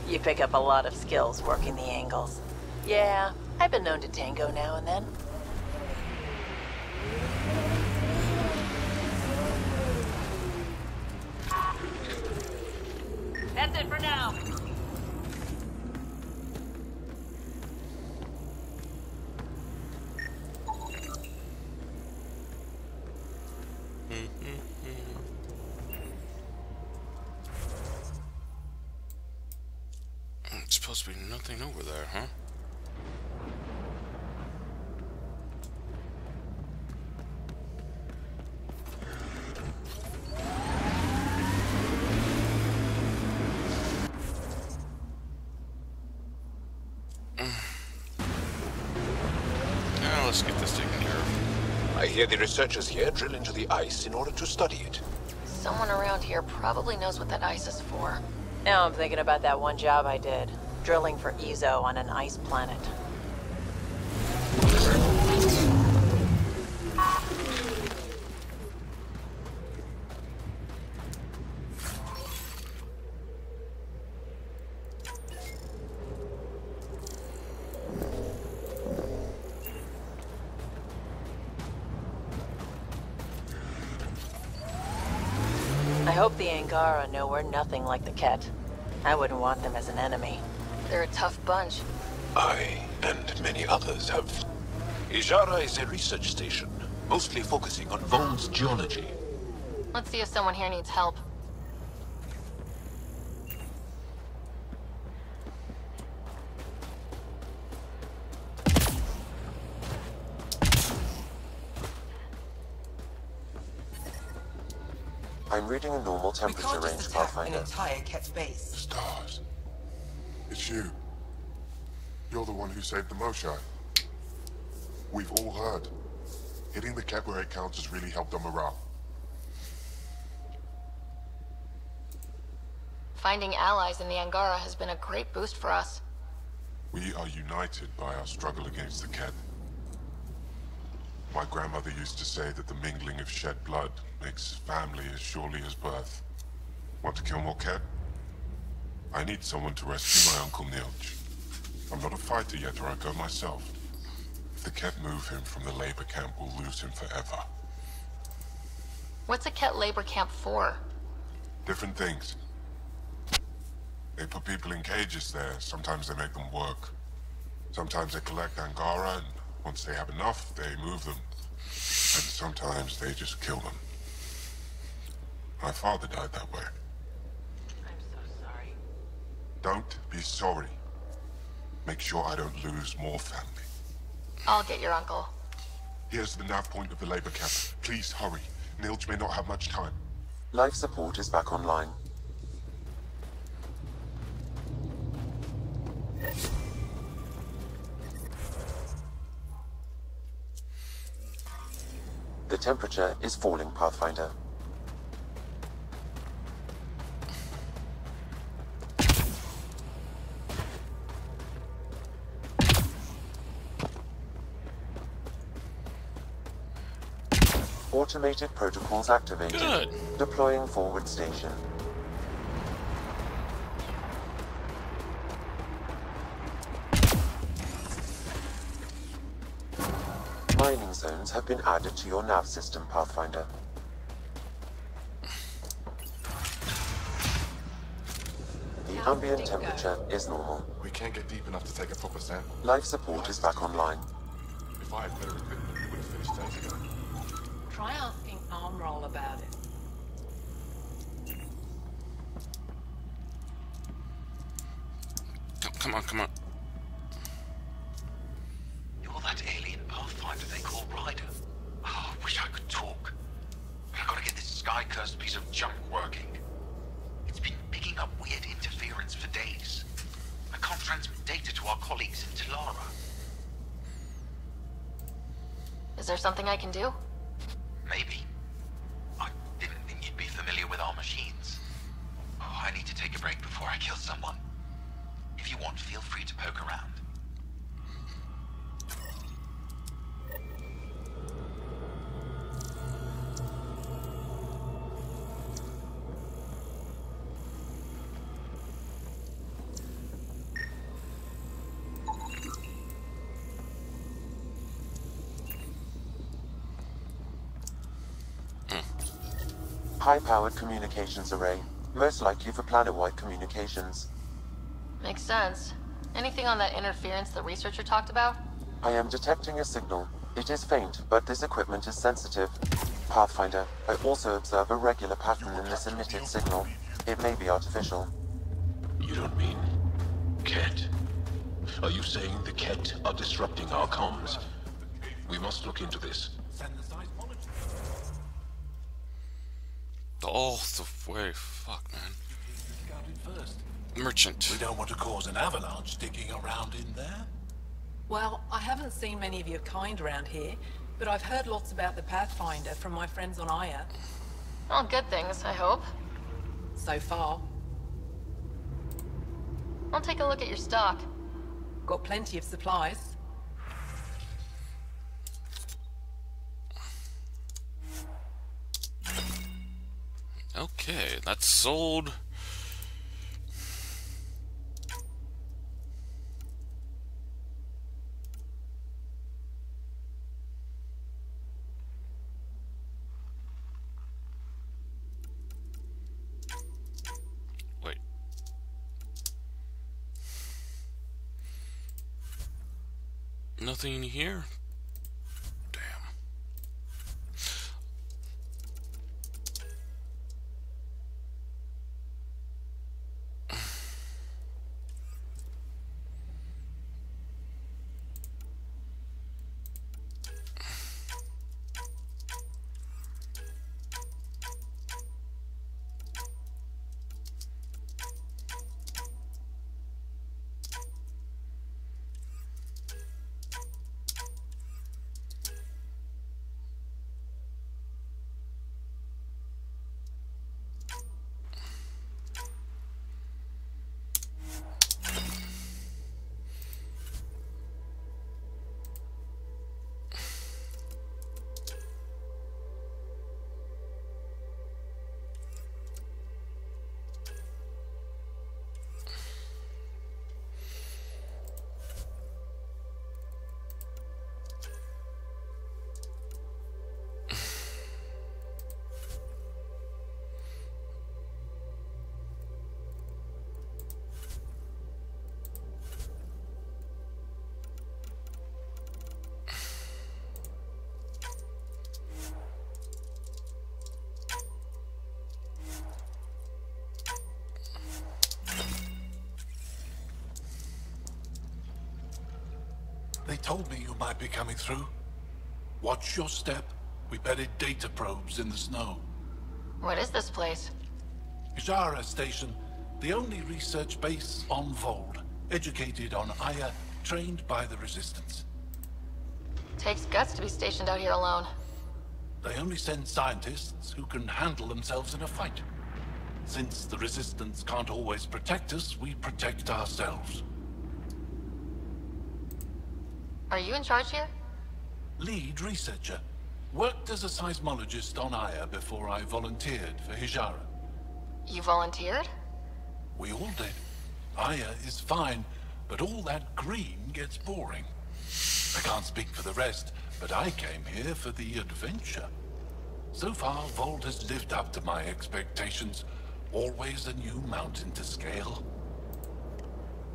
Speaker 8: You pick up a lot of skills working the angles. Yeah, I've been known to tango now and then.
Speaker 6: That's it for now.
Speaker 1: It's supposed to be nothing over there, huh? Now let's get this taken care of.
Speaker 23: I hear the researchers here drill into the ice in order to study it.
Speaker 5: Someone around here probably knows what that ice is for.
Speaker 8: Now I'm thinking about that one job I did, drilling for Ezo on an ice planet. I hope the Angara know we're nothing like the Ket. I wouldn't want them as an enemy.
Speaker 5: They're a tough bunch.
Speaker 23: I and many others have. Ijara is a research station, mostly focusing on Vol's geology.
Speaker 5: Let's see if someone here needs help.
Speaker 2: I'm reading a normal temperature range, Pathfinder.
Speaker 17: An entire Ket's base.
Speaker 18: Stars. It's you. You're the one who saved the Moshai. We've all heard. Hitting the Ket where it counts has really helped our morale.
Speaker 5: Finding allies in the Angara has been a great boost for us.
Speaker 18: We are united by our struggle against the Ket. My grandmother used to say that the mingling of shed blood makes family as surely as birth. Want to kill more Ket? I need someone to rescue my Uncle Nilch. I'm not a fighter yet, or I'd go myself. If the Ket move him from the labor camp, we'll lose him forever.
Speaker 5: What's a Ket labor camp for?
Speaker 18: Different things. They put people in cages there. Sometimes they make them work. Sometimes they collect Angara, and once they have enough, they move them. And sometimes they just kill them. My father died that way.
Speaker 8: I'm so sorry.
Speaker 18: Don't be sorry. Make sure I don't lose more family.
Speaker 6: I'll get your uncle.
Speaker 18: Here's the nav point of the labor camp. Please hurry. Nilge may not have much time.
Speaker 2: Life support is back online. The temperature is falling, Pathfinder. Automated protocols activated.
Speaker 1: Good.
Speaker 2: Deploying forward station. Mining zones have been added to your nav system, Pathfinder. The ambient temperature is normal.
Speaker 18: We can't get deep enough to take a proper sample.
Speaker 2: Life support is back online.
Speaker 18: If I had better equipment, we would have finished days ago.
Speaker 8: Try asking Armroll about it.
Speaker 1: Come on, come on.
Speaker 23: You're that alien Pathfinder they call Ryder. Oh, I wish I could talk. But I gotta get this sky-cursed piece of junk working. It's been picking up weird interference for days. I can't transmit data to our colleagues in Talara.
Speaker 6: Is there something I can do?
Speaker 23: Maybe. I didn't think you'd be familiar with our machines. Oh, I need to take a break before I kill someone. If you want, feel free to poke around.
Speaker 2: High-powered communications array, most likely for planet-wide communications.
Speaker 6: Makes sense. Anything on that interference the researcher talked about?
Speaker 2: I am detecting a signal. It is faint, but this equipment is sensitive. Pathfinder, I also observe a regular pattern in this emitted signal. It may be artificial.
Speaker 23: You don't mean... Ket? Are you saying the Ket are disrupting our comms? We must look into this.
Speaker 1: All the way. Fuck, man. Merchant.
Speaker 16: We don't want to cause an avalanche digging around in there.
Speaker 8: Well, I haven't seen many of your kind around here, but I've heard lots about the Pathfinder from my friends on Aya.
Speaker 6: All good things, I hope.
Speaker 8: So far.
Speaker 6: I'll take a look at your stock.
Speaker 8: Got plenty of supplies.
Speaker 1: Okay, that's sold. Wait. Nothing in here? Damn.
Speaker 18: They told me you might be coming through. Watch your step. We buried data probes in the snow.
Speaker 6: What is this place?
Speaker 18: Hijara Station, the only research base on Vold. Educated on Aya, trained by the Resistance.
Speaker 6: Takes guts to be stationed out here alone.
Speaker 18: They only send scientists who can handle themselves in a fight. Since the Resistance can't always protect us, we protect ourselves.
Speaker 6: Are you in charge here?
Speaker 18: Lead researcher. Worked as a seismologist on Aya before I volunteered for Hijara.
Speaker 6: You volunteered?
Speaker 18: We all did. Aya is fine, but all that green gets boring. I can't speak for the rest, but I came here for the adventure. So far, Vold has lived up to my expectations. Always a new mountain to scale.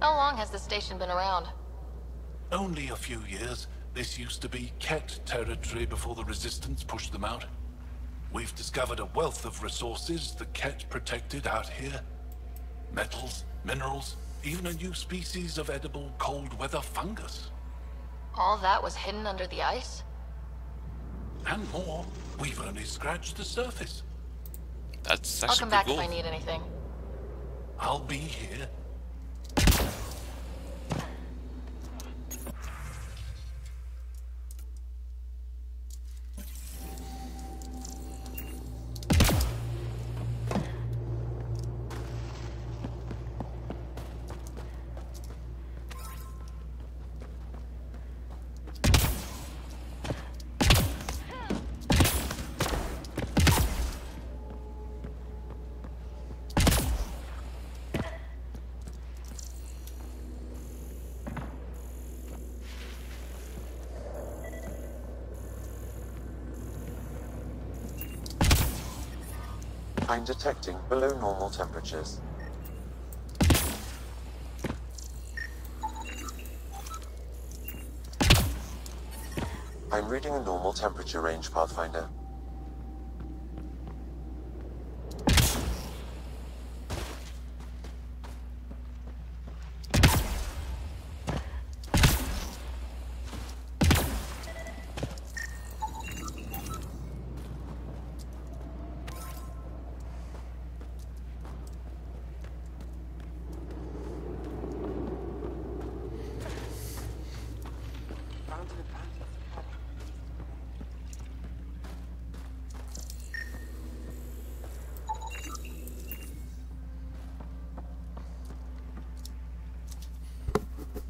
Speaker 6: How long has this station been around?
Speaker 18: Only a few years. This used to be Ket territory before the Resistance pushed them out. We've discovered a wealth of resources the Ket protected out here. Metals, minerals, even a new species of edible cold weather fungus.
Speaker 6: All that was hidden under the ice?
Speaker 18: And more. We've only scratched the surface.
Speaker 6: I'll come back if I need anything.
Speaker 18: I'll be here.
Speaker 2: I'm detecting below normal temperatures. I'm reading a normal temperature range, Pathfinder.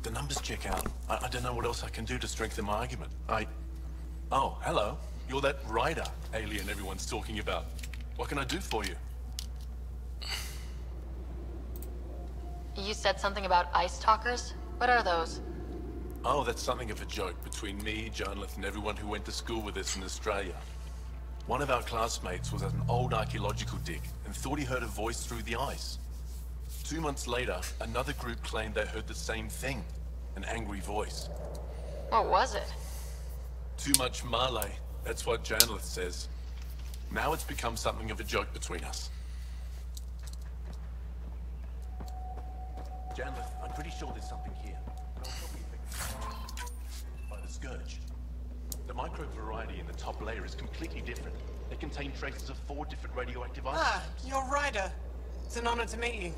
Speaker 21: The numbers check out. I don't know what else I can do to strengthen my argument. Oh, hello. You're that rider alien everyone's talking about. What can I do for you?
Speaker 6: You said something about ice talkers? What are those?
Speaker 21: Oh, that's something of a joke between me, Journalist, and everyone who went to school with us in Australia. One of our classmates was at an old archaeological dig and thought he heard a voice through the ice. 2 months later, another group claimed they heard the same thing, an angry voice.
Speaker 6: What was it?
Speaker 21: Too much Malay, that's what Journalist says. Now it's become something of a joke between us. Journalist, I'm pretty sure there's something here. By the Scourge. The micro variety in the top layer is completely different. They contain traces of 4 different radioactive isotopes.
Speaker 17: Ah, you're Ryder. It's an honor to meet you.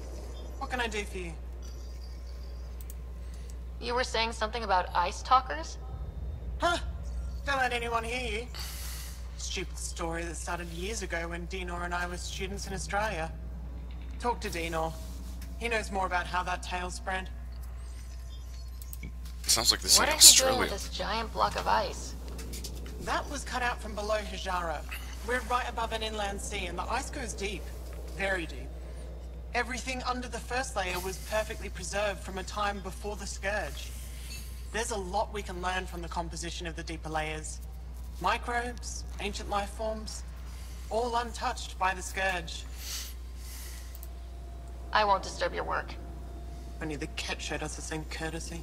Speaker 17: What can I do for you?
Speaker 6: You were saying something about ice talkers?
Speaker 17: Huh? Don't let anyone hear you. Stupid story that started years ago when Dinor and I were students in Australia. Talk to Dinor. He knows more about how that tale spread.
Speaker 1: Sounds like this
Speaker 6: What
Speaker 1: in
Speaker 6: are you doing
Speaker 1: Australia.
Speaker 6: with this giant block of ice?
Speaker 17: That was cut out from below Hijara. We're right above an inland sea and the ice goes deep. Very deep. Everything under the first layer was perfectly preserved from a time before the Scourge. There's a lot we can learn from the composition of the deeper layers. Microbes, ancient life forms, all untouched by the Scourge.
Speaker 6: I won't disturb your work.
Speaker 17: Only the Ket showed us the same courtesy.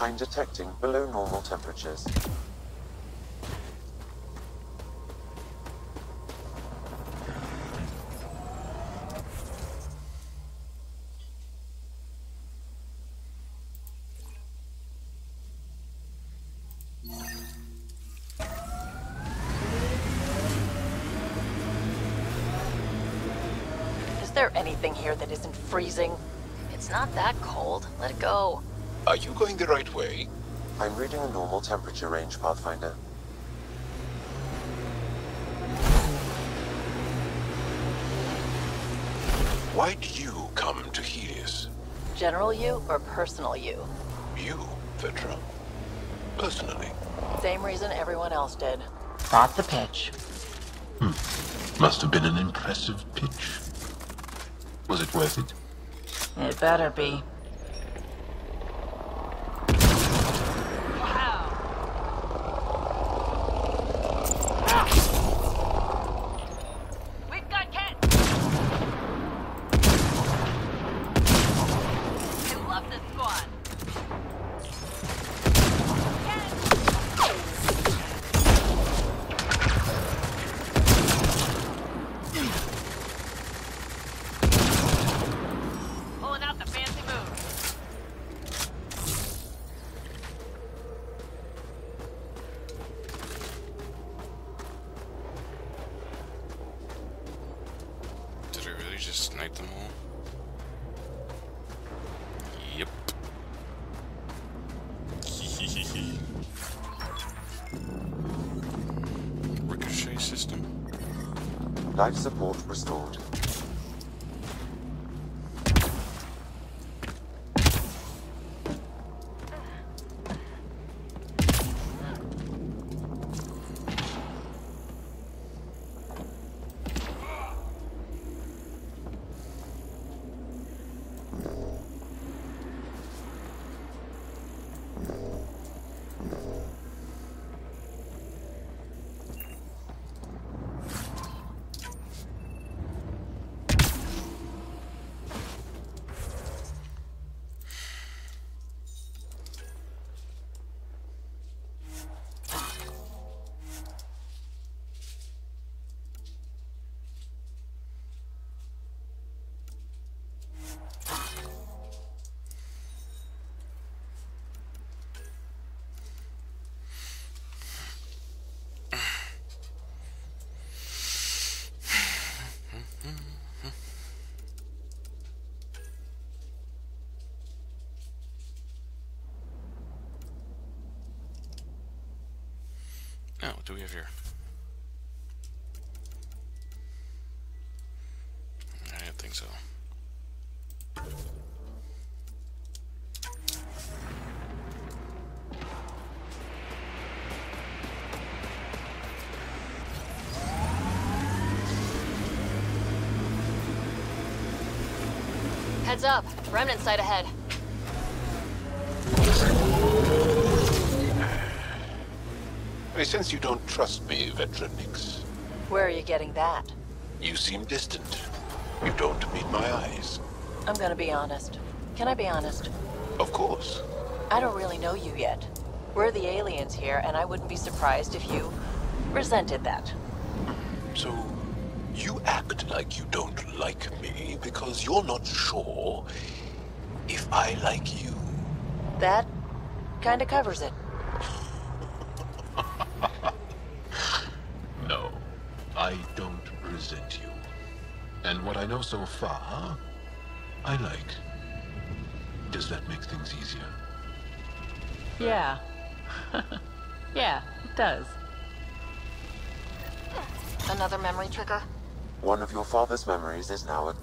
Speaker 2: I'm detecting below normal temperatures.
Speaker 8: Is there anything here that isn't freezing?
Speaker 6: It's not that cold. Let it go.
Speaker 20: Are you going the right way?
Speaker 2: I'm reading a normal temperature range, Pathfinder.
Speaker 20: Why did you come to Helios?
Speaker 8: General you or personal you?
Speaker 20: You, Vetra. Personally.
Speaker 8: Same reason everyone else did.
Speaker 19: Got the pitch.
Speaker 18: Must have been an impressive pitch. Was it worth it?
Speaker 19: It better be.
Speaker 8: We've got Cat! I love this squad. Pulling out the fancy move.
Speaker 1: Did I really just snipe them all? Yep. Ricochet system.
Speaker 2: Life support restored.
Speaker 1: Oh, what do we have here? I didn't think so.
Speaker 6: Heads up. Remnant site ahead.
Speaker 18: I sense you don't trust me, Vetra Nix.
Speaker 8: Where are you getting that?
Speaker 18: You seem distant. You don't meet my eyes.
Speaker 8: I'm gonna be honest. Can I be honest?
Speaker 18: Of course.
Speaker 8: I don't really know you yet. We're the aliens here, and I wouldn't be surprised if you resented that.
Speaker 18: So, you act like you don't like me because you're not sure if I like you.
Speaker 8: That kinda covers it.
Speaker 18: No, I don't resent you. And what I know so far, I like. Does that make things easier?
Speaker 8: Yeah. Yeah, it does.
Speaker 6: Another memory trigger?
Speaker 2: One of your father's memories is now a...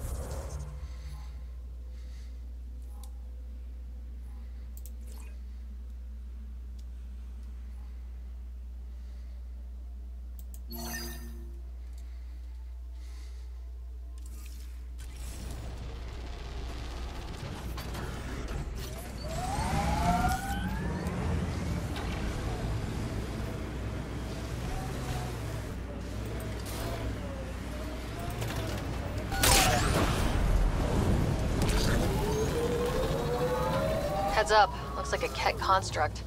Speaker 6: Heads up. Looks like a Ket construct.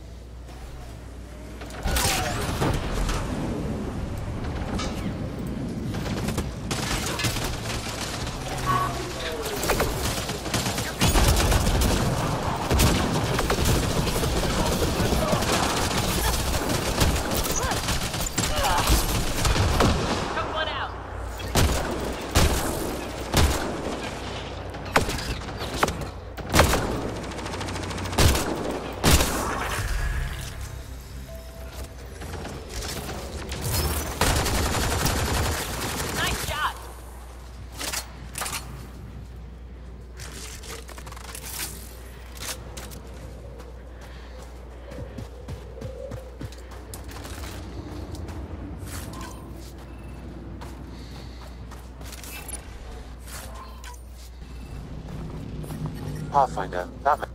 Speaker 2: Pathfinder, that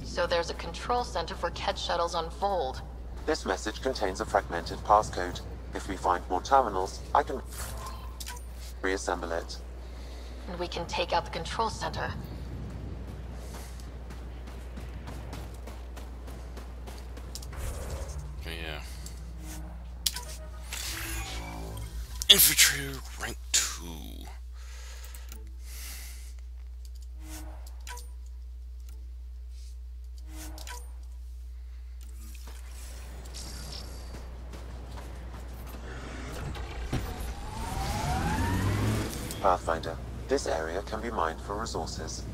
Speaker 6: So there's a control center for Ket shuttles on Fold.
Speaker 2: This message contains a fragmented passcode. If we find more terminals, I can reassemble it.
Speaker 6: And we can take out the control center.
Speaker 1: Yeah. Infantry rank 2.
Speaker 2: Pathfinder, this area can be mined for resources.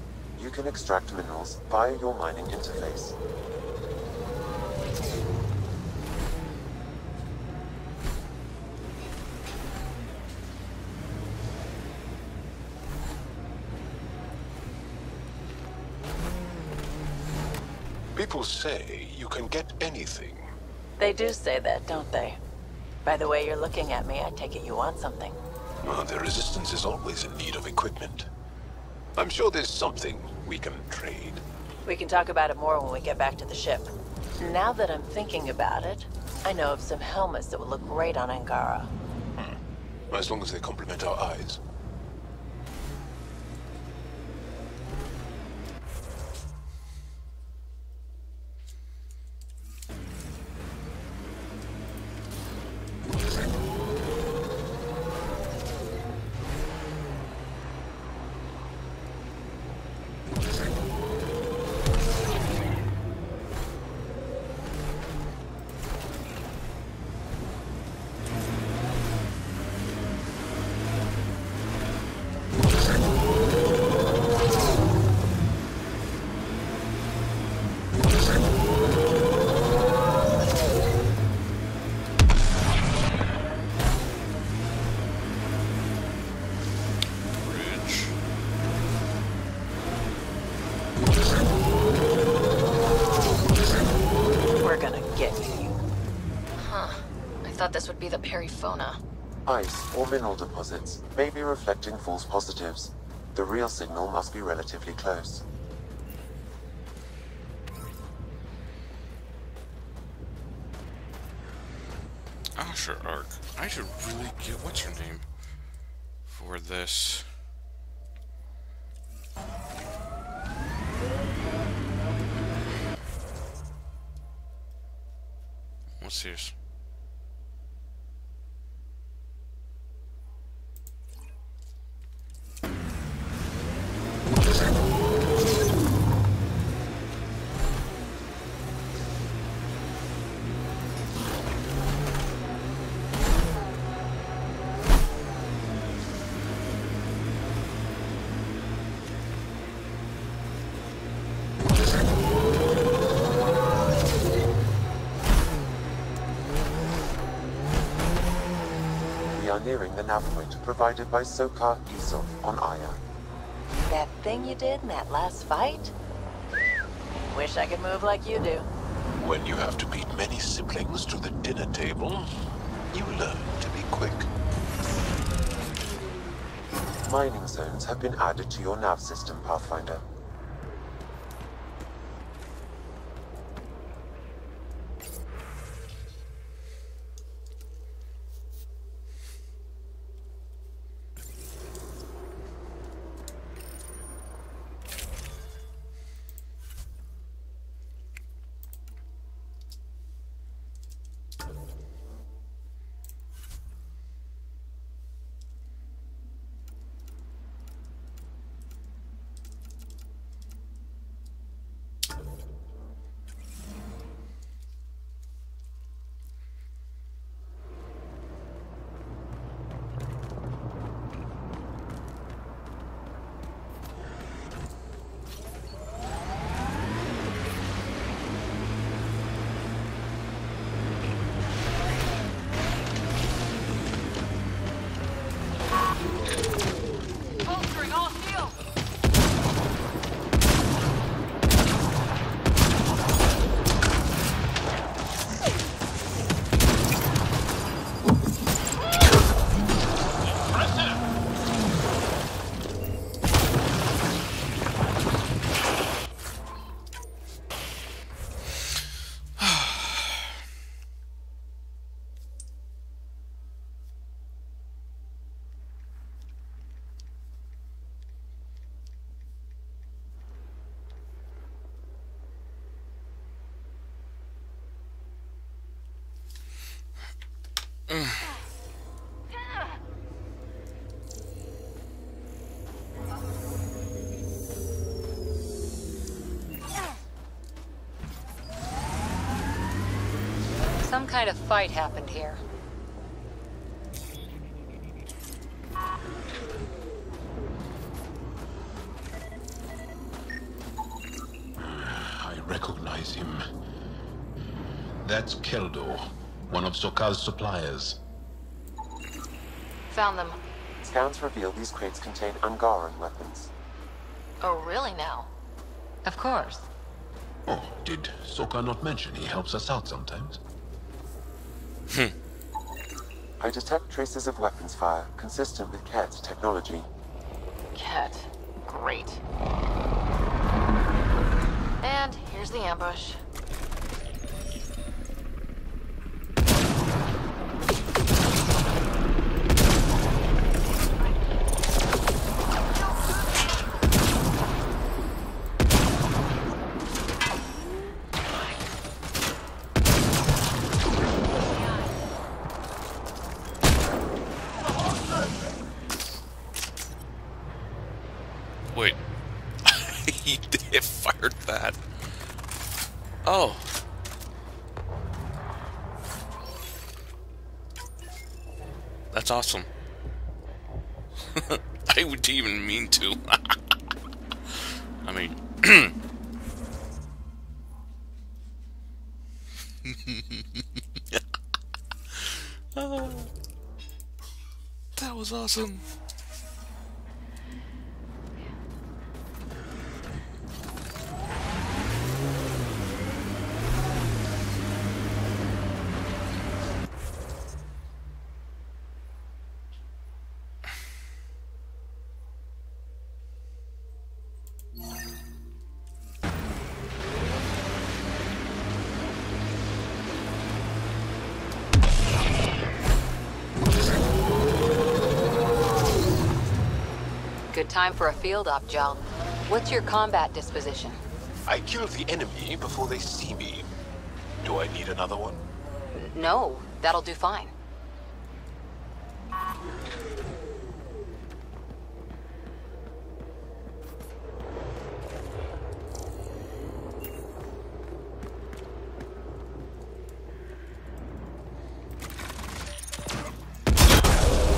Speaker 2: You can extract minerals via your mining interface.
Speaker 18: People say you can get anything.
Speaker 8: They do say that, don't they? By the way you're looking at me, I take it you want something.
Speaker 18: The Resistance is always in need of equipment. I'm sure there's something we can trade.
Speaker 8: We can talk about it more when we get back to the ship. Now that I'm thinking about it, I know of some helmets that would look great on Angara.
Speaker 18: As long as they complement our eyes.
Speaker 6: This would be the Periphona.
Speaker 2: Ice or mineral deposits may be reflecting false positives. The real signal must be relatively close.
Speaker 1: Asher Arc. I should really get what's her name for this. What's this?
Speaker 2: Nearing the nav point provided by Sokar Isov on Aya.
Speaker 8: That thing you did in that last fight? Wish I could move like you do.
Speaker 18: When you have to beat many siblings to the dinner table, you learn to be quick.
Speaker 2: Mining zones have been added to your nav system, Pathfinder.
Speaker 15: Some kind of fight happened here.
Speaker 18: I recognize him. That's Keldo, one of Sokal's suppliers.
Speaker 6: Found them.
Speaker 2: Scans reveal these crates contain Angaran weapons.
Speaker 6: Oh, really now?
Speaker 15: Of course.
Speaker 18: Oh, did Sokal not mention he helps us out sometimes?
Speaker 2: I detect traces of weapons fire, consistent with Ket's technology.
Speaker 6: Ket. Great. And here's the ambush.
Speaker 1: Wait. He did fired that. Oh. That's awesome. I didn't even mean to. I mean... Oh, that was awesome.
Speaker 15: Good time for a field op, Jal. What's your combat disposition?
Speaker 9: I kill the enemy before they see me. Do I need another one?
Speaker 15: No, that'll do fine.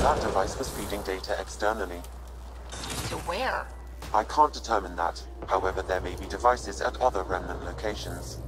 Speaker 2: That device was feeding data externally.
Speaker 6: To where?
Speaker 2: I can't determine that. However, there may be devices at other remnant locations.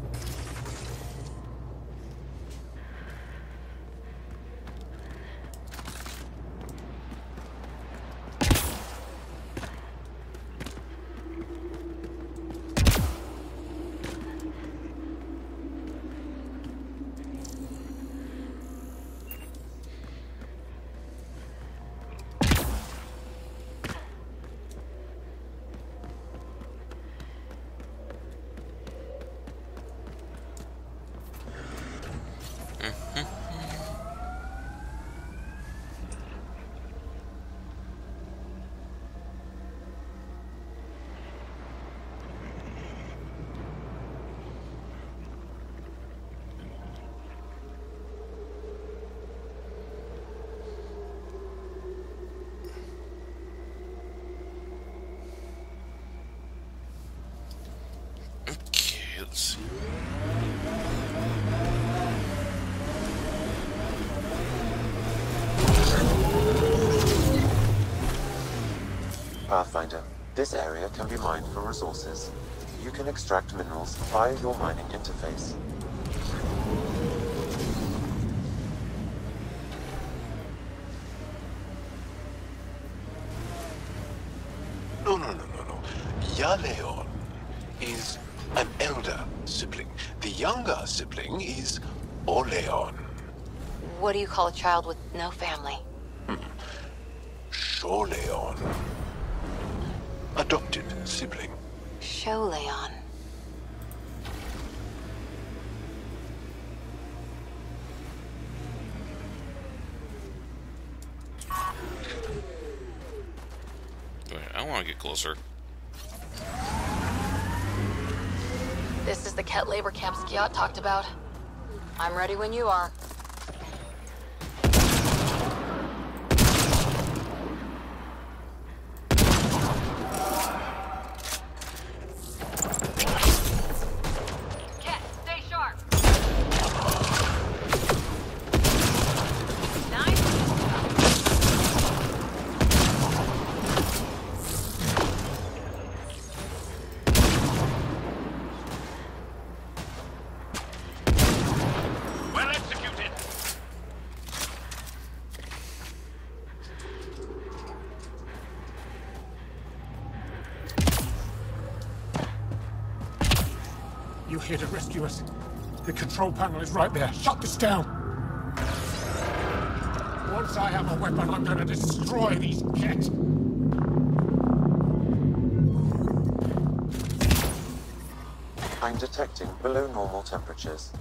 Speaker 2: Let's see. Pathfinder, this area can be mined for resources. You can extract minerals via your mining interface.
Speaker 9: No. Yaleon is an elder sibling. The younger sibling is Oleon.
Speaker 15: What do you call a child with no family?
Speaker 9: Sholeon. Adopted sibling.
Speaker 15: Sholeon.
Speaker 1: Wait, I want to get closer.
Speaker 6: This is the Ket labor camp Skiat talked about.
Speaker 15: I'm ready when you are.
Speaker 3: You're here to rescue us. The control panel is right there. Shut this down. Once I have a weapon, I'm gonna destroy these Kett.
Speaker 2: I'm detecting below normal temperatures.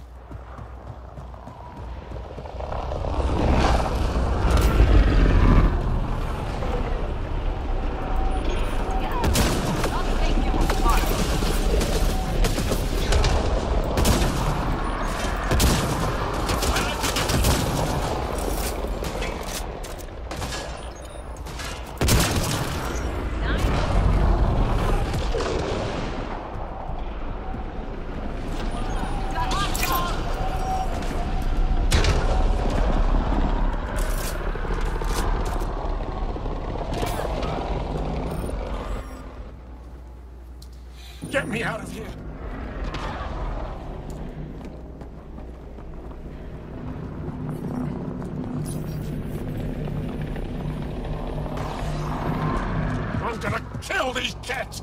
Speaker 3: Get me out of here! I'm gonna kill these Kett!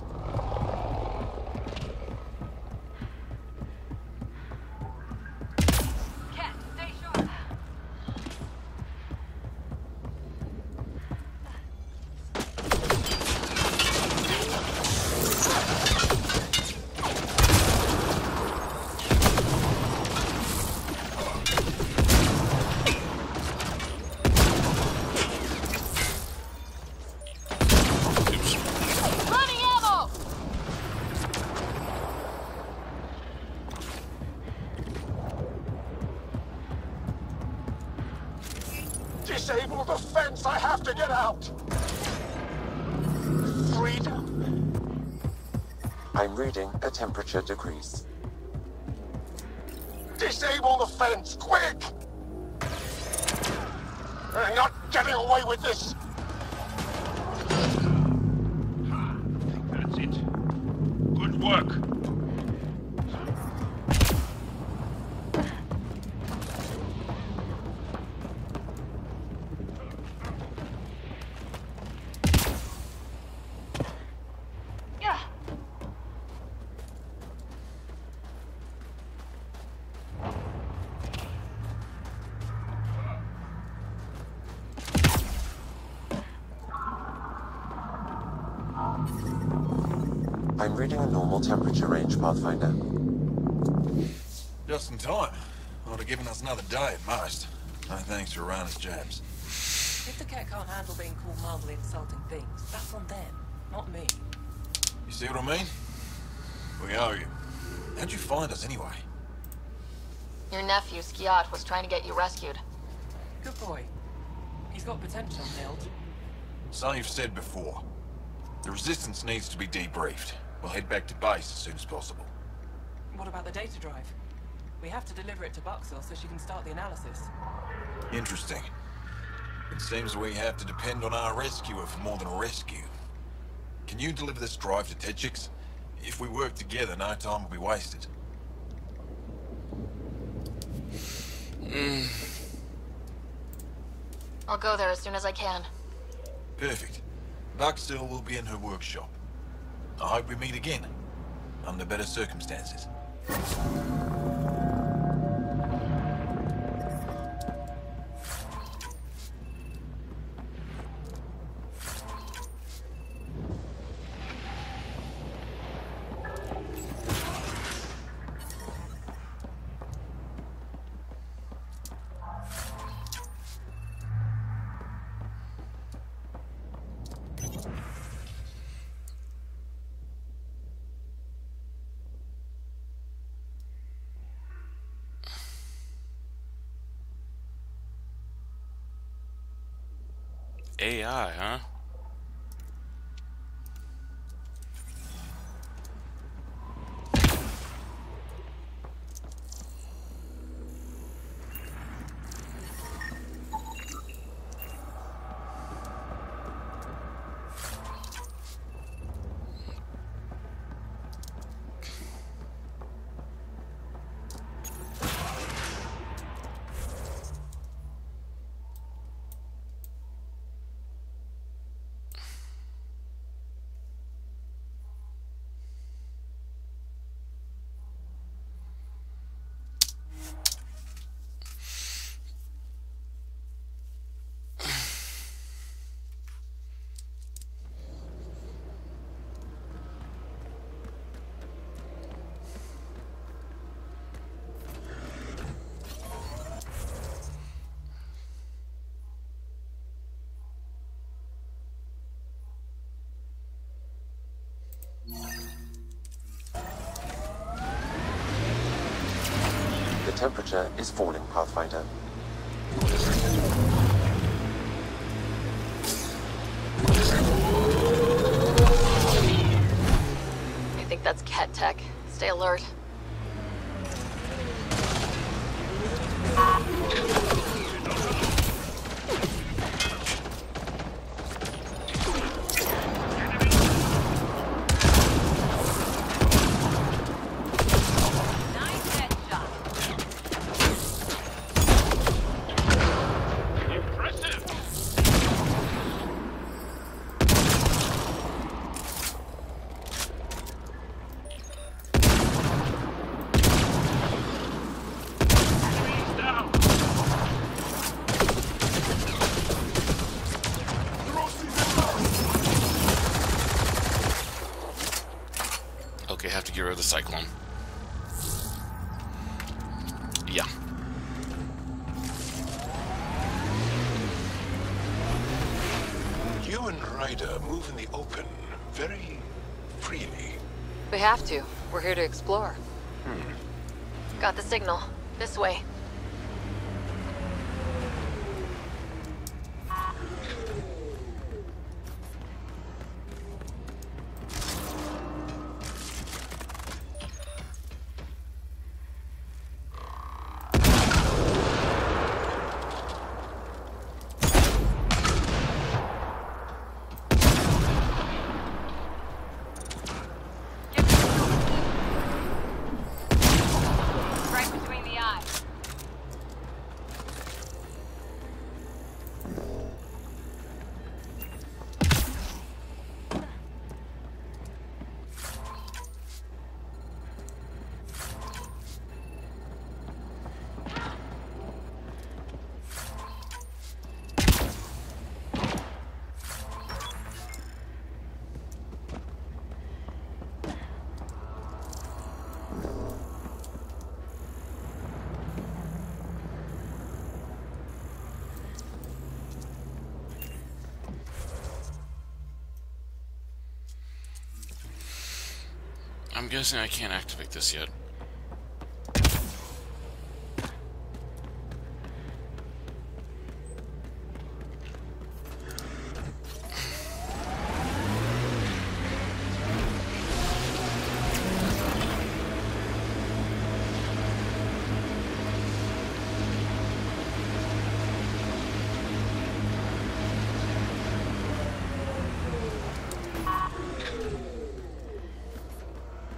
Speaker 3: Disable the fence! I have to get out! Freedom!
Speaker 2: I'm reading a temperature decrease.
Speaker 3: Disable the fence, quick! You're not getting away with this!
Speaker 4: I think that's it. Good work.
Speaker 2: I'm reading a normal temperature range, Pathfinder.
Speaker 11: Just in time. Would have given us another day at most. No thanks for Rana's jabs.
Speaker 17: If the Kett can't handle being called mildly insulting things, that's on them, not me.
Speaker 11: You see what I mean? We owe you. How'd you find us anyway?
Speaker 6: Your nephew, Skiat, was trying to get you rescued.
Speaker 17: Good boy. He's got potential, Hilt.
Speaker 11: Something you've said before. The Resistance needs to be debriefed. We'll head back to base as soon as possible.
Speaker 17: What about the data drive? We have to deliver it to Buxel so she can start the analysis.
Speaker 11: Interesting. It seems we have to depend on our rescuer for more than a rescue. Can you deliver this drive to Tetchix? If we work together, no time will be wasted.
Speaker 6: I'll go there as soon as I can.
Speaker 11: Perfect. Buxel will be in her workshop. I hope we meet again, under better circumstances.
Speaker 1: AI, huh?
Speaker 2: temperature is falling, Pathfinder.
Speaker 6: I think that's Ket tech. Stay alert.
Speaker 1: Okay, have to get rid of the cyclone. Yeah.
Speaker 18: You and Ryder move in the open very freely.
Speaker 6: We have to. We're here to explore. Got the signal. This way.
Speaker 1: I'm guessing I can't activate this yet.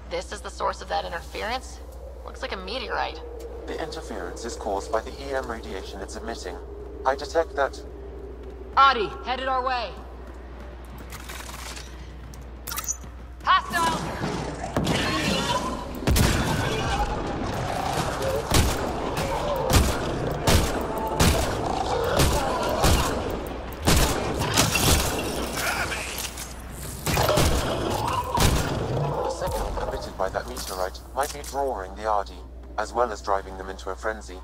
Speaker 6: This is the source of that interference? Looks like a meteorite.
Speaker 2: The interference is caused by the EM radiation it's emitting. I detect that...
Speaker 15: Adi, headed our way. Hostile!
Speaker 2: by that meteorite might be drawing the Ardi, as well as driving them into a frenzy.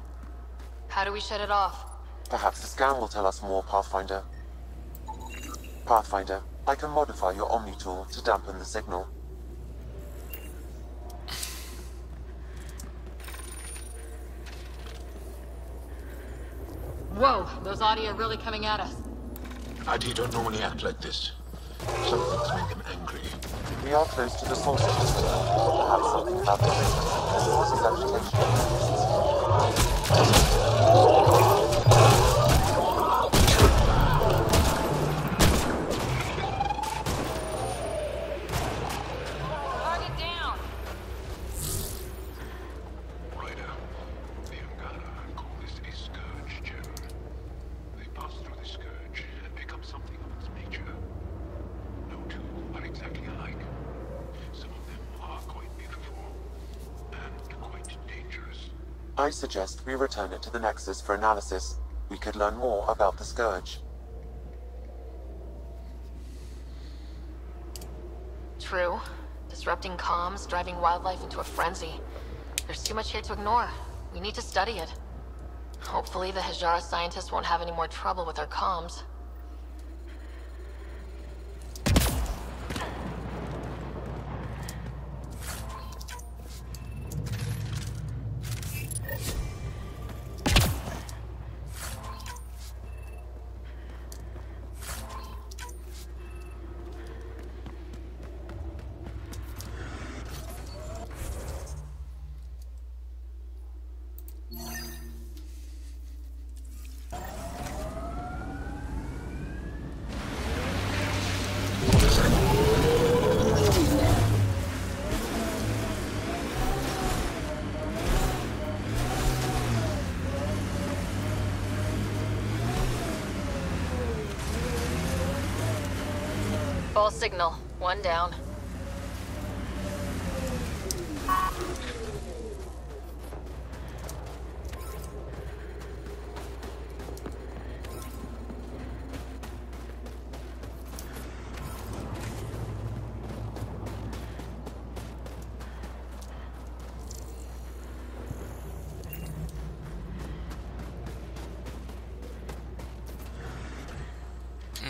Speaker 6: How do we shut it off?
Speaker 2: Perhaps the scan will tell us more, Pathfinder. Pathfinder, I can modify your Omni tool to dampen the signal.
Speaker 15: Whoa, those Adi are really coming at us.
Speaker 18: Adi don't normally act like this. Something's made them angry.
Speaker 2: We are close to the source of this signal. Perhaps something about the frequency causes
Speaker 15: Target down!
Speaker 18: Ryder, the Angara call this a scourge gem. They pass through the scourge and pick up something of its nature. No two are exactly alike. Some of them are quite beautiful and quite dangerous.
Speaker 2: I suggest we return it to the Nexus for analysis. We could learn more about the Scourge.
Speaker 6: True. Disrupting comms, driving wildlife into a frenzy. There's too much here to ignore. We need to study it. Hopefully the Hajara scientists won't have any more trouble with our comms. signal. One down.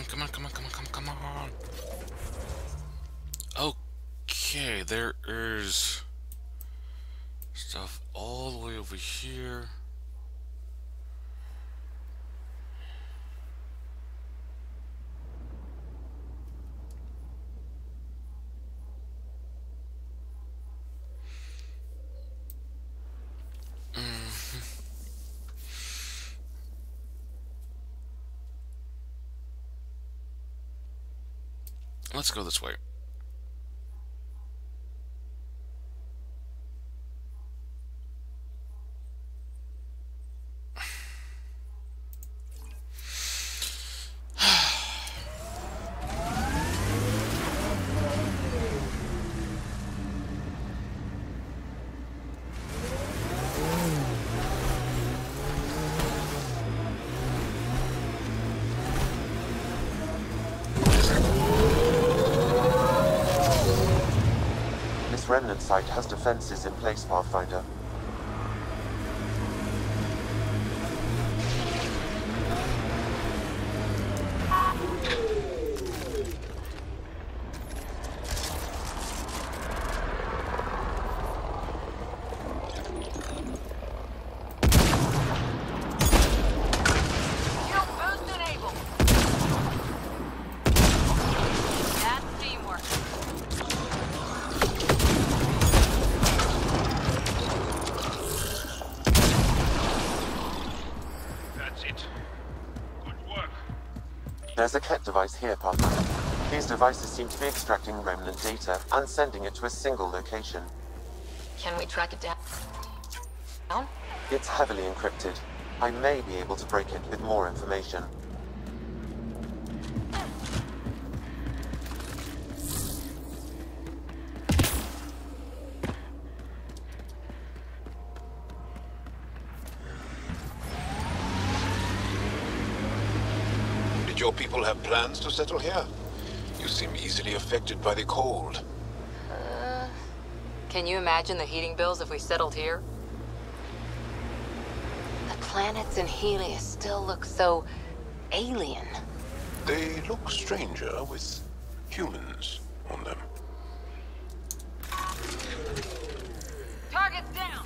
Speaker 1: Come on, come on, come on, come on, come on. Okay, there is stuff all the way over here. Let's go this way.
Speaker 2: This remnant site has defenses in place, Pathfinder. There's a Ket device here, Pathfinder. These devices seem to be extracting remnant data and sending it to a single location.
Speaker 6: Can we track it down?
Speaker 2: It's heavily encrypted. I may be able to break it with more information.
Speaker 11: Did your people have plans to settle here? You seem easily affected by the cold.
Speaker 15: Can you imagine the heating bills if we settled here? The planets in Helios still look so alien.
Speaker 11: They look stranger with humans on them.
Speaker 15: Target's down!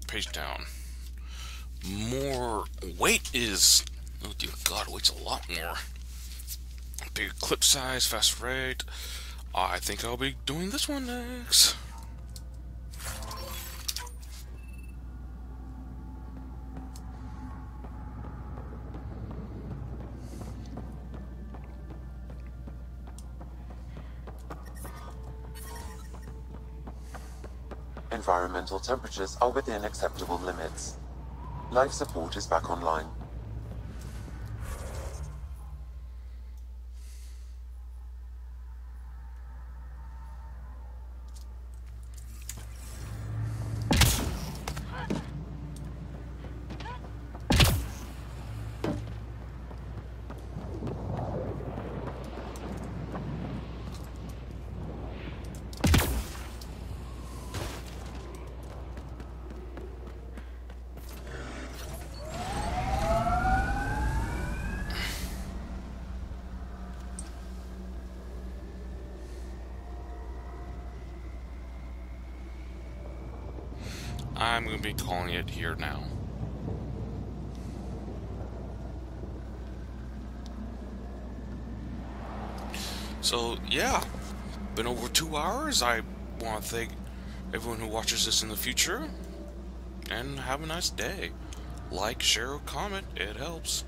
Speaker 1: Page down. More weight is, oh dear God, weight's a lot more. Big clip size, fast rate. I think I'll be doing this one next.
Speaker 2: Environmental temperatures are within acceptable limits. Life support is back online.
Speaker 1: I'm going to be calling it here now. So, yeah, been over 2 hours. I want to thank everyone who watches this in the future, and have a nice day. Like, share, or comment, it helps.